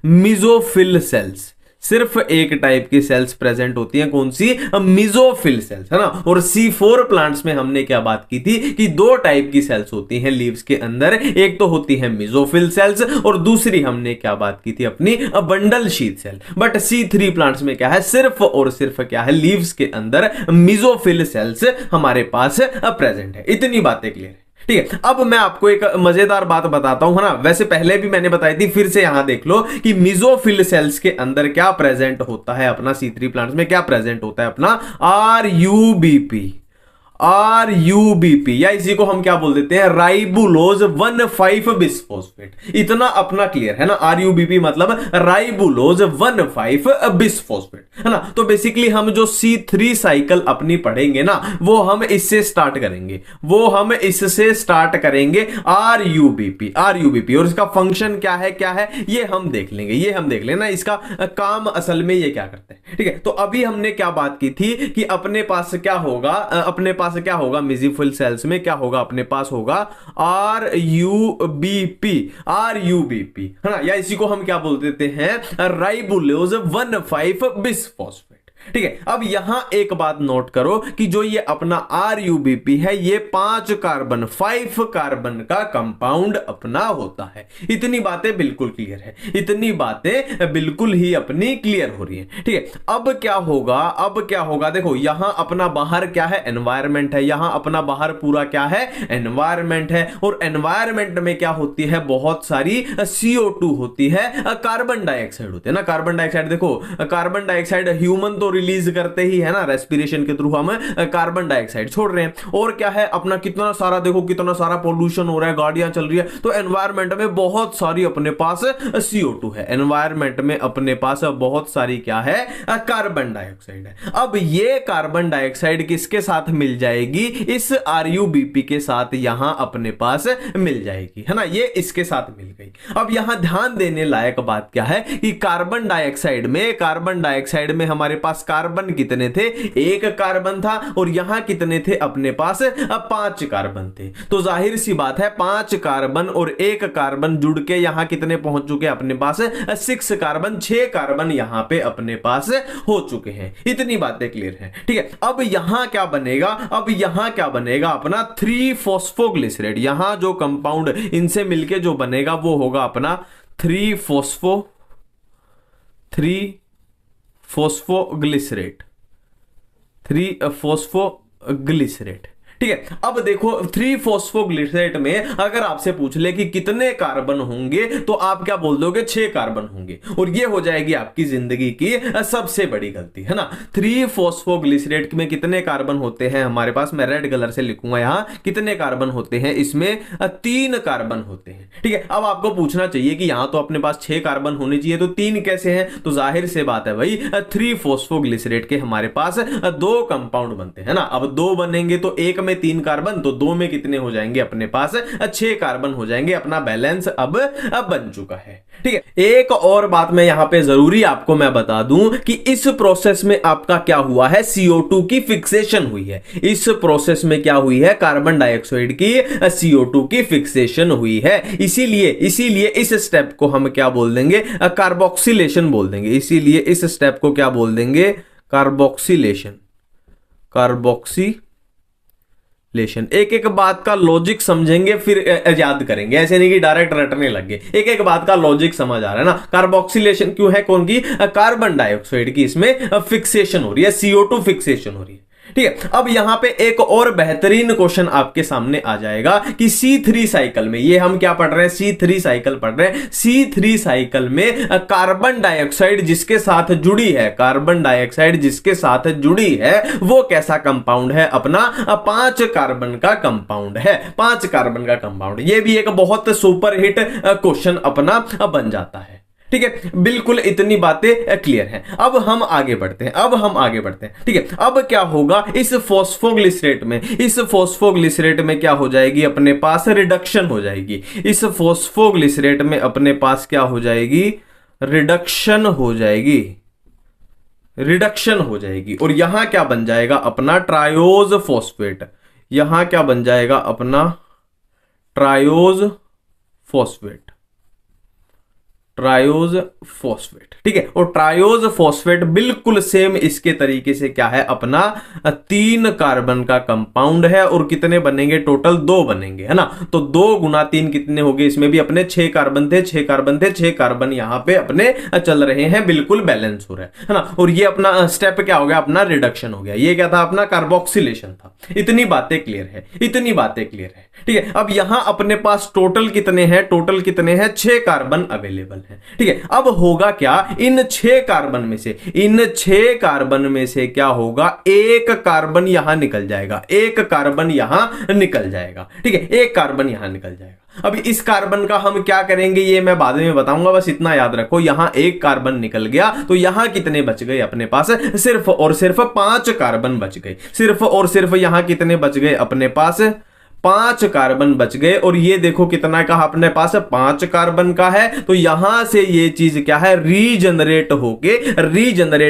[SPEAKER 1] मिजोफिल सेल्स। सिर्फ एक टाइप की सेल्स प्रेजेंट होती हैं, कौन सी? मेसोफिल सेल्स, है ना। और C4 प्लांट्स में हमने क्या बात की थी कि दो टाइप की सेल्स होती हैं लीव्स के अंदर, एक तो होती है मेसोफिल सेल्स और दूसरी हमने क्या बात की थी अपनी bundle sheath cell. But C3 plants में क्या है, सिर्फ और सिर्फ क्या है, लीव्स के अंदर मेसोफिल सेल्स हमारे पास प्रेजेंट है। इतनी बातें क्लियर है, ठीक है। अब मैं आपको एक मजेदार बात बताता हूं, है ना। वैसे पहले भी मैंने बताई थी, फिर से यहां देख लो कि मेसोफिल सेल्स के अंदर क्या प्रेजेंट होता है अपना, C3 प्लांट्स में क्या प्रेजेंट होता है अपना, RUBP, या इसी को हम क्या बोल देते हैं, राइबुलोज 1,5 बिस्फोस्फेट। इतना अपना क्लियर है ना। RUBP मतलब राइबुलोज 1,5 बिस्फोस्फेट, है ना। तो बेसिकली हम जो C3 साइकिल अपनी पढ़ेंगे ना, वो हम इससे स्टार्ट करेंगे, RUBP। और इसका फंक्शन क्या है ये हम देख लेंगे ना, इसका काम असल में ये क्या करते हैं, ठीक है। तो अभी हमने क्या बात की थी कि अपने पास क्या होगा मेसोफिल सेल्स में क्या होगा, अपने पास होगा RUBP, है ना। या इसी को हम क्या बोल देते हैं, राइबुलोज 1,5 बिस्फोस्फेट, ठीक है। अब यहां एक बात नोट करो कि जो ये अपना RUBP है, ये 5 कार्बन का कंपाउंड अपना होता है। इतनी बातें बिल्कुल क्लियर है, इतनी बातें बिल्कुल ही अपनी क्लियर हो रही है, ठीक है। अब क्या होगा, देखो यहां अपना बाहर क्या है, एनवायरमेंट है। यहां अपना बाहर पूरा क्या है, एनवायरमेंट है। और एनवायरमेंट में क्या होती है, बहुत सारी CO2 होती है, कार्बन डाइऑक्साइड होती है ना। कार्बन डाइऑक्साइड देखो, कार्बन डाइऑक्साइड ह्यूमन तो रिलीज करते ही है ना, रेस्पिरेशन के थ्रू हम कार्बन डाइऑक्साइड छोड़ रहे हैं। और क्या है अपना, कितना सारा देखो, कितना सारा पोल्यूशन हो रहा है, गाड़ियां चल रही है, तो एनवायरमेंट में बहुत सारी अपने पास CO2 है। एनवायरमेंट में अपने पास बहुत सारी क्या है, कार्बन डाइऑक्साइड है। अब ये कार्बन डाइऑक्साइड किसके साथ मिल जाएगी, इस RUBP के साथ यहां अपने पास मिल जाएगी, है ना। ये इसके साथ मिल गई। अब यहां ध्यान देने लायक बात क्या है कि कार्बन डाइऑक्साइड में हमारे पास कार्बन कितने थे, 1 कार्बन था। और यहां कितने थे अपने पास, 5 कार्बन थे। तो जाहिर सी बात है 5 कार्बन और 1 कार्बन जुड़ के यहां कितने पहुंच चुके अपने पास, 6 कार्बन, 6 कार्बन यहां पे अपने पास हो चुके हैं। इतनी बातें क्लियर हैं, ठीक है। अब यहां क्या बनेगा, अपना 3 फॉस्फोग्लिसरेट। यहां जो कंपाउंड इनसे मिलके जो बनेगा वो होगा अपना 3 फॉस्फोग्लिसरेट, ठीक है। अब देखो 3 फॉस्फोग्लिसरेट में अगर आपसे पूछ ले कि कितने कार्बन होंगे, तो आप क्या बोल दोगे, 6 कार्बन होंगे। और ये हो जाएगी आपकी जिंदगी की सबसे बड़ी गलती, है ना। 3 फॉस्फोग्लिसरेट में कितने कार्बन होते हैं हमारे पास, मैं रेड कलर से लिखूंगा यहां, कितने कार्बन होते हैं, इसमें 3 कार्बन होते हैं, ठीक है। अब आपको पूछना चाहिए कि यहां तो अपने पास 6 कार्बन होने चाहिए, तो 3 कैसे हैं, तो जाहिर से बात है भाई 3 फॉस्फोग्लिसरेट के हमारे पास 2 कंपाउंड बनते हैं ना। अब 2 बनेंगे तो एक में 3 कार्बन, तो 2 में कितने हो जाएंगे अपने पास, 6 कार्बन हो जाएंगे। अपना बैलेंस अब बन चुका है, ठीक है। एक और बात मैं यहां पे जरूरी आपको मैं बता दूं कि इस प्रोसेस में आपका क्या हुआ है, CO2 की फिक्सेशन हुई है। इस प्रोसेस में क्या हुई है, कार्बन डाइऑक्साइड की CO2 की फिक्सेशन हुई है। इसीलिए इस स्टेप को हम क्या बोल देंगे, कार्बोक्सिलेशन बोल देंगे। इसीलिए इस स्टेप को क्या बोल देंगे, कार्बोक्सिलेशन। एक एक बात का लॉजिक समझेंगे फिर याद करेंगे, ऐसे नहीं कि डायरेक्ट रटने लग गए। एक एक बात का लॉजिक समझ आ रहा है ना। कार्बोक्सिलेशन क्यों है, कौन की, कार्बन डाइऑक्साइड की इसमें फिक्सेशन हो रही है, CO2 फिक्सेशन हो रही है, ठीक है। अब यहां पे एक और बेहतरीन क्वेश्चन आपके सामने आ जाएगा कि C3 साइकिल में, ये हम क्या पढ़ रहे हैं, C3 साइकिल पढ़ रहे हैं। C3 साइकिल में कार्बन डाइऑक्साइड जिसके साथ जुड़ी है, वो कैसा कंपाउंड है, अपना 5 कार्बन का कंपाउंड है। 5 कार्बन का कंपाउंड, ये भी एक बहुत सुपर हिट क्वेश्चन अपना बन जाता है, ठीक है। बिल्कुल इतनी बातें क्लियर हैं। अब हम आगे बढ़ते हैं, ठीक है। अब क्या होगा, इस फॉस्फोग्लिसरेट में क्या हो जाएगी, अपने पास रिडक्शन हो जाएगी। इस फॉस्फोग्लिसरेट में अपने पास क्या हो जाएगी, रिडक्शन हो जाएगी। और यहां क्या बन जाएगा, अपना ट्रायोज फॉस्फेट। यहां क्या बन जाएगा, अपना ट्रायोज फॉस्फेट, ट्रायोज फॉस्फेट, ठीक है। और ट्रायोज फॉस्फेट बिल्कुल सेम इसके तरीके से क्या है, अपना 3 कार्बन का कंपाउंड है। और कितने बनेंगे, टोटल 2 बनेंगे, है ना। तो 2 गुना 3 कितने हो गए, इसमें भी अपने 6 कार्बन थे, 6 कार्बन थे, 6 कार्बन यहां पे अपने चल रहे हैं, बिल्कुल बैलेंस हो रहा है ना। और ये अपना स्टेप क्या हो गया, अपना रिडक्शन हो गया। ये क्या था, अपना कार्बोक्सिलेशन था। इतनी बातें क्लियर है, इतनी बातें क्लियर है, ठीक है। अब यहां अपने पास टोटल कितने हैं, टोटल कितने हैं, 6 कार्बन अवेलेबल है, ठीक है। अब होगा क्या, इन 6 कार्बन में से, इन 6 कार्बन में से क्या होगा, एक कार्बन यहां निकल जाएगा, एक कार्बन यहां निकल जाएगा, ठीक है। एक कार्बन यहां निकल जाएगा। अब इस कार्बन का हम क्या करेंगे, ये मैं बाद में बताऊंगा, बस इतना याद रखो। यहां एक कार्बन निकल गया तो यहां कितने बच गए अपने पास, सिर्फ और सिर्फ 5 कार्बन बच गए। सिर्फ और सिर्फ यहां कितने बच गए अपने पास, 5 कार्बन बच गए। और ये देखो कितना का अपने पास 5 कार्बन का है। तो यहां से ये चीज क्या है, रीजनरेट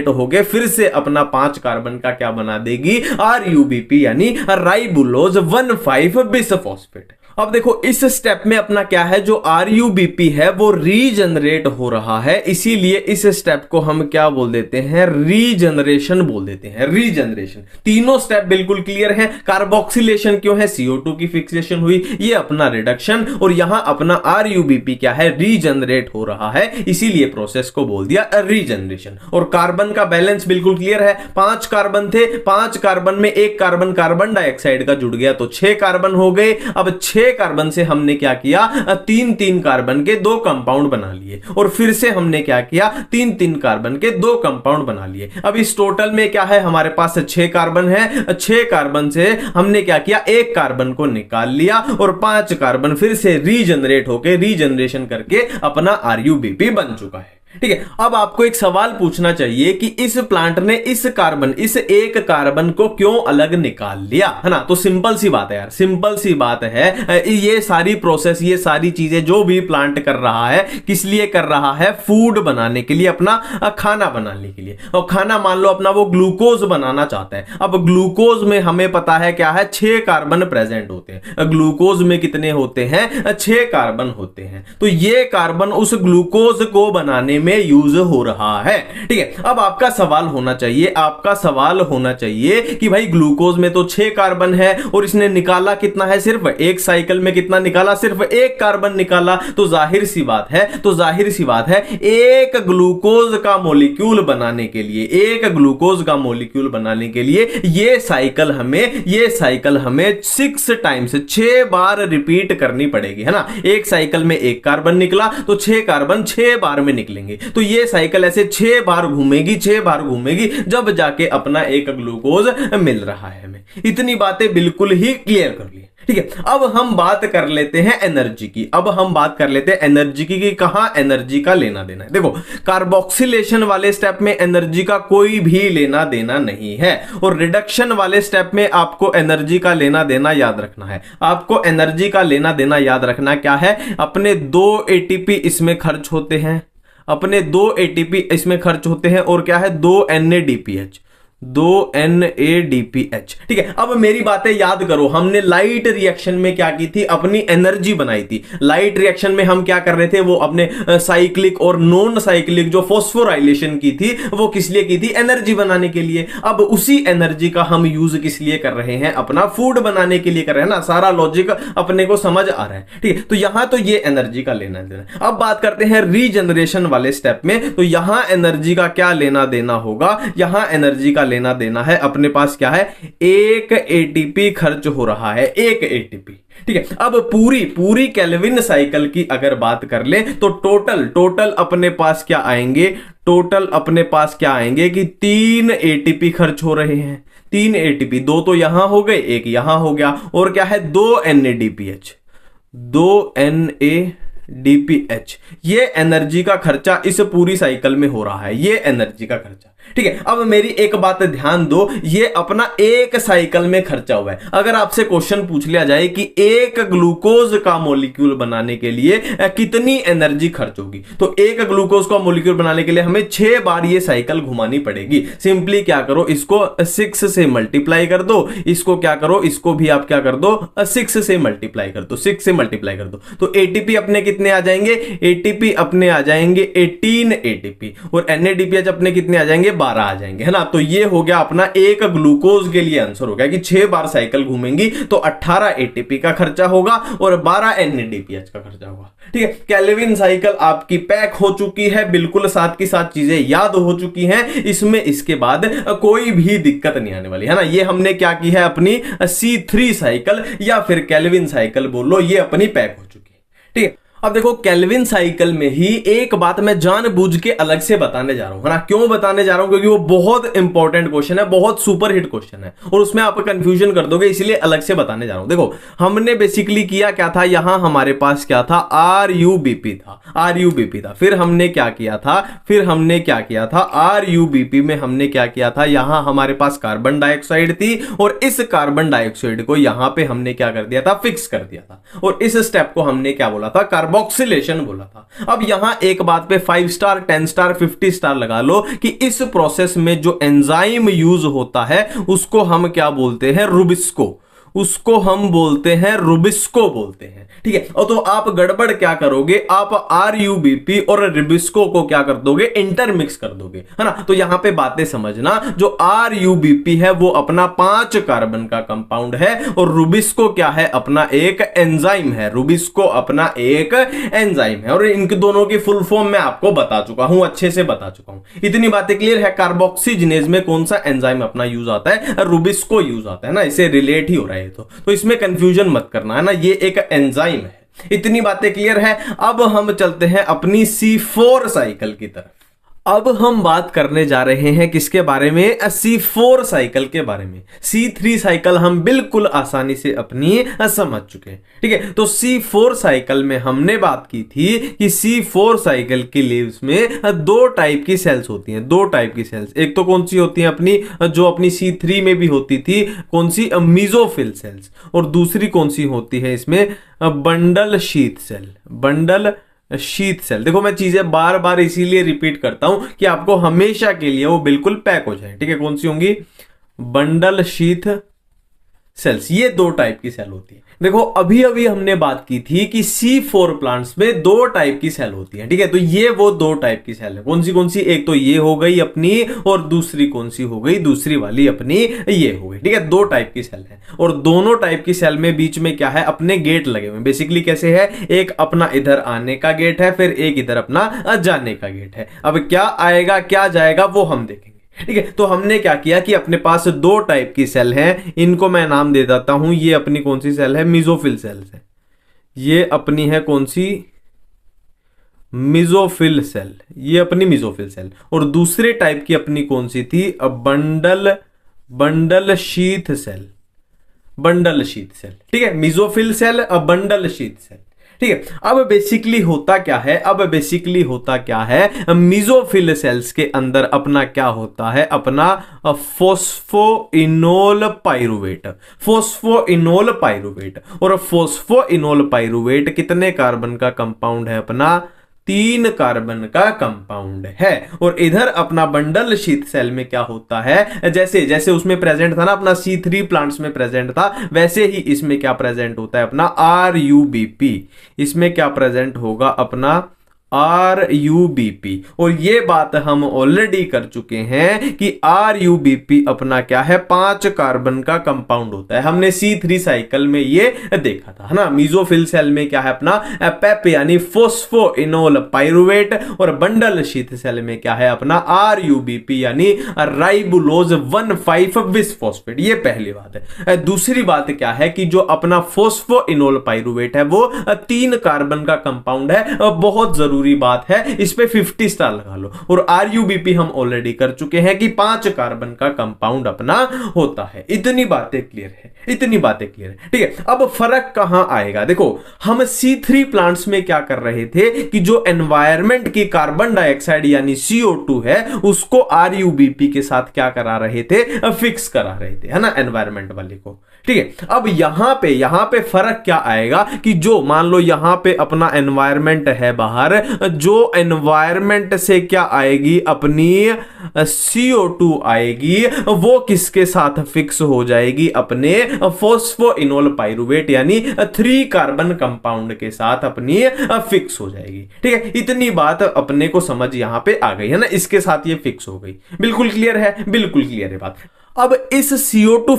[SPEAKER 1] होके फिर से अपना 5 कार्बन का क्या बना देगी, RUBP यानी राइबुलोज 1,5 बिसफॉस्फेट। अब देखो इस स्टेप में अपना क्या है, जो RUBP है वो रीजनरेट हो रहा है, इसीलिए इस स्टेप को हम क्या बोल देते हैं, रीजनरेशन बोल देते हैं, रीजनरेशन। तीनों स्टेप बिल्कुल क्लियर है। कार्बोक्सिलेशन क्यों है, CO2 की फिक्सेशन हुई, ये अपना रिडक्शन, और यहां अपना RUBP क्या है, रीजनरेट हो रहा है, इसीलिए प्रोसेस को बोल दिया रीजनरेशन। और कार्बन का बैलेंस बिल्कुल क्लियर है, 5 कार्बन थे, 5 कार्बन में एक कार्बन कार्बन डाइऑक्साइड का जुड़ गया तो 6 कार्बन हो गए। अब 6 कार्बन से हमने क्या किया, 3 कार्बन के 2 कंपाउंड बना लिए। और फिर से हमने क्या किया, 3 कार्बन के 2 कंपाउंड बना लिए। अब इस टोटल में क्या है, हमारे पास 6 कार्बन है। 6 कार्बन से हमने क्या किया, 1 कार्बन को निकाल लिया और 5 कार्बन फिर से रीजनरेट होके, रीजनरेशन करके अपना RUBP बन चुका है, ठीक है। अब आपको एक सवाल पूछना चाहिए कि इस प्लांट ने इस एक कार्बन को क्यों अलग निकाल लिया, है ना। तो सिंपल सी बात है यार, सिंपल सी बात है। ये सारी प्रोसेस, ये सारी चीजें जो भी प्लांट कर रहा है, किस लिए कर रहा है, फूड बनाने के लिए, अपना खाना बनाने के लिए। और खाना मान लो अपना वो ग्लूकोज बनाना चाहता है। अब ग्लूकोज में हमें पता है क्या है, 6 कार्बन प्रेजेंट होते हैं। ग्लूकोज में कितने होते हैं, 6 कार्बन होते हैं। तो ये कार्बन उस ग्लूकोज को बनाने में यूज हो रहा है, ठीक है। अब आपका सवाल होना चाहिए कि भाई ग्लूकोज में तो 6 कार्बन है और इसने निकाला कितना है, सिर्फ एक साइकिल में कितना निकाला, सिर्फ 1 कार्बन निकाला। तो जाहिर सी बात है एक ग्लूकोज का मॉलिक्यूल बनाने के लिए ये साइकिल हमें 6 टाइम्स, 6 बार रिपीट करनी पड़ेगी, है ना। एक साइकिल में 1 कार्बन निकला तो 6 कार्बन 6 बार में निकलेंगे। तो ये साइकिल ऐसे 6 बार घूमेगी, जब जाके अपना एक ग्लूकोज मिल रहा है हमें। इतनी बातें बिल्कुल ही क्लियर कर ली, ठीक है। अब हम बात कर लेते हैं एनर्जी की। कि कहां एनर्जी का लेना देना है। देखो कार्बोक्सिलेशन वाले स्टेप में एनर्जी का कोई भी लेना देना नहीं है, और रिडक्शन वाले स्टेप में आपको एनर्जी का लेना देना याद रखना है। आपको एनर्जी का लेना देना याद रखना क्या है, अपने 2 ATP इसमें खर्च होते हैं, और क्या है, 2 NADPH, ठीक है। अब मेरी बातें याद करो, हमने लाइट रिएक्शन में क्या की थी, अपनी एनर्जी बनाई थी। लाइट रिएक्शन में हम क्या कर रहे थे, वो अपने साइक्लिक और नॉन साइक्लिक जो फॉस्फोराइलेशन की थी, वो किस लिए की थी, एनर्जी बनाने के लिए। अब उसी एनर्जी का हम यूज किस लिए कर रहे हैं, अपना फूड बनाने के लिए कर रहे हैं ना। सारा लॉजिक अपने को समझ आ रहा है, ठीक है। तो यहां तो ये एनर्जी का लेना देना। अब बात करते हैं रीजनरेशन वाले स्टेप में। तो यहां एनर्जी का क्या लेना देना होगा, यहां एनर्जी का लेना देना है, अपने पास क्या है, 1 ATP खर्च हो रहा है, 1 ATP, ठीक है। अब पूरी केल्विन साइकिल की अगर बात कर ले तो टोटल अपने पास क्या आएंगे, कि 3 ATP खर्च हो रहे हैं। 3 ATP, 2 तो यहां हो गए, 1 यहां हो गया, और क्या है, 2 NADPH, 2 NADPH। ये एनर्जी का खर्चा इस पूरी साइकिल में हो रहा है, ये एनर्जी का खर्चा, ठीक है। अब मेरी एक बात ध्यान दो, ये अपना एक साइकिल में खर्चा हुआ है। अगर आपसे क्वेश्चन पूछ लिया जाए कि एक ग्लूकोज का मॉलिक्यूल बनाने के लिए कितनी एनर्जी खर्च होगी, तो एक ग्लूकोज का मॉलिक्यूल बनाने के लिए हमें 6 बार ये साइकिल घुमानी पड़ेगी। सिंपली क्या करो, इसको 6 से मल्टीप्लाई कर दो, इसको क्या करो, इसको भी आप क्या कर दो, 6 से मल्टीप्लाई कर दो, 6 से मल्टीप्लाई कर दो। तो ATP अपने कितने कितने आ जाएंगे, एटीपी अपने आ जाएंगे 18 एटीपी, और NADPH अपने कितने आ जाएंगे, 12 आ जाएंगे, है ना। तो ये हो गया अपना एक ग्लूकोज के लिए आंसर हो गया कि 6 बार साइकिल घूमेंगी तो 18 एटीपी का खर्चा होगा और 12 NADPH का खर्चा होगा। ठीक है, केल्विन साइकिल आपकी पैक हो चुकी है, बिल्कुल साथ की साथ चीजें याद हो चुकी हैं, इसमें इसके बाद कोई भी दिक्कत नहीं आने वाली, है ना। ये हमने क्या की है, अपनी C3 साइकिल या फिर केल्विन साइकिल बोलो, ये अपनी पैक हो चुकी है। ठीक है, अब देखो केल्विन साइकिल में ही एक बात मैं जानबूझ के अलग से बताने जा रहा हूं, है ना। क्यों बताने जा रहा हूं, क्योंकि वो बहुत इंपॉर्टेंट क्वेश्चन है, बहुत सुपर हिट क्वेश्चन है और उसमें आप कंफ्यूजन कर दोगे, इसलिए अलग से बताने जा रहा हूं। देखो हमने बेसिकली किया क्या था, यहां हमारे पास क्या था, RUBP था, फिर हमने क्या किया था, RUBP में हमने क्या किया था, यहां हमारे पास कार्बन डाइऑक्साइड थी और इस कार्बन डाइऑक्साइड को यहां पे हमने क्या कर दिया था, फिक्स कर दिया था, और इस स्टेप को हमने क्या बोला था, कार्बोक्सिलेशन बोला था। अब यहां एक बात पे 5 स्टार 10 स्टार 50 स्टार लगा लो कि इस प्रोसेस में जो एंजाइम यूज होता है उसको हम क्या बोलते हैं, रुबिस्को, उसको हम बोलते हैं रुबिस्को बोलते हैं। ठीक है, और तो आप गड़बड़ क्या करोगे, आप RUBP और रुबिस्को को क्या कर दोगे, इंटरमिक्स कर दोगे, है ना। तो यहां पे बातें समझना, जो RUBP है वो अपना 5 कार्बन का कंपाउंड है और रुबिस्को क्या है, अपना एक एंजाइम है, रुबिस्को अपना एक एंजाइम है, और इनके दोनों की फुल फॉर्म मैं आपको बता चुका हूं, अच्छे से बता चुका हूं, इतनी बातें क्लियर है। कार्बोक्सीजिनेज में कौन सा एंजाइम अपना यूज आता है, रुबिस्को यूज आता है ना, इसे रिलेट ही हो रहा है तो इसमें कंफ्यूजन मत करना, है ना, ये एक एंजाइम है। इतनी बातें क्लियर है। अब हम चलते हैं अपनी C4 साइकिल की तरफ। अब हम बात करने जा रहे हैं किसके बारे में, C4 साइकिल के बारे में। C3 साइकिल हम बिल्कुल आसानी से अपनी समझ चुके हैं। ठीक है, तो C4 साइकिल में हमने बात की थी कि C4 साइकिल की लीव्स में 2 टाइप की सेल्स होती हैं, 2 टाइप की सेल्स। एक तो कौन सी होती है अपनी, जो अपनी C3 में भी होती थी, कौन सी, मेसोफिल सेल्स, और दूसरी कौन सी होती है इसमें, bundle sheath cell, bundle sheath cell. देखो मैं चीजें बार बार इसीलिए रिपीट करता हूं कि आपको हमेशा के लिए वो बिल्कुल पैक हो जाए। ठीक है, कौन सी होंगी, बंडल शीथ सेल्स, ये 2 टाइप की सेल होती है। देखो अभी अभी हमने बात की थी कि C4 प्लांट्स में 2 टाइप की सेल होती है। ठीक है, तो ये वो 2 टाइप की सेल है, कौन सी, एक तो ये हो गई अपनी, और दूसरी कौन सी हो गई, दूसरी वाली अपनी ये हो गई। ठीक है, 2 टाइप की सेल है, और दोनों टाइप की सेल में बीच में क्या है, अपने गेट लगे हुए। बेसिकली कैसे है, एक अपना इधर आने का गेट है, फिर एक इधर अपना जाने का गेट है। अब क्या आएगा क्या जाएगा वो हम देखेंगे। ठीक है, तो हमने क्या किया कि अपने पास 2 टाइप की सेल हैं, इनको मैं नाम दे देता हूं। ये अपनी कौन सी सेल है, मेसोफिल सेल्स है, ये अपनी है कौन सी, मेसोफिल सेल, ये अपनी मेसोफिल सेल। और दूसरे टाइप की अपनी कौन सी थी, bundle sheath cell, bundle sheath cell. ठीक है, mesophyll cell, bundle sheath cell. ठीक है, अब बेसिकली होता क्या है, मेसोफिल सेल्स के अंदर अपना क्या होता है, अपना फोस्फोइनोल पाइरुवेट, और फोस्फोइनोल पाइरुवेट कितने कार्बन का कंपाउंड है, अपना 3 कार्बन का कंपाउंड है। और इधर अपना बंडल शीथ सेल में क्या होता है, जैसे जैसे उसमें प्रेजेंट था ना, अपना C3 प्लांट्स में प्रेजेंट था, वैसे ही इसमें क्या प्रेजेंट होता है, अपना RUBP, इसमें क्या प्रेजेंट होगा, अपना RUBP। और ये बात हम ऑलरेडी कर चुके हैं कि RUBP अपना क्या है, 5 कार्बन का कंपाउंड होता है। हमने C3 साइकिल में ये देखा था, है ना। मेसोफिल सेल में क्या है, अपना पेप यानी फोस्फोइनोल पाइरुवेट, और बंडल शीथ सेल में क्या है, अपना RUBP यानी राइबुलोज 1,5 बिसफॉस्फेट। ये पहली बात है। दूसरी बात क्या है कि जो अपना फोस्फोइनोल पाइरुवेट है वो 3 कार्बन का कंपाउंड है, बहुत जरूरी बात है, इस पे 50 स्टार लगा लो। और RUBP हम ऑलरेडी कर चुके हैं कि 5 कार्बन का कंपाउंड अपना होता है। इतनी बातें क्लियर है। ठीक है, अब फर्क कहां आएगा, देखो हम C3 प्लांट्स में क्या कर रहे थे कि जो एनवायरमेंट की कार्बन डाइऑक्साइड यानी CO2 है उसको RUBP के साथ क्या करा रहे थे, फिक्स करा रहे थे, है ना, एनवायरमेंट वाले को। ठीक है, अब यहां पे फर्क क्या आएगा कि जो मान लो यहां पे अपना एनवायरमेंट है बाहर, जो एनवायरमेंट से क्या आएगी, अपनी CO2 आएगी, वो किसके साथ फिक्स हो जाएगी, अपने फॉस्फोइनोल पाइरुवेट यानी 3 कार्बन कंपाउंड के साथ अपनी फिक्स हो जाएगी। ठीक है, इतनी बात अपने को समझ यहां पे आ गई है ना, इसके साथ ये फिक्स हो गई। बिल्कुल क्लियर है, बिल्कुल क्लियर है बात। अब इस CO2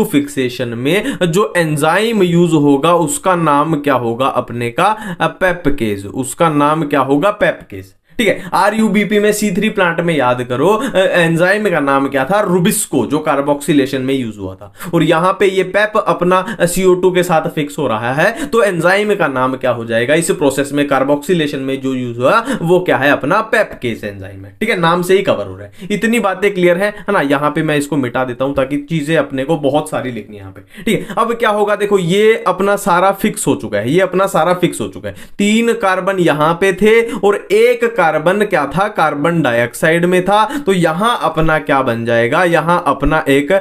[SPEAKER 1] फिक्सेशन में जो एंजाइम यूज होगा उसका नाम क्या होगा, अपने का पेपकेज, उसका नाम क्या होगा, पेपकेज। ठीक है, RUBP में C3 प्लांट में याद करो एंजाइम का नाम क्या था, रुबिस्को, जो कार्बोक्सिलेशन में यूज हुआ था। और यहां पे ये पेप अपना CO2 के साथ फिक्स हो रहा है, तो एंजाइम का नाम क्या हो जाएगा, इस प्रोसेस में कार्बोक्सिलेशन में जो यूज हुआ वो क्या है, अपना पेपकेज एंजाइम है। ठीक है, नाम से ही कवर हो रहा है। इतनी बातें क्लियर है ना। यहां पे मैं इसको मिटा देता हूं ताकि चीजें अपने को बहुत सारी लिखनी है यहां पे। ठीक है, अब क्या होगा, देखो ये अपना सारा फिक्स हो चुका है, ये अपना सारा फिक्स हो चुका है। 3 कार्बन यहां पे थे और 1 कार्बन क्या था, कार्बन डाइऑक्साइड में था। तो यहां अपना क्या बन जाएगा, यहां अपना एक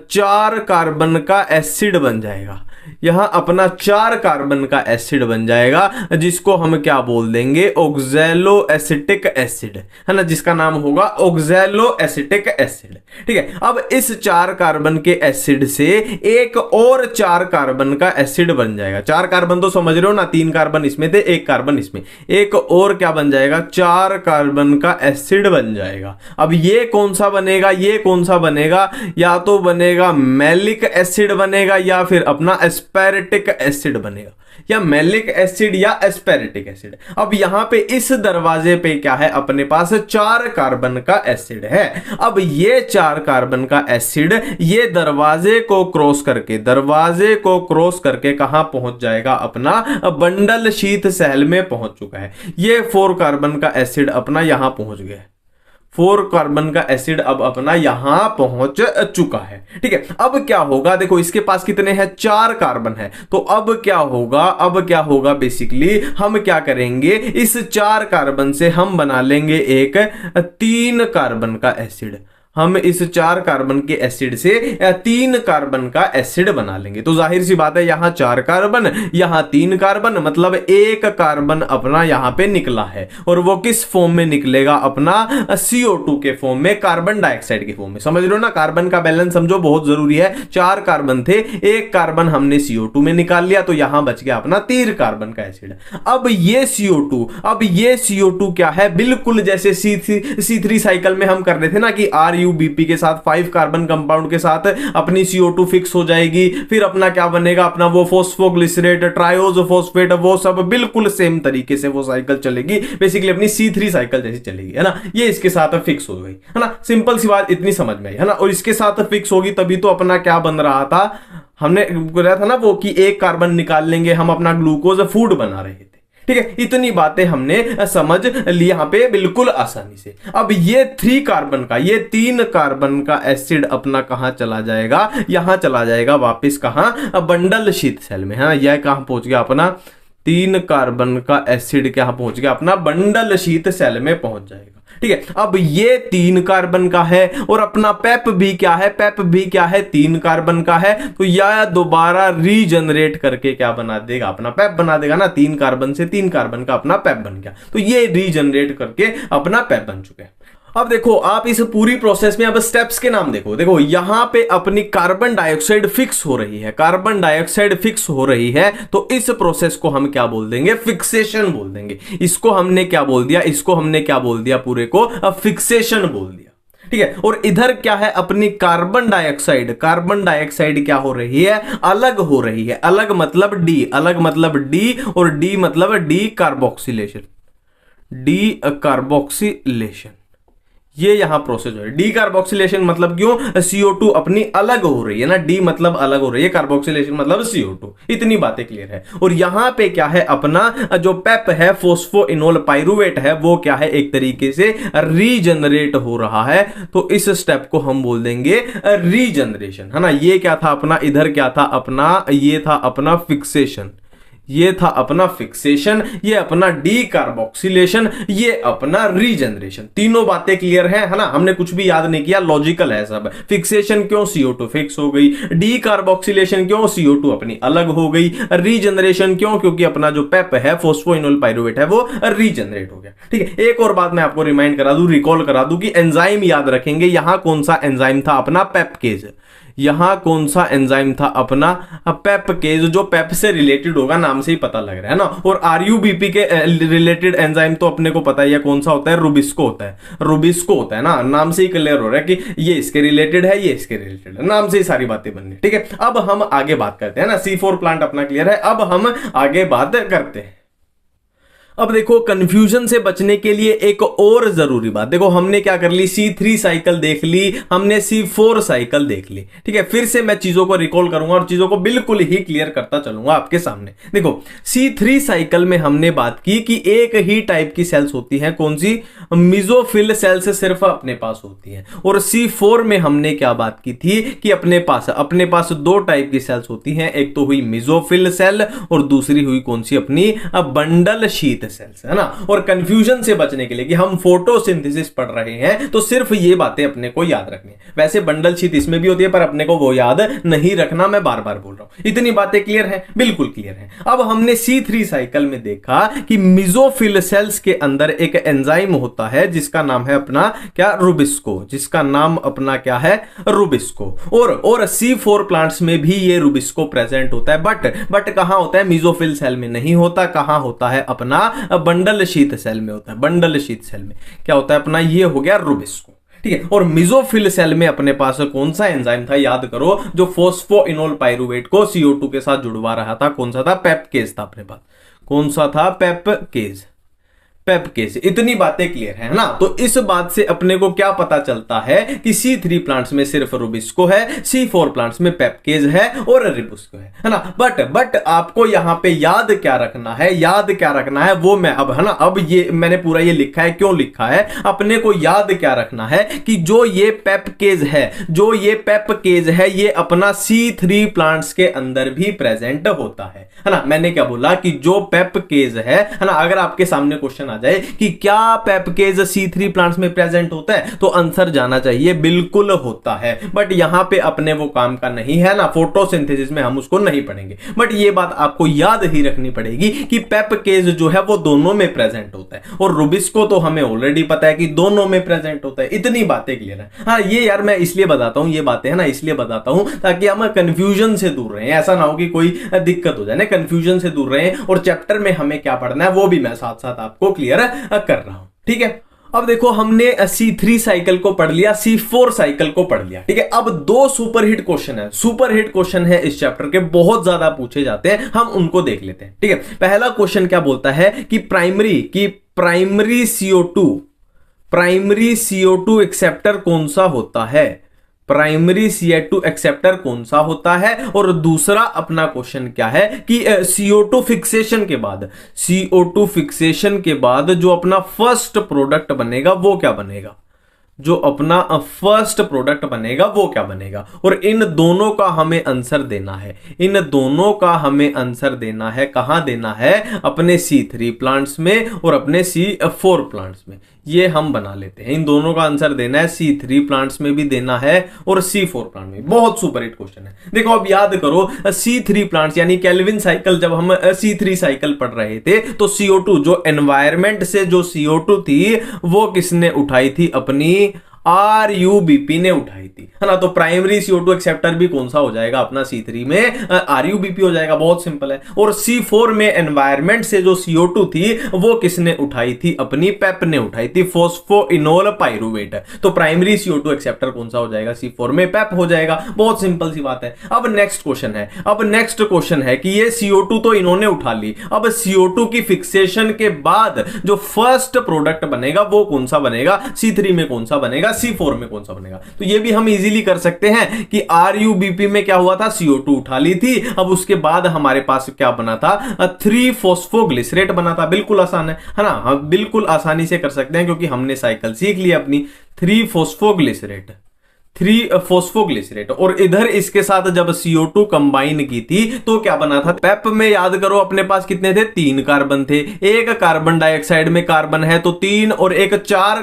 [SPEAKER 1] 4 कार्बन का एसिड बन जाएगा। यहां अपना 4 कार्बन का एसिड बन जाएगा, जिसको हम क्या बोल देंगे, ऑक्सैलो एसिटिक एसिड, है ना, जिसका नाम होगा ऑक्सैलो एसिटिक एसिड। ठीक है, अब इस 4 कार्बन के एसिड से एक और 4 कार्बन का एसिड बन जाएगा। 4 कार्बन तो समझ रहे हो ना, 3 कार्बन इसमें थे, 1 कार्बन इसमें, एक और क्या बन जाएगा, 4 कार्बन का एसिड बन जाएगा। अब ये कौन सा बनेगा, ये कौन सा बनेगा, या तो बनेगा मैलिक एसिड बनेगा या फिर अपना एस्पेरेटिक एसिड बनेगा, या मैलिक एसिड या एस्पेरेटिक एसिड। अब यहां पे इस दरवाजे पे क्या है, अपने पास 4 कार्बन का एसिड है। अब ये 4 कार्बन का एसिड ये दरवाजे को क्रॉस करके कहां पहुंच जाएगा, अपना बंडल शीथ सेल में पहुंच चुका है। ये 4 कार्बन का एसिड अपना यहां पहुंच गया, 4 कार्बन का एसिड अब अपना यहां पहुंच चुका है। ठीक है, अब क्या होगा, देखो इसके पास कितने हैं, 4 कार्बन है। तो अब क्या होगा बेसिकली हम क्या करेंगे, इस 4 कार्बन से हम बना लेंगे एक 3 कार्बन का एसिड। हम इस 4 कार्बन के एसिड से 3 कार्बन का एसिड बना लेंगे। तो जाहिर सी बात है, यहां 4 कार्बन, यहां 3 कार्बन, मतलब 1 कार्बन अपना यहां पे निकला है। और वो किस फॉर्म में निकलेगा, अपना CO2 के फॉर्म में, कार्बन डाइऑक्साइड के फॉर्म में। समझ रहे हो ना, कार्बन का बैलेंस समझो, बहुत जरूरी है। 4 कार्बन थे, 1 कार्बन हमने CO2 में निकाल लिया, तो यहां बच गया अपना 3 कार्बन का एसिड। अब ये CO2 क्या है, बिल्कुल जैसे C3 साइकिल में हम कर रहे थे ना कि RUBP के साथ 5 कार्बन कंपाउंड के साथ अपनी CO2 फिक्स हो जाएगी, फिर अपना क्या बनेगा, अपना वो फॉस्फोग्लिसरेट, ट्रायोज फॉस्फेट, वो सब बिल्कुल सेम तरीके से वो साइकिल चलेगी, बेसिकली अपनी C3 साइकिल जैसी चलेगी, है ना। ये इसके साथ फिक्स हो गई, है ना। सिंपल सी बात इतनी समझ में आई, है ना। और इसके साथ फिक्स होगी तभी तो अपना क्या बन रहा था, हमने बोला था ना वो कि 1 कार्बन निकाल लेंगे, हम अपना ग्लूकोज फूड बना रहे थे। ठीक है, इतनी बातें हमने समझ ली यहां पे बिल्कुल आसानी से। अब ये 3 कार्बन का एसिड अपना कहां चला जाएगा, यहां चला जाएगा वापस, कहां, बंडल शीथ सेल में, है ना। यह कहां पहुंच गया, अपना 3 कार्बन का एसिड क्या पहुंच गया, अपना बंडल शीथ सेल में पहुंच जाएगा। ठीक है, अब ये 3 कार्बन का है और अपना पेप भी क्या है, 3 कार्बन का है। तो यह दोबारा रीजनरेट करके क्या बना देगा, अपना पेप बना देगा ना। 3 कार्बन से 3 कार्बन का अपना पेप बन गया, तो ये रीजनरेट करके अपना पेप बन चुके हैं। अब देखो आप इस पूरी प्रोसेस में अब स्टेप्स के नाम देखो यहां पे अपनी कार्बन डाइऑक्साइड फिक्स हो रही है, तो इस प्रोसेस को हम क्या बोल देंगे, फिक्सेशन बोल देंगे। इसको हमने क्या बोल दिया, पूरे को फिक्सेशन बोल दिया। ठीक है, और इधर क्या है, अपनी कार्बन डाइऑक्साइड क्या हो रही है, अलग हो रही है। अलग मतलब डी, और डी मतलब डी कार्बोक्सिलेशन। ये यहां प्रोसेस है, डी कार्बोक्सिलेशन मतलब क्यों, CO2 अपनी अलग हो रही है ना, डी मतलब अलग हो रही है, कार्बोक्सिलेशन मतलब CO2। इतनी बातें क्लियर है। और यहां पे क्या है, अपना जो पेप है, फॉस्फोइनोल पाइरुवेट है, वो क्या है, एक तरीके से रीजनरेट हो रहा है। तो इस स्टेप को हम बोल देंगे रीजनरेशन, है ना। ये क्या था अपना, इधर क्या था अपना, ये था अपना फिक्सेशन, ये था अपना फिक्सेशन, ये अपना डीकार्बोक्सिलेशन, ये अपना रीजनरेशन। तीनों बातें क्लियर हैं, है ना? हमने कुछ भी याद नहीं किया, लॉजिकल है सब। फिक्सेशन क्यों, CO2 फिक्स हो गई। डीकार्बोक्सिलेशन क्यों, CO2 अपनी अलग हो गई। रीजनरेशन क्यों, क्योंकि अपना जो पेप है, फोस्फोइनोल पाइरुवेट है, वो रीजनरेट हो गया। ठीक है, एक और बात मैं आपको रिमाइंड करा दूं, रिकॉल करा दूं कि एंजाइम याद रखेंगे। यहां कौन सा एंजाइम था, अपना पेपकेज। यहां कौन सा एंजाइम था, अपना पेपकेज, जो पेप से रिलेटेड होगा, नाम से ही पता लग रहा है ना। और आरयूबीपी के रिलेटेड एंजाइम तो अपने को पता ही है कौन सा होता है, रुबिस्को होता है। रुबिस्को होता है ना, नाम से ही क्लियर हो रहा है कि ये इसके रिलेटेड है, ये इसके रिलेटेड है, नाम से ही सारी बातें बननी। ठीक है, अब हम आगे बात करते हैं ना। C4 प्लांट अपना क्लियर है, अब हम आगे बात करते हैं। अब देखो, कंफ्यूजन से बचने के लिए एक और जरूरी बात, देखो हमने क्या कर ली, C3 साइकिल देख ली, हमने C4 साइकिल देख ली। ठीक है, फिर से मैं चीजों को रिकॉल करूंगा और चीजों को बिल्कुल ही क्लियर करता चलूंगा आपके सामने। देखो, C3 साइकिल में हमने बात की कि एक ही टाइप की सेल्स होती हैं, कौन सी, मिजोफिल सेल्स सिर्फ अपने पास होती हैं। और C4 में हमने क्या बात की थी कि अपने पास दो टाइप की सेल्स होती हैं, एक तो हुई मिजोफिल सेल और दूसरी हुई कौन सी, अपनी बंडल शीथ सेल्स, है ना। और कंफ्यूजन से बचने के लिए कि हम फोटोसिंथेसिस पढ़ रहे हैं तो सिर्फ ये बातें अपने को याद रखनी है। वैसे बंडल शीथ इसमें भी होती है, पर अपने को वो याद नहीं रखना, मैं बार बार बोल रहा हूं। इतनी बातें क्लियर है, बिल्कुल क्लियर है। अब हमने C3 साइकिल में देखा कि मिजोफिल सेल्स के अंदर एक एंजाइम होता है जिसका नाम है अपना क्या, रुबिस्को, जिसका नाम अपना क्या है, रुबिस्को। और C4 प्लांट्स में भी ये रुबिस्को प्रेजेंट होता है, बट कहां होता है, मिजोफिल सेल में नहीं होता। कहां होता है, अपना बंडल शीथ सेल में होता है। बंडल शीथ सेल में क्या होता है, अपना ये हो गया रुबिस्को। ठीक है, और मिजोफिल सेल में अपने पास कौन सा एंजाइम था, याद करो, जो फोस्फोइनोल पाइरुवेट को CO2 के साथ जुड़वा रहा था, कौन सा था, पेपकेज था अपने पास। कौन सा था, पेपकेज। इतनी बातें क्लियर है ना। तो इस बात से अपने को क्या पता चलता है कि C3 प्लांट्स में सिर्फ रुबिस्को है, C4 प्लांट्स में पेपकेज है और रिबुस्को है ना। बट आपको यहां पे याद क्या रखना है, वो मैं अब, है ना, अब ये मैंने पूरा ये लिखा है, क्यों लिखा है, अपने को याद क्या रखना है कि जो ये पेपकेज है, ये अपना C3 प्लांट्स के अंदर भी प्रेजेंट होता है ना। मैंने क्या बोला कि जो पेपकेज है ना, अगर आपके सामने क्वेश्चन आ जाए कि क्या पेपकेज C3 प्लांट्स में प्रेजेंट होता है, तो आंसर जाना चाहिए बिल्कुल होता है। बट यहां पे अपने वो काम का नहीं है ना, फोटोसिंथेसिस में हम उसको नहीं पढ़ेंगे। बट ये बात आपको याद ही रखनी पड़ेगी कि पेपकेज जो है वो दोनों में प्रेजेंट होता है, और रुबिस्को तो हमें ऑलरेडी पता है कि दोनों में प्रेजेंट होता है। इतनी बातें क्लियर है। हाँ, ये यार मैं इसलिए बताता हूं, ये बातें है ना इसलिए बताता हूं ताकि हम कंफ्यूजन से दूर रहे, ऐसा ना हो कि कोई दिक्कत हो जाए ना, कंफ्यूजन से दूर रहे। और चैप्टर में हमें क्या पढ़ना है वो भी मैं साथ साथ आपको क्लियर कर रहा हूं। ठीक है, अब देखो हमने C3 साइकिल को पढ़ लिया, C4 साइकिल को पढ़ लिया। ठीक है, अब दो सुपरहिट क्वेश्चन है इस चैप्टर के, बहुत ज्यादा पूछे जाते हैं, हम उनको देख लेते हैं। ठीक है, पहला क्वेश्चन क्या बोलता है कि प्राइमरी CO2 एक्सेप्टर कौन सा होता है, प्राइमरी CO2 एक्सेप्टर कौन सा होता है। और दूसरा अपना क्वेश्चन क्या है कि CO2 फिक्सेशन के बाद जो अपना फर्स्ट प्रोडक्ट बनेगा वो क्या बनेगा, जो अपना फर्स्ट प्रोडक्ट बनेगा वो क्या बनेगा। और इन दोनों का हमें आंसर देना है, कहां देना है, अपने C3 प्लांट्स में और अपने C4 प्लांट्स में। ये हम बना लेते हैं, इन दोनों का आंसर देना है, C3 प्लांट्स में भी देना है और C4 प्लांट में। बहुत सुपरहिट क्वेश्चन है। देखो अब याद करो, C3 प्लांट्स यानी केल्विन साइकिल, जब हम C3 साइकिल पढ़ रहे थे तो CO2 जो एनवायरमेंट से जो CO2 थी वो किसने उठाई थी, अपनी RUBP ने उठाई थी, है ना। तो प्राइमरी CO2 एक्सेप्टर भी कौन सा हो जाएगा, अपना C3 में RUBP हो जाएगा, बहुत सिंपल है। और C4 में एनवायरमेंट से जो CO2 थी वो किसने उठाई थी, अपनी पेप ने उठाई थी, फोस्फोइनोल पाइरुवेट। तो प्राइमरी CO2 एक्सेप्टर कौन सा हो जाएगा, C4 में पेप हो जाएगा, बहुत सिंपल सी बात है। अब नेक्स्ट क्वेश्चन है कि ये CO2 तो इन्होंने उठा ली, अब CO2 की फिक्सेशन के बाद जो फर्स्ट प्रोडक्ट बनेगा वो कौन सा बनेगा, C3 में कौन सा बनेगा, C4 में कौन सा बनेगा। तो ये भी हम इजीली कर सकते हैं कि RUBP में क्या हुआ था, CO2 उठा ली थी, अब उसके बाद हमारे पास क्या बना था, 3-फॉस्फोग्लिसरेट बना था। बिल्कुल आसान है ना, हम बिल्कुल आसानी से कर सकते हैं क्योंकि हमने साइकिल सीख ली अपनी। 3-फॉस्फोग्लिसरेट 3 फोस्फोग्लिसरेट, और इधर इसके साथ जब CO2 कंबाइन की थी तो क्या बना था, पेप में याद करो अपने पास कितने थे, 3 कार्बन थे, एक कार्बन डाइऑक्साइड में कार्बन है तो 3 और एक 4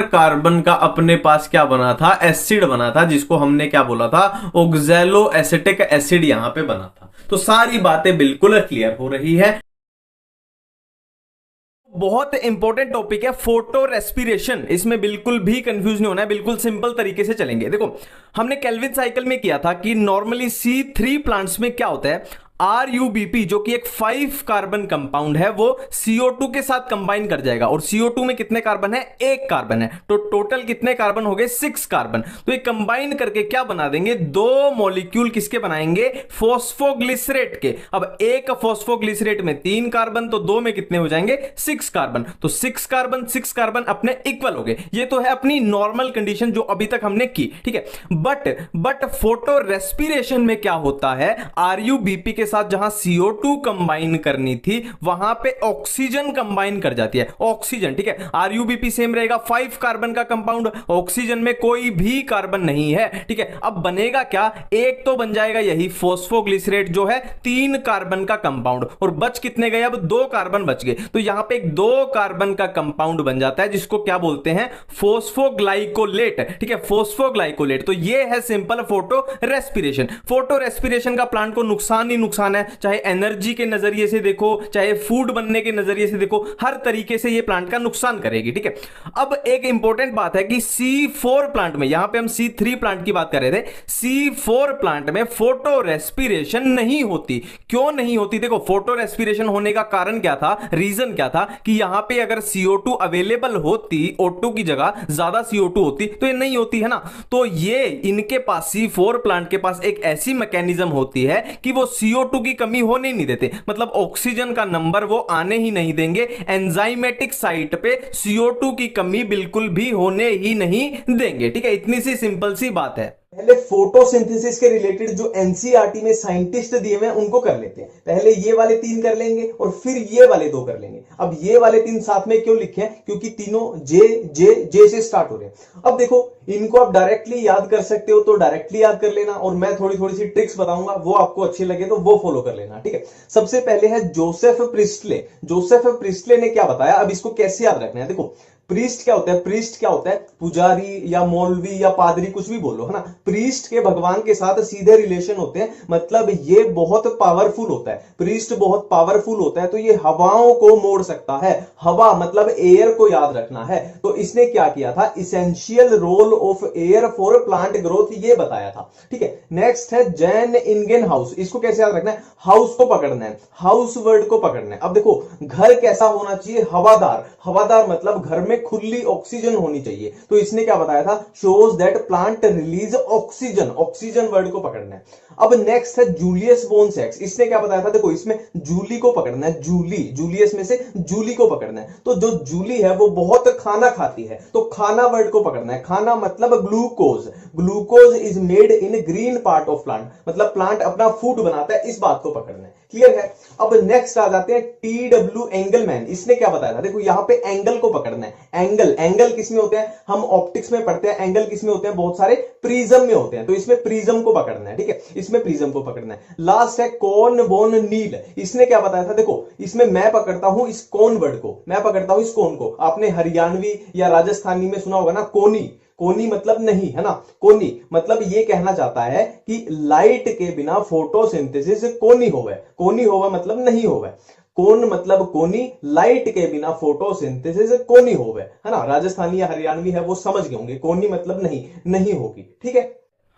[SPEAKER 1] कार्बन का अपने पास क्या बना था, एसिड बना था, जिसको हमने क्या बोला था, ऑक्सैलो एसिटिक एसिड यहां पे बना था। तो सारी बातें बिल्कुल क्लियर हो रही है। बहुत इंपॉर्टेंट टॉपिक है फोटो रेस्पिरेशन, इसमें बिल्कुल भी कंफ्यूज नहीं होना है, बिल्कुल सिंपल तरीके से चलेंगे। देखो हमने केल्विन साइकिल में किया था कि नॉर्मली C3 प्लांट्स में क्या होता है, RuBp जो कि एक 5 कार्बन कंपाउंड है वो CO2 के साथ कंबाइन कर जाएगा, और CO2 में कितने कार्बन है, 1 कार्बन है, तो टोटल कितने कार्बन हो गए, 6 कार्बन। तो ये कंबाइन करके क्या बना देंगे, 2 मॉलिक्यूल किसके बनाएंगे, फोस्फोग्लिसरेट के। अब एक फोस्फोग्लिसरेट में 3 कार्बन, तो 2 में कितने हो जाएंगे, 6 कार्बन। तो 6 कार्बन अपने इक्वल हो गए। ये तो है अपनी नॉर्मल कंडीशन जो अभी तक हमने की, ठीक है। बट फोटो रेस्पिरेशन में क्या होता है, RuBp के साथ जहां CO2 कंबाइन करनी थी वहां पे ऑक्सीजन कंबाइन कर जाती है, ऑक्सीजन, ठीक है। RuBp सेम रहेगा, 5 कार्बन का कंपाउंड, ऑक्सीजन में कोई भी कार्बन नहीं है, ठीक है। अब बनेगा क्या, एक तो बन जाएगा यही फोस्फोग्लिसरेट जो है 3 कार्बन का कंपाउंड, और बच कितने गए, अब 2 कार्बन बच गए, तो यहां पे एक 2 कार्बन का कंपाउंड बन जाता है जिसको क्या बोलते हैं, फोस्फोग्लाइकोलेट, ठीक है, फोस्फोग्लाइकोलेट। तो ये है simple photo respiration. Photo respiration का प्लांट को नुकसान ही नुकसान है, चाहे एनर्जी के नजरिए से देखो, चाहे फूड बनने के नजरिए से देखो, हर तरीके से ये प्लांट का नुकसान करेगी, ठीक है। अब एक इंपॉर्टेंट बात है कि C4 प्लांट में, यहां पे हम C3 प्लांट की बात कर रहे थे, C4 प्लांट में फोटो रेस्पिरेशन नहीं होती। क्यों नहीं होती, देखो फोटो रेस्पिरेशन होने का कारण क्या था, रीजन क्या था, कि यहां पे अगर CO2 अवेलेबल होती, O2 की जगह ज्यादा CO2 होती, तो ये नहीं होती है ना। तो ये इनके पास C4 प्लांट के पास एक ऐसी मैकेनिज्म होती है कि वो CO2 की कमी होने नहीं देते, मतलब ऑक्सीजन का नंबर वो आने ही नहीं देंगे, एंजाइमेटिक साइट पे CO2 की कमी बिल्कुल भी होने ही नहीं देंगे, ठीक है। इतनी सी सिंपल सी बात है।
[SPEAKER 2] पहले फोटोसिंथेसिस के रिलेटेड जो एनसीईआरटी में साइंटिस्ट दिए हुए हैं उनको कर लेते हैं। पहले ये वाले 3 कर लेंगे और फिर ये वाले 2 कर लेंगे। अब ये वाले 3 साथ में क्यों लिखे हैं, क्योंकि तीनों जे से स्टार्ट हो रहे हैं। अब देखो इनको आप डायरेक्टली याद कर सकते हो तो डायरेक्टली याद कर लेना, और मैं थोड़ी थोड़ी सी ट्रिक्स बताऊंगा, वो आपको अच्छी लगे तो वो फॉलो कर लेना, ठीक है। सबसे पहले है जोसेफ प्रिस्टले। जोसेफ प्रिस्टले ने क्या बताया, अब इसको कैसे याद रखना है, देखो प्रीस्ट क्या होता है, प्रीस्ट क्या होता है, पुजारी या मौलवी या पादरी, कुछ भी बोलो, है ना। प्रीस्ट के भगवान के साथ सीधे रिलेशन होते हैं, मतलब ये बहुत पावरफुल होता है, प्रीस्ट बहुत पावरफुल होता है, तो ये हवाओं को मोड़ सकता है। हवा मतलब एयर को याद रखना है। तो इसने क्या किया था, essential role of air for plant growth, ये बताया था, ठीक है। नेक्स्ट है जैन इंगेन हाउस। इसको कैसे याद रखना है, हाउस को पकड़ना है, हाउस वर्ड को पकड़ना है। अब देखो घर कैसा होना चाहिए, हवादार, हवादार मतलब घर में खुली ऑक्सीजन होनी चाहिए। तो इसने क्या बताया था, shows that plant release oxygen, oxygen word को पकड़ना है। अब नेक्स्ट है जूलियस बोनसेक्स। इसने क्या बताया था, देखो इसमें जूली को पकड़ना है, जूली, जूलियस में से जूली को पकड़ना है। तो जो जूली है वो बहुत खाना खाती है, तो खाना वर्ड को पकड़ना है। खाना मतलब glucose, glucose is made in green part of plant, मतलब प्लांट अपना फूड बनाता है, इस बात को पकड़ना है। क्लियर है। अब नेक्स्ट आ जाते हैं TW एंगलमैन। इसने क्या बताया था, देखो यहां पे एंगल को पकड़ना है। एंगल, एंगल किसमें होते हैं, हम ऑप्टिक्स में पढ़ते हैं, एंगल किसमें होते हैं, बहुत सारे प्रिज्म में होते हैं, तो इसमें प्रिज्म को पकड़ना है, ठीक है, इसमें प्रिज्म को पकड़ना है। लास्ट है कॉर्न बोन नील। इसने क्या बताया था, देखो इसमें मैं पकड़ता हूं इस कॉर्न वर्ड को, मैं पकड़ता हूं इस कॉर्न को। आपने हरियाणवी या राजस्थानी में सुना होगा ना, कोनी, कोनी मतलब नहीं, है ना। कोनी मतलब ये कहना चाहता है कि लाइट के बिना फोटोसिंथेसिस कोनी होवे, कोनी होवा मतलब नहीं होवे, कोन मतलब कोनी, लाइट के बिना फोटोसिंथेसिस कोनी होवे, है ना। राजस्थानी या हरियाणवी है वो समझ गए होंगे, कोनी मतलब नहीं, नहीं होगी, ठीक है।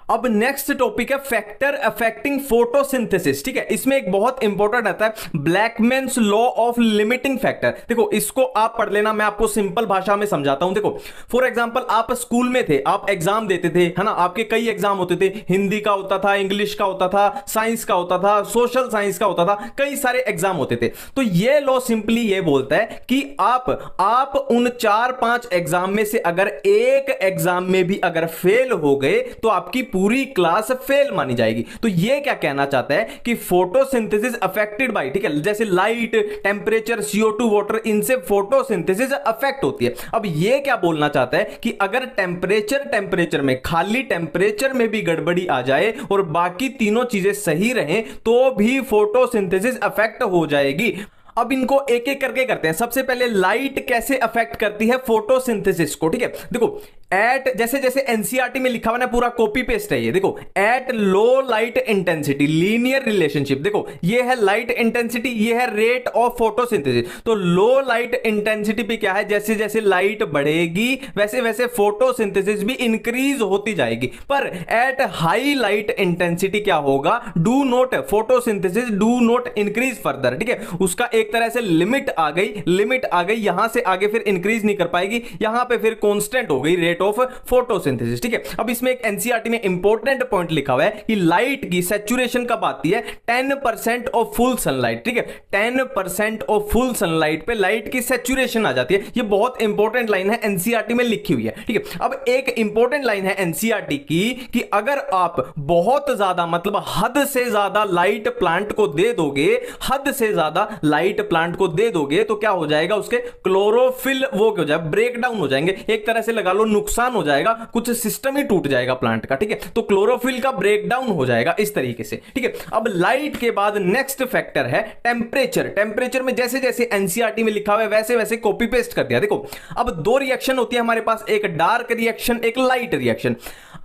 [SPEAKER 1] अब नेक्स्ट टॉपिक है फैक्टर अफेक्टिंग फोटोसिंथेसिस, ठीक है। इसमें एक बहुत इंपॉर्टेंट आता है ब्लैकमैन्स लॉ ऑफ लिमिटिंग फैक्टर। देखो इसको आप पढ़ लेना, मैं आपको सिंपल भाषा में समझाता हूं। देखो फॉर एग्जांपल आप स्कूल में थे, आप एग्जाम देते थे, है ना, आपके कई एग्जाम होते थे, हिंदी का होता था, इंग्लिश का होता था, साइंस का होता था, सोशल साइंस का होता था, कई सारे एग्जाम होते थे। तो ये लॉ सिंपली ये बोलता है कि आप उन 4-5 एग्जाम में से अगर एक एग्जाम में भी अगर फेल हो गए तो आपकी पूरी क्लास फेल मानी जाएगी। तो ये क्या कहना चाहता है कि फोटोसिंथेसिस अफेक्टेड बाय, ठीक है, जैसे लाइट, टेम्परेचर, CO2, वाटर, इनसे फोटोसिंथेसिस अफेक्ट होती है। अब ये क्या बोलना चाहता है कि अगर टेम्परेचर में, खाली टेम्परेचर में भी गड़बड़ी आ जाए और बाकी तीनों चीजें सही रहें तो भी फोटोसिंथेसिस अफेक्ट हो जाएगी। अब इनको एक एक करके करते हैं। सबसे पहले लाइट कैसे अफेक्ट करती है फोटोसिंथेसिस को, ठीक है। देखो एट, जैसे जैसे एनसीईआरटी में लिखा हुआ ना, पूरा कॉपी पेस्ट है ये। देखो at low light intensity, linear relationship. देखो ये है लाइट इंटेंसिटी, ये है रेट ऑफ फोटोसिंथेसिस। तो लो लाइट इंटेंसिटी पे क्या है, जैसे जैसे लाइट बढ़ेगी वैसे वैसे फोटोसिंथेसिस भी इंक्रीज होती जाएगी। पर एट हाई लाइट इंटेंसिटी क्या होगा, do not, photosynthesis do not increase further, ठीक है। उसका एक तरह से लिमिट आ गई, यहां से आगे फिर इंक्रीज नहीं कर पाएगी, यहां पे फिर कांस्टेंट हो गई रेट ऑफ फोटोसिंथेसिस, ठीक है। अब इसमें एक एनसीईआरटी में इंपॉर्टेंट पॉइंट लिखा हुआ है कि लाइट की सैचुरेशन कब आती है, 10% ऑफ फुल सनलाइट, ठीक है। 10% ऑफ फुल सनलाइट पे लाइट की सैचुरेशन आ जाती है। ये बहुत इंपॉर्टेंट लाइन है, एनसीईआरटी में लिखी हुई है, ठीक है। अब एक इंपॉर्टेंट लाइन है एनसीईआरटी की कि अगर आप बहुत ज्यादा, मतलब हद से ज्यादा लाइट प्लांट को दे दोगे, हद से ज्यादा लाइट प्लांट को दे दोगे तो क्या हो जाएगा, उसके क्लोरोफिल वो क्या हो जाएगा, ब्रेक डाउन हो जाएंगे। एक तरह से लगा लो नुकसान हो जाएगा, कुछ सिस्टम ही टूट जाएगा प्लांट का, ठीक है। तो क्लोरोफिल का ब्रेक डाउन हो जाएगा इस तरीके से, ठीक है। अब लाइट के बाद नेक्स्ट फैक्टर है टेम्परेचर। टेम्परेचर में जैसे जैसे एनसीईआरटी में लिखा हुआ है वैसे वैसे कॉपी पेस्ट कर दिया। देखो अब दो रिएक्शन होती है हमारे पास, एक डार्क रिएक्शन, एक लाइट रिएक्शन।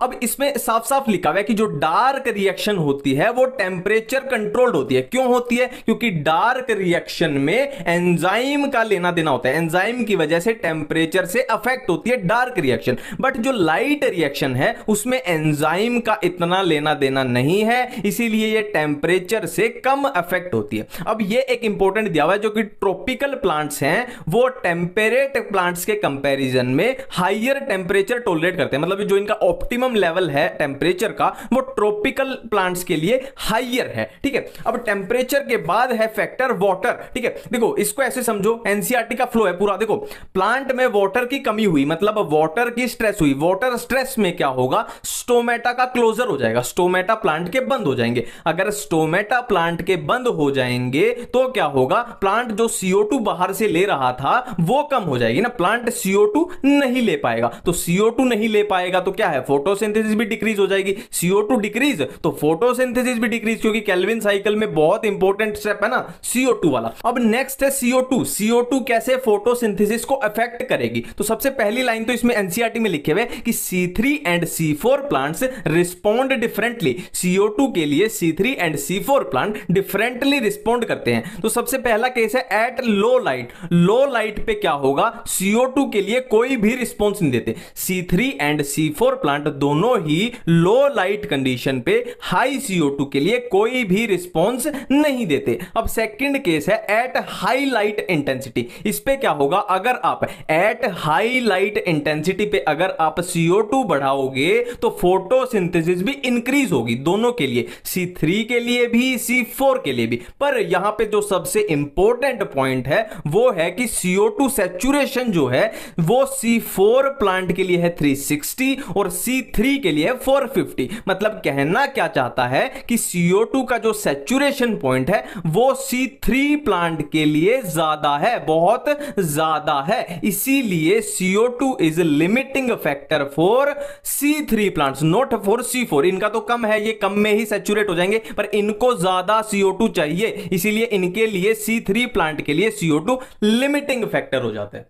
[SPEAKER 1] अब इसमें साफ साफ लिखा हुआ है कि जो डार्क रिएक्शन होती है वो टेम्परेचर कंट्रोल्ड होती है। क्यों होती है, क्योंकि डार्क रिएक्शन में एंजाइम का लेना देना होता है, एंजाइम की वजह से टेम्परेचर से अफेक्ट होती है डार्क रिएक्शन। बट जो लाइट रिएक्शन है उसमें एंजाइम का इतना लेना देना नहीं है, इसीलिए ये टेम्परेचर से कम अफेक्ट होती है। अब ये एक इंपॉर्टेंट दिया हुआ है, जो कि ट्रॉपिकल प्लांट्स हैं वो टेम्परेट प्लांट्स के कंपैरिजन में हायर टेम्परेचर टॉलरेट करते हैं। मतलब जो इनका ऑप्टिमम लेवल है टेम्परेचर का वो ट्रॉपिकल प्लांट्स के लिए हायर है, ठीक है। अब टेम्परेचर के बाद है फैक्टर वाटर, ठीक है। देखो इसको ऐसे समझो, एनसीईआरटी का फ्लो है पूरा। देखो प्लांट में वाटर की कमी हुई, मतलब वाटर की स्ट्रेस हुई। वाटर स्ट्रेस में क्या होगा, स्टोमेटा का क्लोजर हो जाएगा, स्टोमेटा प्लांट के बंद हो जाएंगे। अगर स्टोमेटा प्लांट के बंद हो जाएंगे तो क्या होगा, प्लांट जो CO2 बाहर से ले रहा था वो कम हो जाएगी ना, प्लांट CO2 नहीं ले पाएगा। तो CO2 नहीं ले पाएगा तो क्या है, फोटोसिंथेसिस भी डिक्रीज हो जाएगी। CO2 डिक्रीज तो फोटोसिंथेसिस भी डिक्रीज, क्योंकि केल्विन साइकिल में बहुत इंपॉर्टेंट स्टेप है ना CO2 वाला। अब नेक्स्ट है CO2। CO2 कैसे फोटोसिंथेसिस को अफेक्ट करेगी, तो सबसे पहली लाइन तो इसमें एनसीईआरटी में लिखे हुए कि C3 and C4 plants respond differently. CO2 के लिए C3 and C4 plant differently respond करते हैं। तो सबसे पहला केस है at low light. Low light पे क्या होगा, CO2 के लिए कोई भी रिस्पॉन्स नहीं देते। C3 एंड C4 प्लांट दोनों ही लो लाइट कंडीशन पे हाई CO2 के लिए कोई भी रिस्पॉन्स नहीं देते। अब सेकंड केस है एट हाई लाइट इंटेंसिटी। इस पे क्या होगा, अगर आप एट हाई लाइट इंटेंसिटी पे अगर आप CO2 बढ़ाओगे तो फोटोसिंथेसिस भी इंक्रीज होगी, दोनों के लिए, C3 के लिए भी C4 के लिए भी। पर यहां पे जो सबसे इंपॉर्टेंट पॉइंट है वो है कि CO2 सैचुरेशन जो है वो C4 प्लांट के लिए है 360 और C3 के लिए है 450। मतलब कहना क्या चाहता है कि CO2 का जो सैचुरेशन पॉइंट है वो C3 प्लांट के लिए ज्यादा है, बहुत ज्यादा है। इसीलिए CO2 is limiting factor for C3 plants, not for C4। इनका तो कम है, ये कम में ही सैचुरेट हो जाएंगे, पर इनको ज्यादा CO2 चाहिए, इसीलिए इनके लिए C3 प्लांट के लिए CO2 लिमिटिंग फैक्टर हो जाता है।